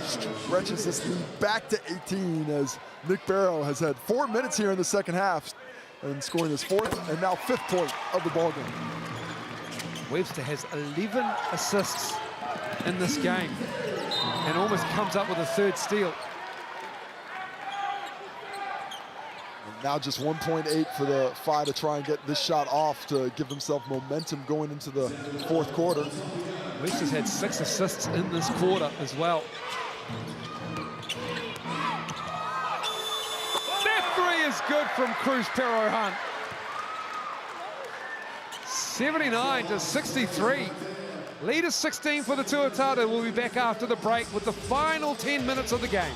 Stretches this lead back to 18 as Nick Barrow has had 4 minutes here in the second half and scoring his 4th and now 5th point of the ball game.
Webster has 11 assists in this game and almost comes up with a 3rd steal.
And now just 1.8 for the Phi to try and get this shot off to give themselves momentum going into the 4th quarter.
Webster's had 6 assists in this quarter as well. That 3 is good from Cruz Pero Hunt. 79 to 63. Lead is 16 for the Tuatara. We'll be back after the break with the final 10 minutes of the game.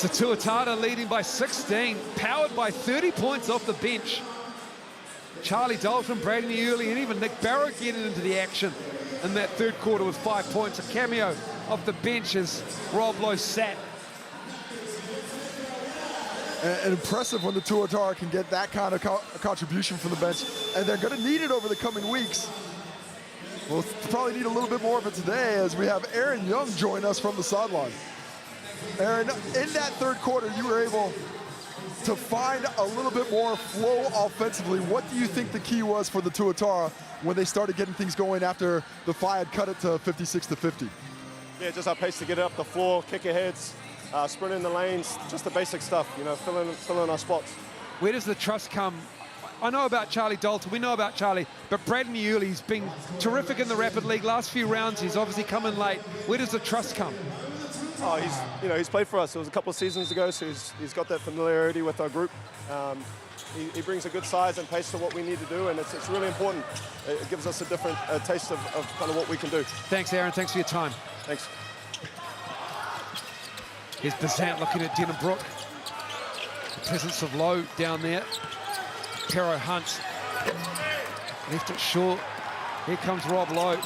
It's the Tuatara leading by 16, powered by 30 points off the bench. Charlie Dalton, Brady Muley, and even Nick Barrow getting into the action in that 3rd quarter with 5 points. A cameo off the bench as Rob Lowe sat.
And impressive when the Tuatara can get that kind of contribution from the bench, and they're going to need it over the coming weeks. We'll probably need a little bit more of it today as we have Aaron Young join us from the sideline. Aaron, in that 3rd quarter, you were able to find a little bit more flow offensively. What do you think the key was for the Tuatara when they started getting things going after the Phi had cut it to 56 to 50?
Yeah, just our pace to get it up the floor, kick aheads, sprint in the lanes, just the basic stuff, you know, fill in our spots.
Where does the trust come? I know about Charlie Dalton, we know about Charlie, but Brad Muley's been terrific in the Rapid League. Last few rounds, he's obviously come in late. Where does the trust come?
Oh, he's played for us. It was a couple of seasons ago, so he's got that familiarity with our group. He brings a good size and pace to what we need to do, and it's really important. It gives us a different taste of kind of what we can do.
Thanks, Aaron. Thanks for your time.
Thanks.
Here's Bazant looking at Denhambrook. The presence of Lowe down there. Pero Hunt left it short. Here comes Rob Lowe.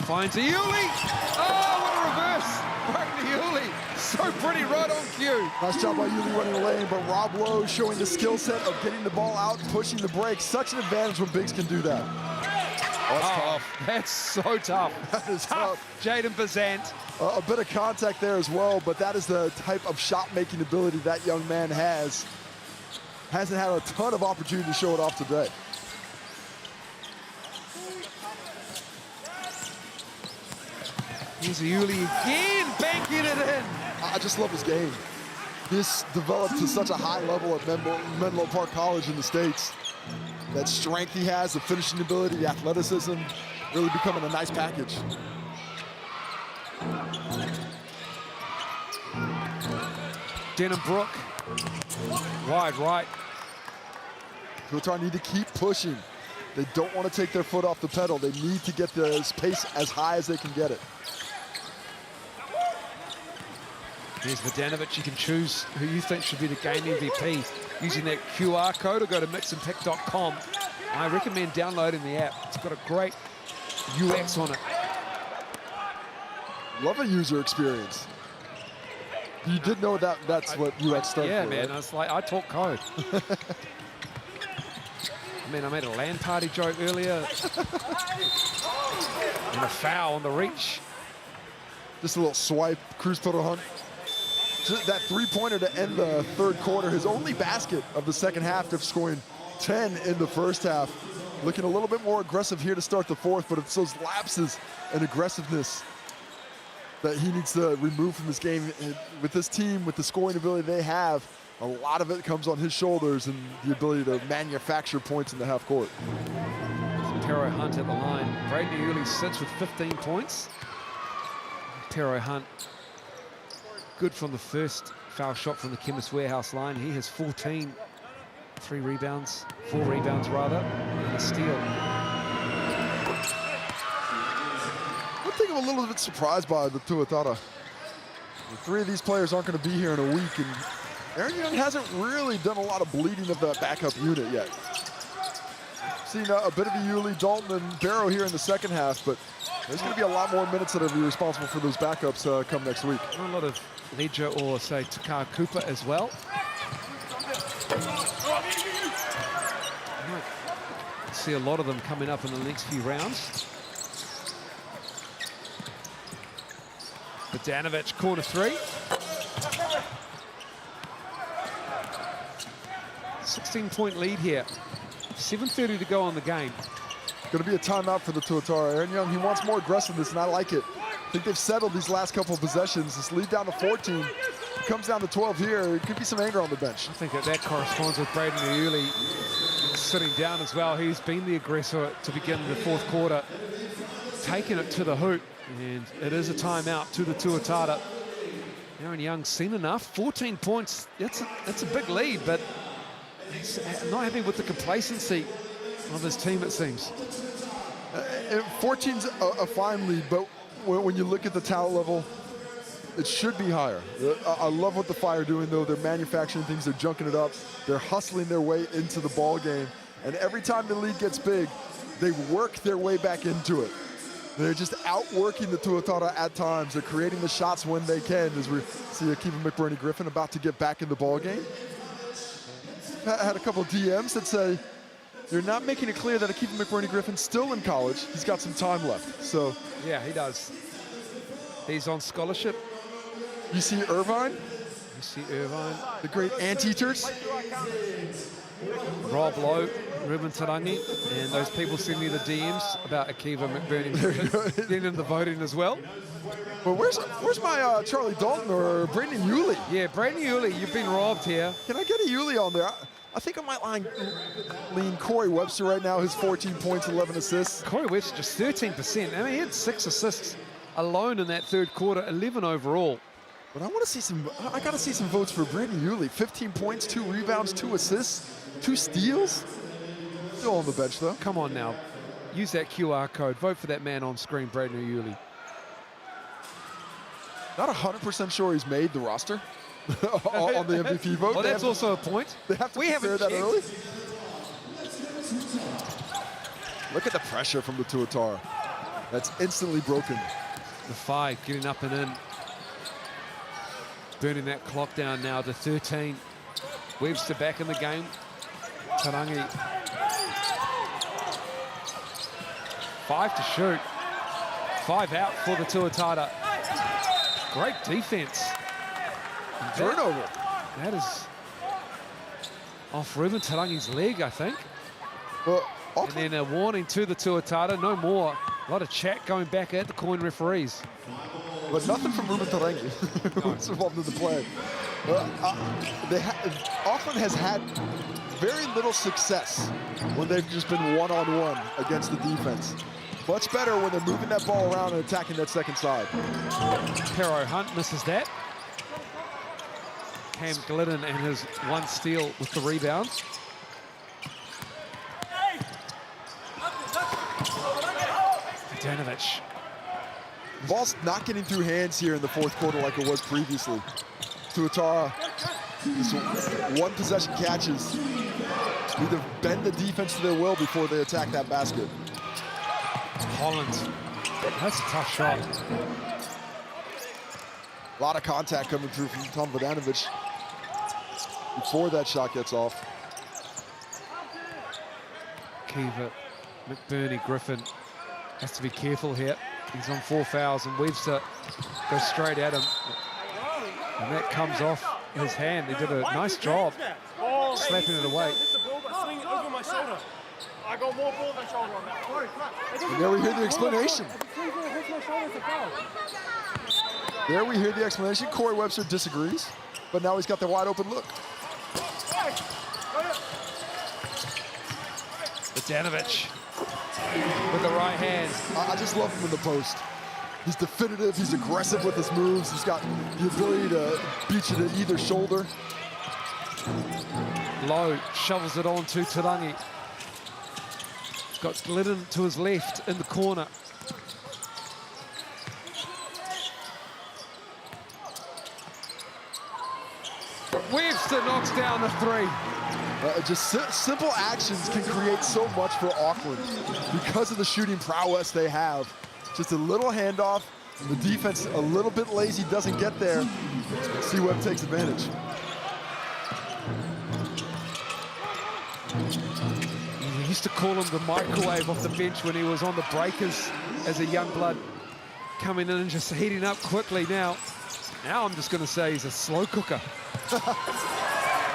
Finds Iuli. Oh, what a reverse. Broken Iuli. So pretty, right on cue.
Nice job by Iuli running the lane, but Rob Lowe showing the skill set of getting the ball out, pushing the break. Such an advantage when bigs can do that. that's tough.
That's so tough.
That is tough.
Jaden Bazant.
A bit of contact there as well, but that is the type of shot-making ability that young man has. Hasn't had a ton of opportunity to show it off today.
Here's Yuli again, banking it in.
I just love his game. This developed to such a high level at Menlo Park College in the States. That strength he has, the finishing ability, the athleticism, really becoming a nice package.
Denham-Brook, wide right.
Tuatara need to keep pushing. They don't want to take their foot off the pedal. They need to get the pace as high as they can get it.
Here's Vodanovic. You can choose who you think should be the game MVP using that QR code or go to mixandpick.com. I recommend downloading the app. It's got a great UX on it.
Love a user experience. You did know that that's what UX stood
yeah,
for,
man.
right?
I was like, I talk code. Man, I made a LAN party joke earlier. And a foul on the reach.
Just a little swipe, cruise total hunt. That three-pointer to end the third quarter, his only basket of the second half, after scoring 10 in the first half. Looking a little bit more aggressive here to start the fourth, but it's those lapses and aggressiveness that he needs to remove from this game. And with this team, with the scoring ability they have, a lot of it comes on his shoulders and the ability to manufacture points in the half court.
Tero Hunt at the line. Braden Yuli sits with 15 points. Tero Hunt, good from the first foul shot from the Chemist Warehouse line. He has 14, 4 rebounds rather, and a steal.
One thing I'm a little bit surprised by the Tuatara. The three of these players aren't going to be here in a week, and Aaron Young hasn't really done a lot of bleeding of that backup unit yet. Seen a bit of a Yuli, Dalton, and Barrow here in the second half, but there's going to be a lot more minutes that will be responsible for those backups come next week.
Not a lot of Ledger or, say, Takar Cooper as well. Might see a lot of them coming up in the next few rounds. Vodanovic, corner three. 16-point lead here. 7:30 to go on the game.
Going to be a timeout for the Tuatara. Aaron Young, he wants more aggressiveness, and I like it. I think they've settled these last couple of possessions. This lead down to 14. It comes down to 12 here. There could be some anger on the bench.
I think that corresponds with Braden Yuli sitting down as well. He's been the aggressor to begin the fourth quarter, taking it to the hoop, and it is a timeout to the Tuatara. Aaron Young's seen enough. 14 points. That's a big lead, but he's not happy with the complacency of his team, it seems.
14's a fine lead, but when you look at the talent level, it should be higher. I love what the Fire are doing, though. They're manufacturing things. They're junking it up. They're hustling their way into the ball game. And every time the lead gets big, they work their way back into it. They're just outworking the Tuatara at times. They're creating the shots when they can, as we see Akiva McBurney-Griffin about to get back in the ball game. I had a couple of DMs that say, they're not making it clear that Akiva McBurney-Griffin's still in college. He's got some time left, so.
Yeah, he does. He's on scholarship.
You see Irvine?
You see Irvine.
The great anteaters.
Rob Lowe, Ruben Tarangi, and those people send me the DMs about Akiva McBurney-Griffin getting in the voting as well.
Well, where's my Charlie Dalton or Brandon Yuli?
Yeah, Brandon Yuli, you've been robbed here.
Can I get a Yuli on there? I think I might lean Corey Webster right now, his 14 points, 11 assists.
Corey Webster just 13%. I mean, he had 6 assists alone in that third quarter, 11 overall.
But I want to see I got to see some votes for Brandon Yuli. 15 points, 2 rebounds, 2 assists, 2 steals. Still on the bench, though.
Come on now. Use that QR code. Vote for that man on screen, Brandon Yuli.
Not 100% sure he's made the roster on the MVP vote.
Well, that's also a point.
They have to consider that early. Look at the pressure from the Tuatara. That's instantly broken.
The 5 getting up and in. Burning that clock down now to 13. Webster back in the game. Tarangi. 5 to shoot. 5 out for the Tuatara. Great defense.
Turnover.
That is off Ruben Tarangi's leg, I think.
Well,
and then a warning to the Tuatara, no more. A lot of chat going back at the coin referees.
But nothing from Ruben Tarangi, who's involved in the play. Auckland has had very little success when they've just been one-on-one against the defense. Much better when they're moving that ball around and attacking that second side.
Pero Hunt misses that. Cam Glidden and his 1 steal with the rebound. Danovich.
Ball's not getting through hands here in the 4th quarter like it was previously. Tuatara, just 1 possession catches. Either bend the defense to their will before they attack that basket.
Holland, that's a tough shot.
A lot of contact coming through from Tom Vodanovic before that shot gets off.
Kiva, McBurney, Griffin has to be careful here. He's on 4 fouls and Webster goes straight at him. And that comes off his hand. He did a nice job slapping it away.
I got more ball than shoulder on that.
And there we hear the explanation. There we hear the explanation. Corey Webster disagrees, but now he's got the wide open look.
Danovich with the right hand.
I just love him in the post. He's definitive, he's aggressive with his moves. He's got the ability to beat you to either shoulder.
Lowe shovels it on to Tarangi. Got Glidden to his left in the corner. Webster knocks down the 3.
Just simple actions can create so much for Auckland because of the shooting prowess they have. Just a little handoff, the defense a little bit lazy, doesn't get there. C-Web takes advantage.
He used to call him the microwave off the bench when he was on the breakers as a young blood, coming in and just heating up quickly. Now I'm just going to say he's a slow cooker.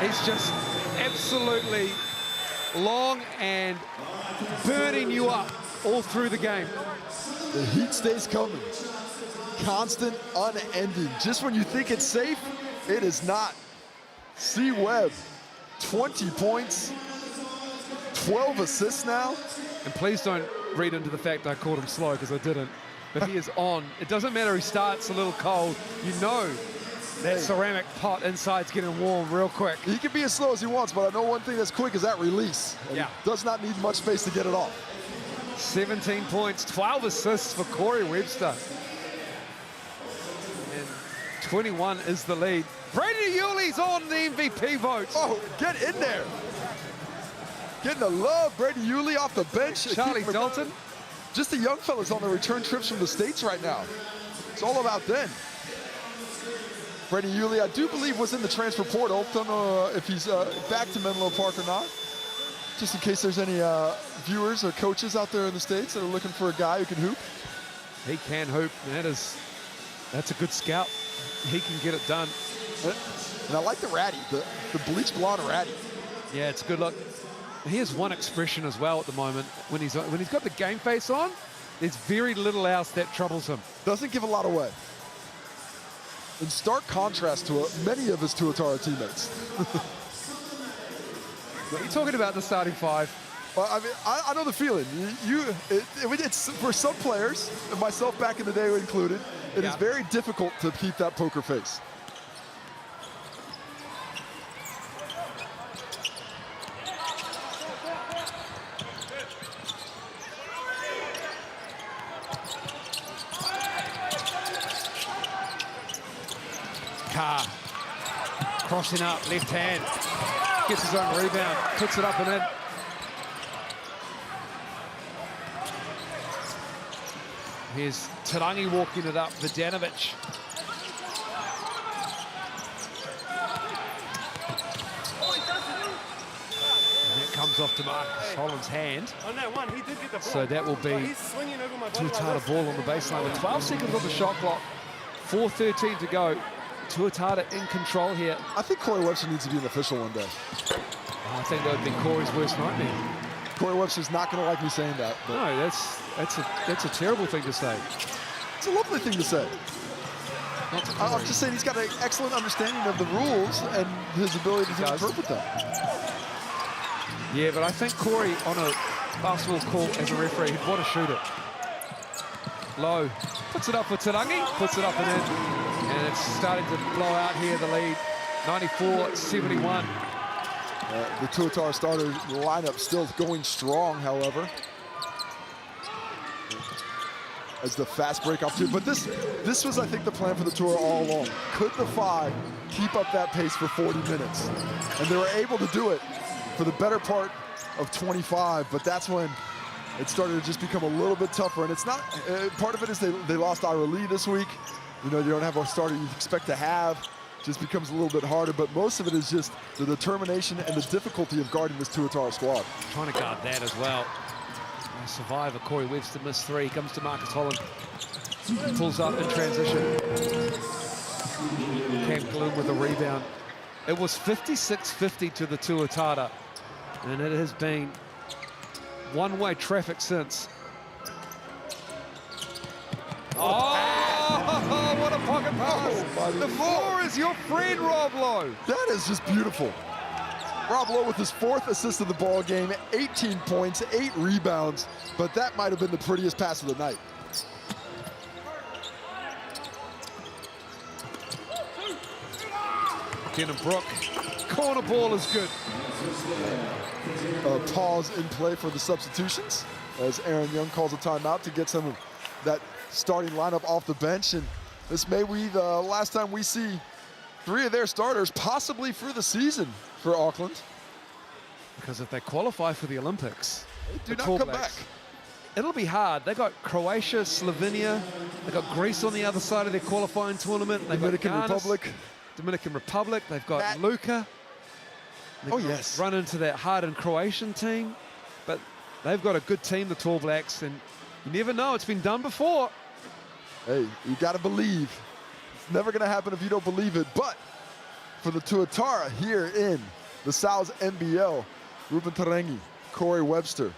He's just absolutely long and burning you up all through the game.
The heat stays coming. Constant, unending. Just when you think it's safe, it is not. C-Web, 20 points, 12 assists now.
And please don't read into the fact I called him slow, because I didn't. But he is on. It doesn't matter he starts a little cold. You know that ceramic pot inside's getting warm real quick.
He can be as slow as he wants, but I know one thing that's quick is that release. And does not need much space to get it off.
17 points, 12 assists for Corey Webster. And 21 is the lead. Brady Yuli's on the MVP vote.
Oh, get in there. Getting the love, Brady Yuli off the bench.
Charlie Dalton.
Just the young fellas on the return trips from the States right now. It's all about them. Brady Yuli, I do believe, was in the transfer portal. Don't know if he's back to Menlo Park or not. Just in case there's any viewers or coaches out there in the States that are looking for a guy who can hoop.
He can hoop. That's a good scout. He can get it done.
And I like the ratty, the bleach blonde ratty.
Yeah, it's a good look. He has one expression as well at the moment. When he's got the game face on, there's very little else that troubles him.
Doesn't give a lot away. In stark contrast to many of his Tuatara teammates.
What are you talking about, the starting 5?
Well, I mean, I know the feeling. It's for some players, and myself back in the day included, it is very difficult to keep that poker face.
Carr crossing up, left hand, gets his own rebound, puts it up and in. Here's Tarangi walking it up, Vodanovic. And that comes off to Marcus Holland's hand.
On that one, he did get the ball.
So that will be Tuatara ball on the baseline with 12 seconds on the shot clock. 4:13 to go. Tuatara in control here.
I think Corey Webster needs to be an official one day.
I think that would be Corey's worst nightmare.
Corey Webster's not going to like me saying that.
No, that's a terrible thing to say.
It's a lovely thing to say. I'm just saying he's got an excellent understanding of the rules and his ability to interpret them.
Yeah, but I think Corey on a basketball court as a referee, he'd want to shoot it. Low, puts it up for Tarangi, puts it up and in. And it's starting to blow out here, the lead, 94-71.
The Tuatara starter lineup still going strong, however. As the fast break opportunity. But this was, I think, the plan for the tour all along. Could the Five keep up that pace for 40 minutes? And they were able to do it for the better part of 25, but that's when it started to just become a little bit tougher. And it's not, part of it is they lost Ira Lee this week. You know, you don't have a starter you expect to have. Just becomes a little bit harder, but most of it is just the determination and the difficulty of guarding this Tuatara squad.
Trying to guard that as well. Survivor Corey Webster missed three. Comes to Marcus Holland. Pulls up in transition. Cam Gloom with a rebound. It was 56-50 to the Tuatara, and it has been one-way traffic since. Oh, what a pocket pass.
Oh,
the floor is your friend, Rob Lowe.
That is just beautiful. Rob Lowe with his 4th assist of the ball game, 18 points, 8 rebounds, but that might have been the prettiest pass of the night.
Denham Brook, corner ball is good.
A pause in play for the substitutions as Aaron Young calls a timeout to get some of that starting lineup off the bench, and this may be the last time we see 3 of their starters possibly for the season for Auckland.
Because if they qualify for the Olympics,
they do not come back.
It'll be hard. They got Croatia, Slovenia, they got Greece on the other side of their qualifying tournament. They've
Dominican
got
Republic.
They've got Luka.
Oh yes.
Run into that hardened Croatian team, but they've got a good team, the Tall Blacks, and you never know. It's been done before.
Hey, you got to believe. It's never going to happen if you don't believe it. But for the Tuatara here in the Sal's NBL, Ruben Tarangi, Corey Webster,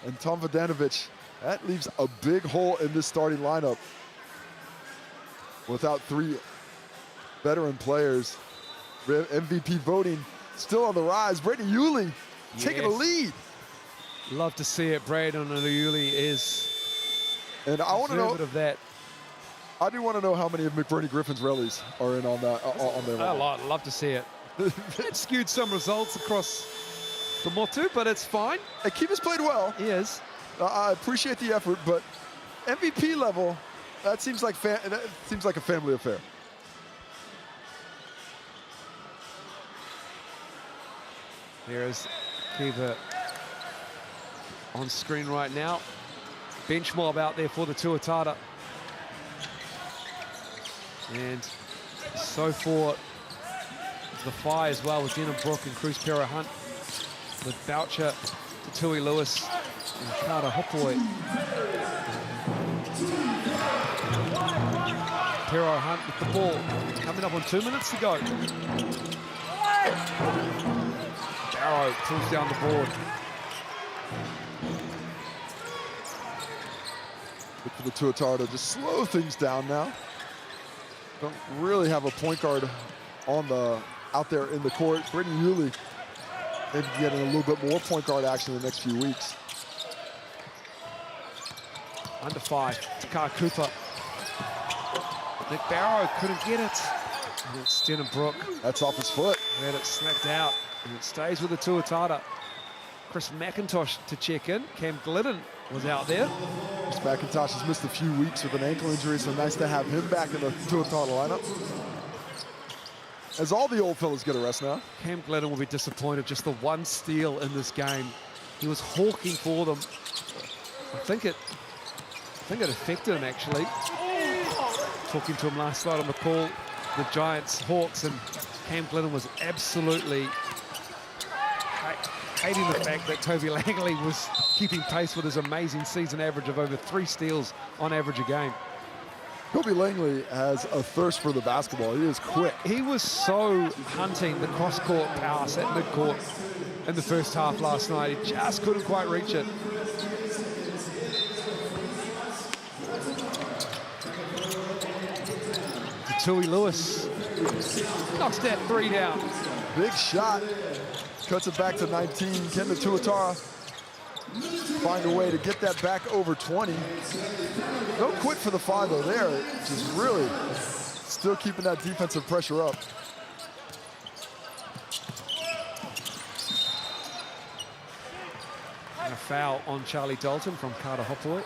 and Tom Vodanovic, that leaves a big hole in this starting lineup without 3 veteran players. MVP voting still on the rise. Brady Yulee taking a lead.
Love to see it. Braden Yulee is
and I want to know
of that.
I do want to know how many of McBurney Griffin's rallies are in on that on their
A lot. Love to see it. It skewed some results across the Motu, but it's fine.
Akiva's played well.
He is.
I appreciate the effort, but MVP level, that seems like a family affair.
There is Kiva on screen right now. Bench mob out there for the Tuatara. And so for the Whai as well with Denham Brook and Cruz Pero Hunt. With Boucher, Tui Lewis, and Carter Hopoi. Pero Hunt with the ball. Coming up on 2 minutes to go. Barrow pulls down the board.
Look for the Tuatara to just slow things down now. Don't really have a point guard out there in the court. Brittany Yulee maybe getting a little bit more point guard action in the next few weeks.
Under 5, Takar Cooper. Nick Barrow couldn't get it. And it's Denham Brook.
That's off his foot.
And it snapped out. And it stays with the Tuatara. Chris McIntosh to check in. Cam Glidden was out there.
Chris McIntosh has missed a few weeks with an ankle injury, so nice to have him back in the Tuatara lineup. As all the old fellas get a rest now.
Cam Glidden will be disappointed. Just the one steal in this game. He was hawking for them. I think it affected him, actually. Talking to him last night on the call, the Giants, Hawks, and Cam Glidden was absolutely hating the fact that Toby Langley was keeping pace with his amazing season average of over 3 steals on average a game.
Toby Langley has a thirst for the basketball. He is quick.
He was so hunting the cross-court pass at midcourt in the first half last night. He just couldn't quite reach it. Tui Lewis knocks that 3 down.
Big shot. Cuts it back to 19. Kenda Tuatara find a way to get that back over 20. Don't quit for the 5 though there. Just really still keeping that defensive pressure up.
And a foul on Charlie Dalton from Carter Hopoi.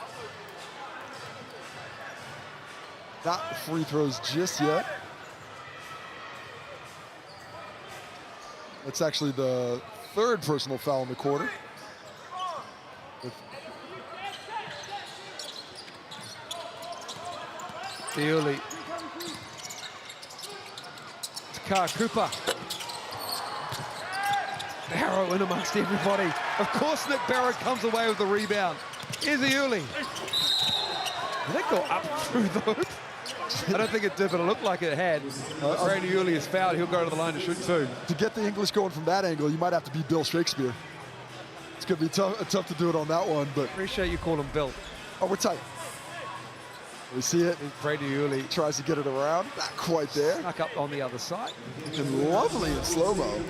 Not free throws just yet. That's actually the 3rd personal foul in the quarter.
Iuli. Takar Cooper. Barrow in amongst everybody. Of course Nick Barrow comes away with the rebound. Here's Iuli. Did that go up through the hoop? I don't think it did, but it looked like it had. Brady Iuli is fouled. He'll go to the line to shoot 2.
To get the English going from that angle, you might have to be Bill Shakespeare. It's going to be tough to do it on that one, but...
Appreciate you call him Bill.
Oh, we're tight. We see it.
Brady Iuli
tries to get it around. Not quite there.
Snuck up on the other side.
And lovely in slow-mo.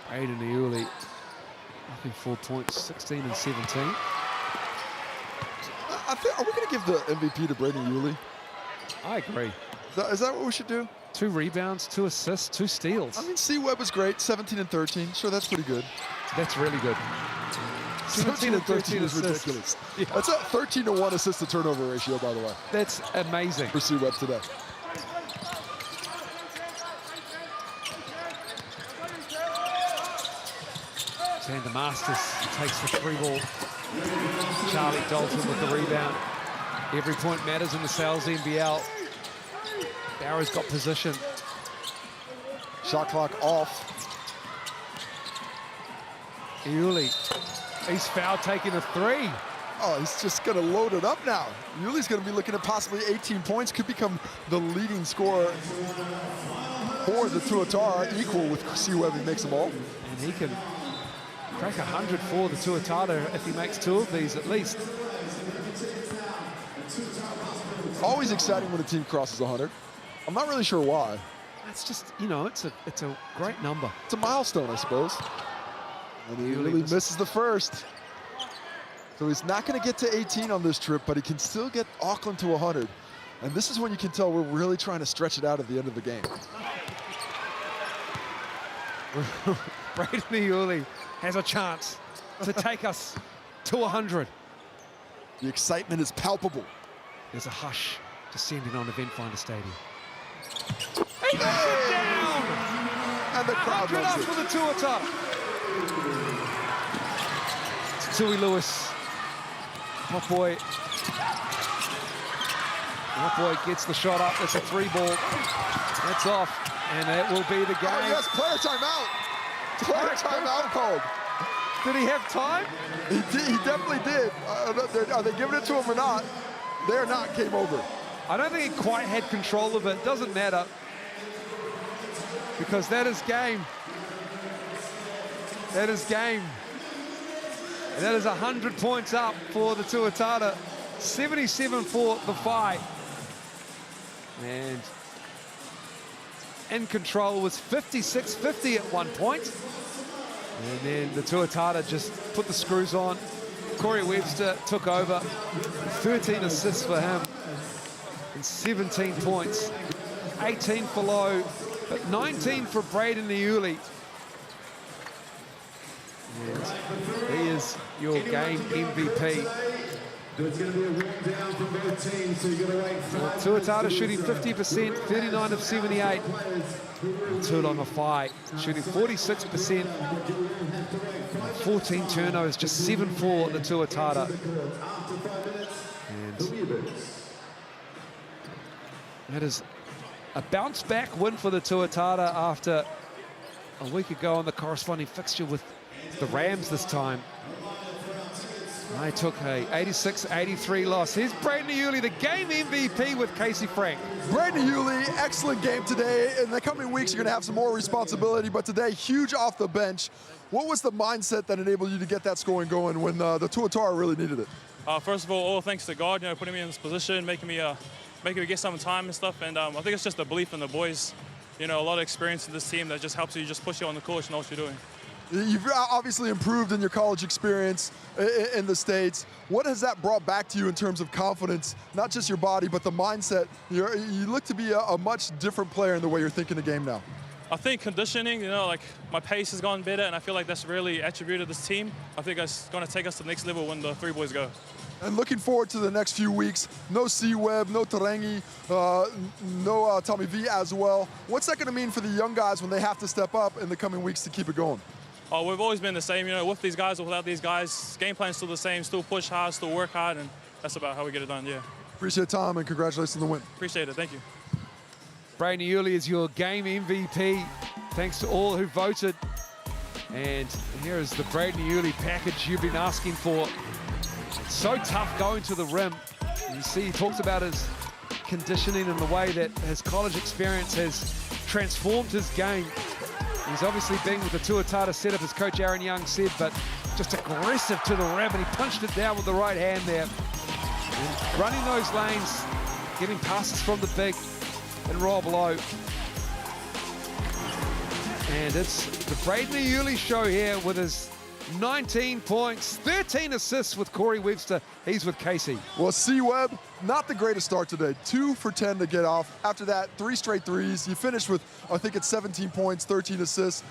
Brayden Iuli, I think 4 points, 16 and 17.
Are we going to give the MVP to Brayden Iuli?
I agree.
Is that what we should do?
2 rebounds, 2 assists, 2 steals.
I mean, C-Webb was great, 17 and 13. Sure, that's pretty good.
That's really good.
17 and 13 is ridiculous. Yeah. That's a 13-to-1 assist-to-turnover ratio, by the way.
That's amazing.
For C-Webb today.
Xander Masters takes the 3 ball. Charlie Dalton with the rebound. Every point matters in the Sales NBL. Barrow's got position.
Shot clock off.
Iuli, he's foul taking a 3.
Oh, he's just going to load it up now. Iuli's going to be looking at possibly 18 points. Could become the leading scorer for the Tuatara, equal with C-Webb. He makes them all.
And he can crack 100 for the Tuatara if he makes 2 of these at least.
Always exciting when a team crosses 100. I'm not really sure why.
It's just, you know, it's a great number.
It's a milestone, I suppose. And he really misses the first. So he's not going to get to 18 on this trip, but he can still get Auckland to 100. And this is when you can tell we're really trying to stretch it out at the end of the game.
Brayden Iuli has a chance to take us to 100.
The excitement is palpable.
There's a hush descending on Eventfinda Stadium. He knocks it down!
And the crowd
100 up
loves it.
for the Tuatara. It's Tui Lewis. Hopoi. Hopoi gets the shot up. It's a 3 ball. That's off. And that will be the game.
Oh, yes, player timeout. Player timeout called.
Did he have time?
He definitely did. Are they giving it to him or not? They're not. Game over.
I don't think he quite had control of it. Doesn't matter. Because that is game. That is game. And that is 100 points up for the Tuatara. 77 for the fight. And in control was 56-50 at one point. And then the Tuatara just put the screws on. Corey Webster took over. 13 assists for him. And 17 points. 18 for Lowe, but 19 for Brayden Iuli. And he is your game MVP.
There's going to be a walk down from both teams, so you're going to wait 5
Tuatara shooting 50%, 39 of 78. Tauranga Whai shooting 46%. 14 turnovers, just 7 for the Tuatara. And that is a bounce back win for the Tuatara after a week ago on the corresponding fixture with the Rams this time. They took a 86-83 loss. Here's Braden Yuli, the game MVP with Casey Frank.
Braden Yuli, excellent game today. In the coming weeks, you're going to have some more responsibility, but today, huge off the bench. What was the mindset that enabled you to get that scoring going when the Tuatara really needed it?
First of all thanks to God, putting me in this position, making me get some time and stuff. And I think it's just a belief in the boys. A lot of experience in this team that just helps you, just push you on the court and know what you're doing.
You've obviously improved in your college experience in the States. What has that brought back to you in terms of confidence, not just your body, but the mindset? You look to be a much different player in the way you're thinking the game now.
I think conditioning, like my pace has gotten better, and I feel like that's really attributed this team. I think it's going to take us to the next level when the three boys go.
And looking forward to the next few weeks. No C-Web, no Tarangi, no Tommy V as well. What's that going to mean for the young guys when they have to step up in the coming weeks to keep it going?
We've always been the same, with these guys or without these guys. Game plan's still the same, still push hard, still work hard, and that's about how we get it done, yeah.
Appreciate the time and congratulations on the win.
Appreciate it, thank you.
Braden Yuli is your game MVP. Thanks to all who voted. And here is the Braden Yuli package you've been asking for. So tough going to the rim. You see, he talks about his conditioning and the way that his college experience has transformed his game. He's obviously been with the Tuatara setup, as Coach Aaron Young said, but just aggressive to the rim, and he punched it down with the right hand there. And running those lanes, getting passes from the big and Rob Lowe. And it's the Braden Yuli show here with his 19 points, 13 assists with Corey Webster. He's with Casey.
Well, C-Web, not the greatest start today. 2 for 10 to get off. After that, 3 straight threes. You finished with, I think it's 17 points, 13 assists.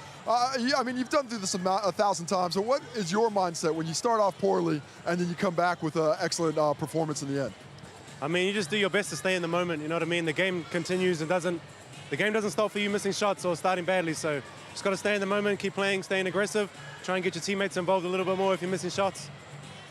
You've done through this 1,000 times. So what is your mindset when you start off poorly and then you come back with an excellent performance in the end?
You just do your best to stay in the moment, you know what I mean? The game continues and the game doesn't stop for you missing shots or starting badly, so just got to stay in the moment, keep playing, staying aggressive, try and get your teammates involved a little bit more if you're missing shots.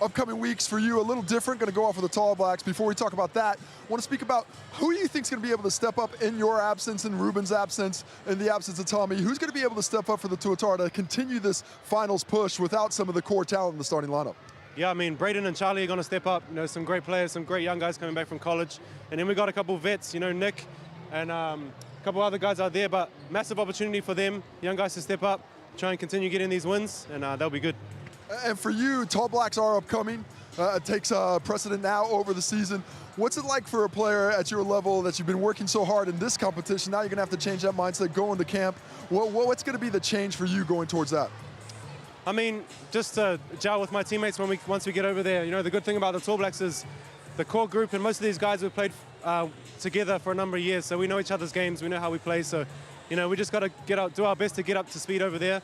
Upcoming weeks for you, a little different, going to go off with the Tall Blacks. Before we talk about that, I want to speak about who you think is going to be able to step up in your absence, in Ruben's absence, in the absence of Tommy. Who's going to be able to step up for the Tuatara to continue this finals push without some of the core talent in the starting lineup?
Yeah, Braden and Charlie are going to step up. Some great players, some great young guys coming back from college. And then we got a couple vets, Nick and a couple other guys out there, but massive opportunity for them, young guys to step up, try and continue getting these wins, and they'll be good.
And for you, Tall Blacks are upcoming. It takes precedent now over the season. What's it like for a player at your level that you've been working so hard in this competition? Now you're going to have to change that mindset, go into camp. What's going to be the change for you going towards that?
Just to gel with my teammates once we get over there. The good thing about the Tall Blacks is the core group, and most of these guys have played together for a number of years, so we know each other's games, we know how we play, so we just got to do our best to get up to speed over there.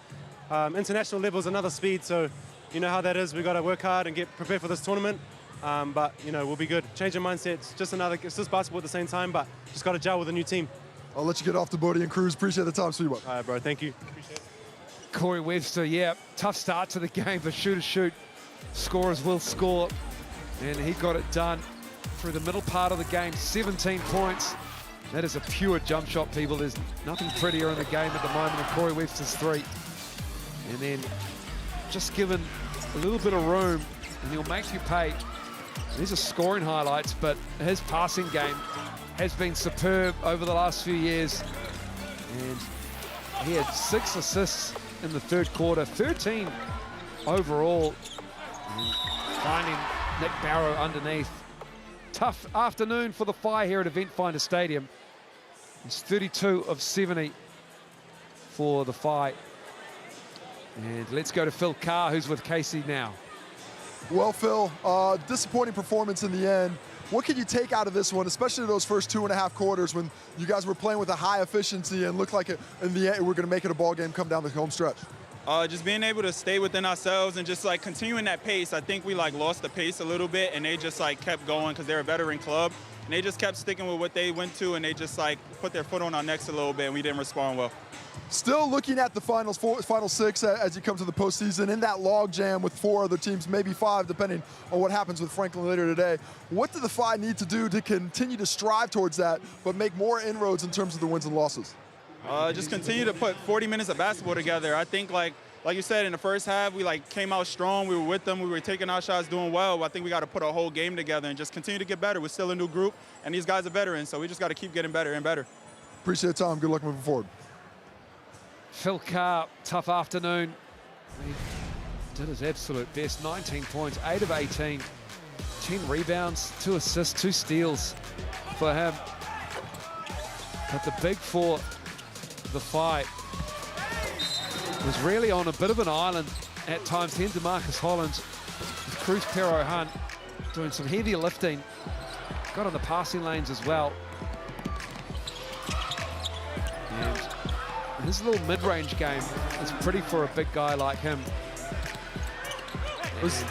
International level is another speed, so you know how that is. We got to work hard and get prepared for this tournament, but we'll be good. Change your mindset. It's just basketball at the same time, but just got to gel with a new team.
I'll let you get off the boat and cruise. Appreciate the time, Sweetwell.
All right, bro. Thank you. Appreciate it.
Corey Webster, yeah, tough start to the game, but shoot. Scorers will score, and he got it done through the middle part of the game. 17 points. That is a pure jump shot, people. There's nothing prettier in the game at the moment than Corey Webster's 3. And then just given a little bit of room, and he'll make you pay. These are scoring highlights, but his passing game has been superb over the last few years. And he had 6 assists in the third quarter, 13 overall. And finding Nick Barrow underneath. Tough afternoon for the Whai here at Eventfinda Stadium. It's 32 of 70 for the Whai. And let's go to Phil Carr, who's with Casey now.
Well, Phil, disappointing performance in the end. What can you take out of this one, especially those first 2.5 quarters when you guys were playing with a high efficiency and looked like in the end we're going to make it a ball game come down the home stretch?
Just being able to stay within ourselves and just like continuing that pace. I think we like lost the pace a little bit, and they just like kept going because they're a veteran club, and they just kept sticking with what they went to, and they just like put their foot on our necks a little bit, and we didn't respond well.
Still looking at the final six as you come to the postseason in that log jam with 4 other teams, maybe 5, depending on what happens with Franklin later today. What do the Phi need to do to continue to strive towards that, but make more inroads in terms of the wins and losses?
Just continue to put 40 minutes of basketball together. I think like you said, in the first half, we like came out strong. We were with them. We were taking our shots, doing well. I think we got to put a whole game together and just continue to get better. We're still a new group, and these guys are veterans, so we just got to keep getting better and better.
Appreciate the time. Good luck moving forward.
Phil Carr, tough afternoon. He did his absolute best. 19 points, 8 of 18, 10 rebounds, 2 assists, 2 steals for him. But the big for the Phi was really on a bit of an island at times. Then DeMarcus Hollins with Cruz Pero Hunt doing some heavier lifting. Got on the passing lanes as well. And his little mid-range game is pretty for a big guy like him.
Was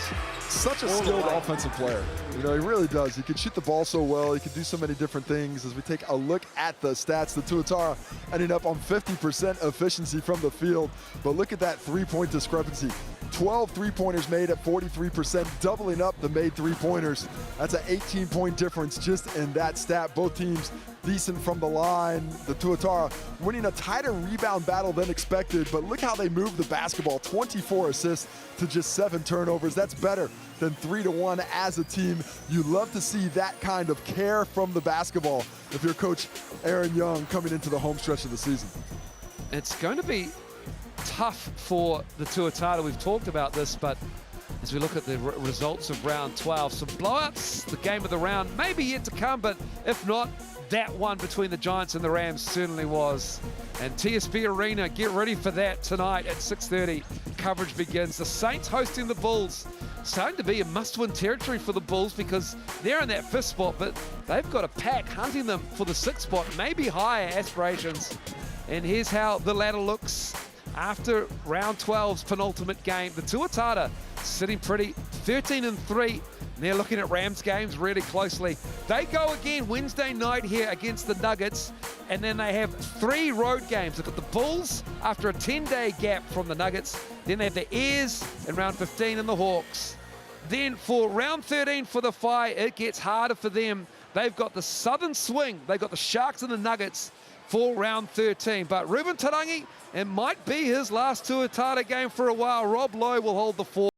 such a skilled offensive player. You know, he really does. He can shoot the ball so well. He can do so many different things. As we take a look at the stats, the Tuatara ending up on 50% efficiency from the field. But look at that three-point discrepancy. 12 three-pointers made at 43%, doubling up the made three-pointers. That's an 18-point difference just in that stat. Both teams decent from the line. The Tuatara winning a tighter rebound battle than expected, but look how they moved the basketball. 24 assists to just 7 turnovers. That's better than 3-1 as a team. You love to see that kind of care from the basketball if you're Coach Aaron Young coming into the home stretch of the season.
It's going to be tough for the Tuatara. We've talked about this, but as we look at the results of round 12, some blowouts, the game of the round maybe yet to come, but if not, that one between the Giants and the Rams certainly was. And TSB Arena, get ready for that tonight at 6:30. Coverage begins. The Saints hosting the Bulls. Starting to be a must-win territory for the Bulls because they're in that 5th spot, but they've got a pack hunting them for the 6th spot, maybe higher aspirations. And here's how the ladder looks after round 12's penultimate game. The Tuatara sitting pretty, 13-3. They're looking at Rams games really closely. They go again Wednesday night here against the Nuggets, and then they have 3 road games. They've got the Bulls after a 10-day gap from the Nuggets. Then they have the Airs in round 15 and the Hawks. Then for round 13 for the Phi, it gets harder for them. They've got the Southern Swing. They've got the Sharks and the Nuggets for round 13. But Ruben Tarangi, it might be his last Tuatara game for a while. Rob Lowe will hold the fort.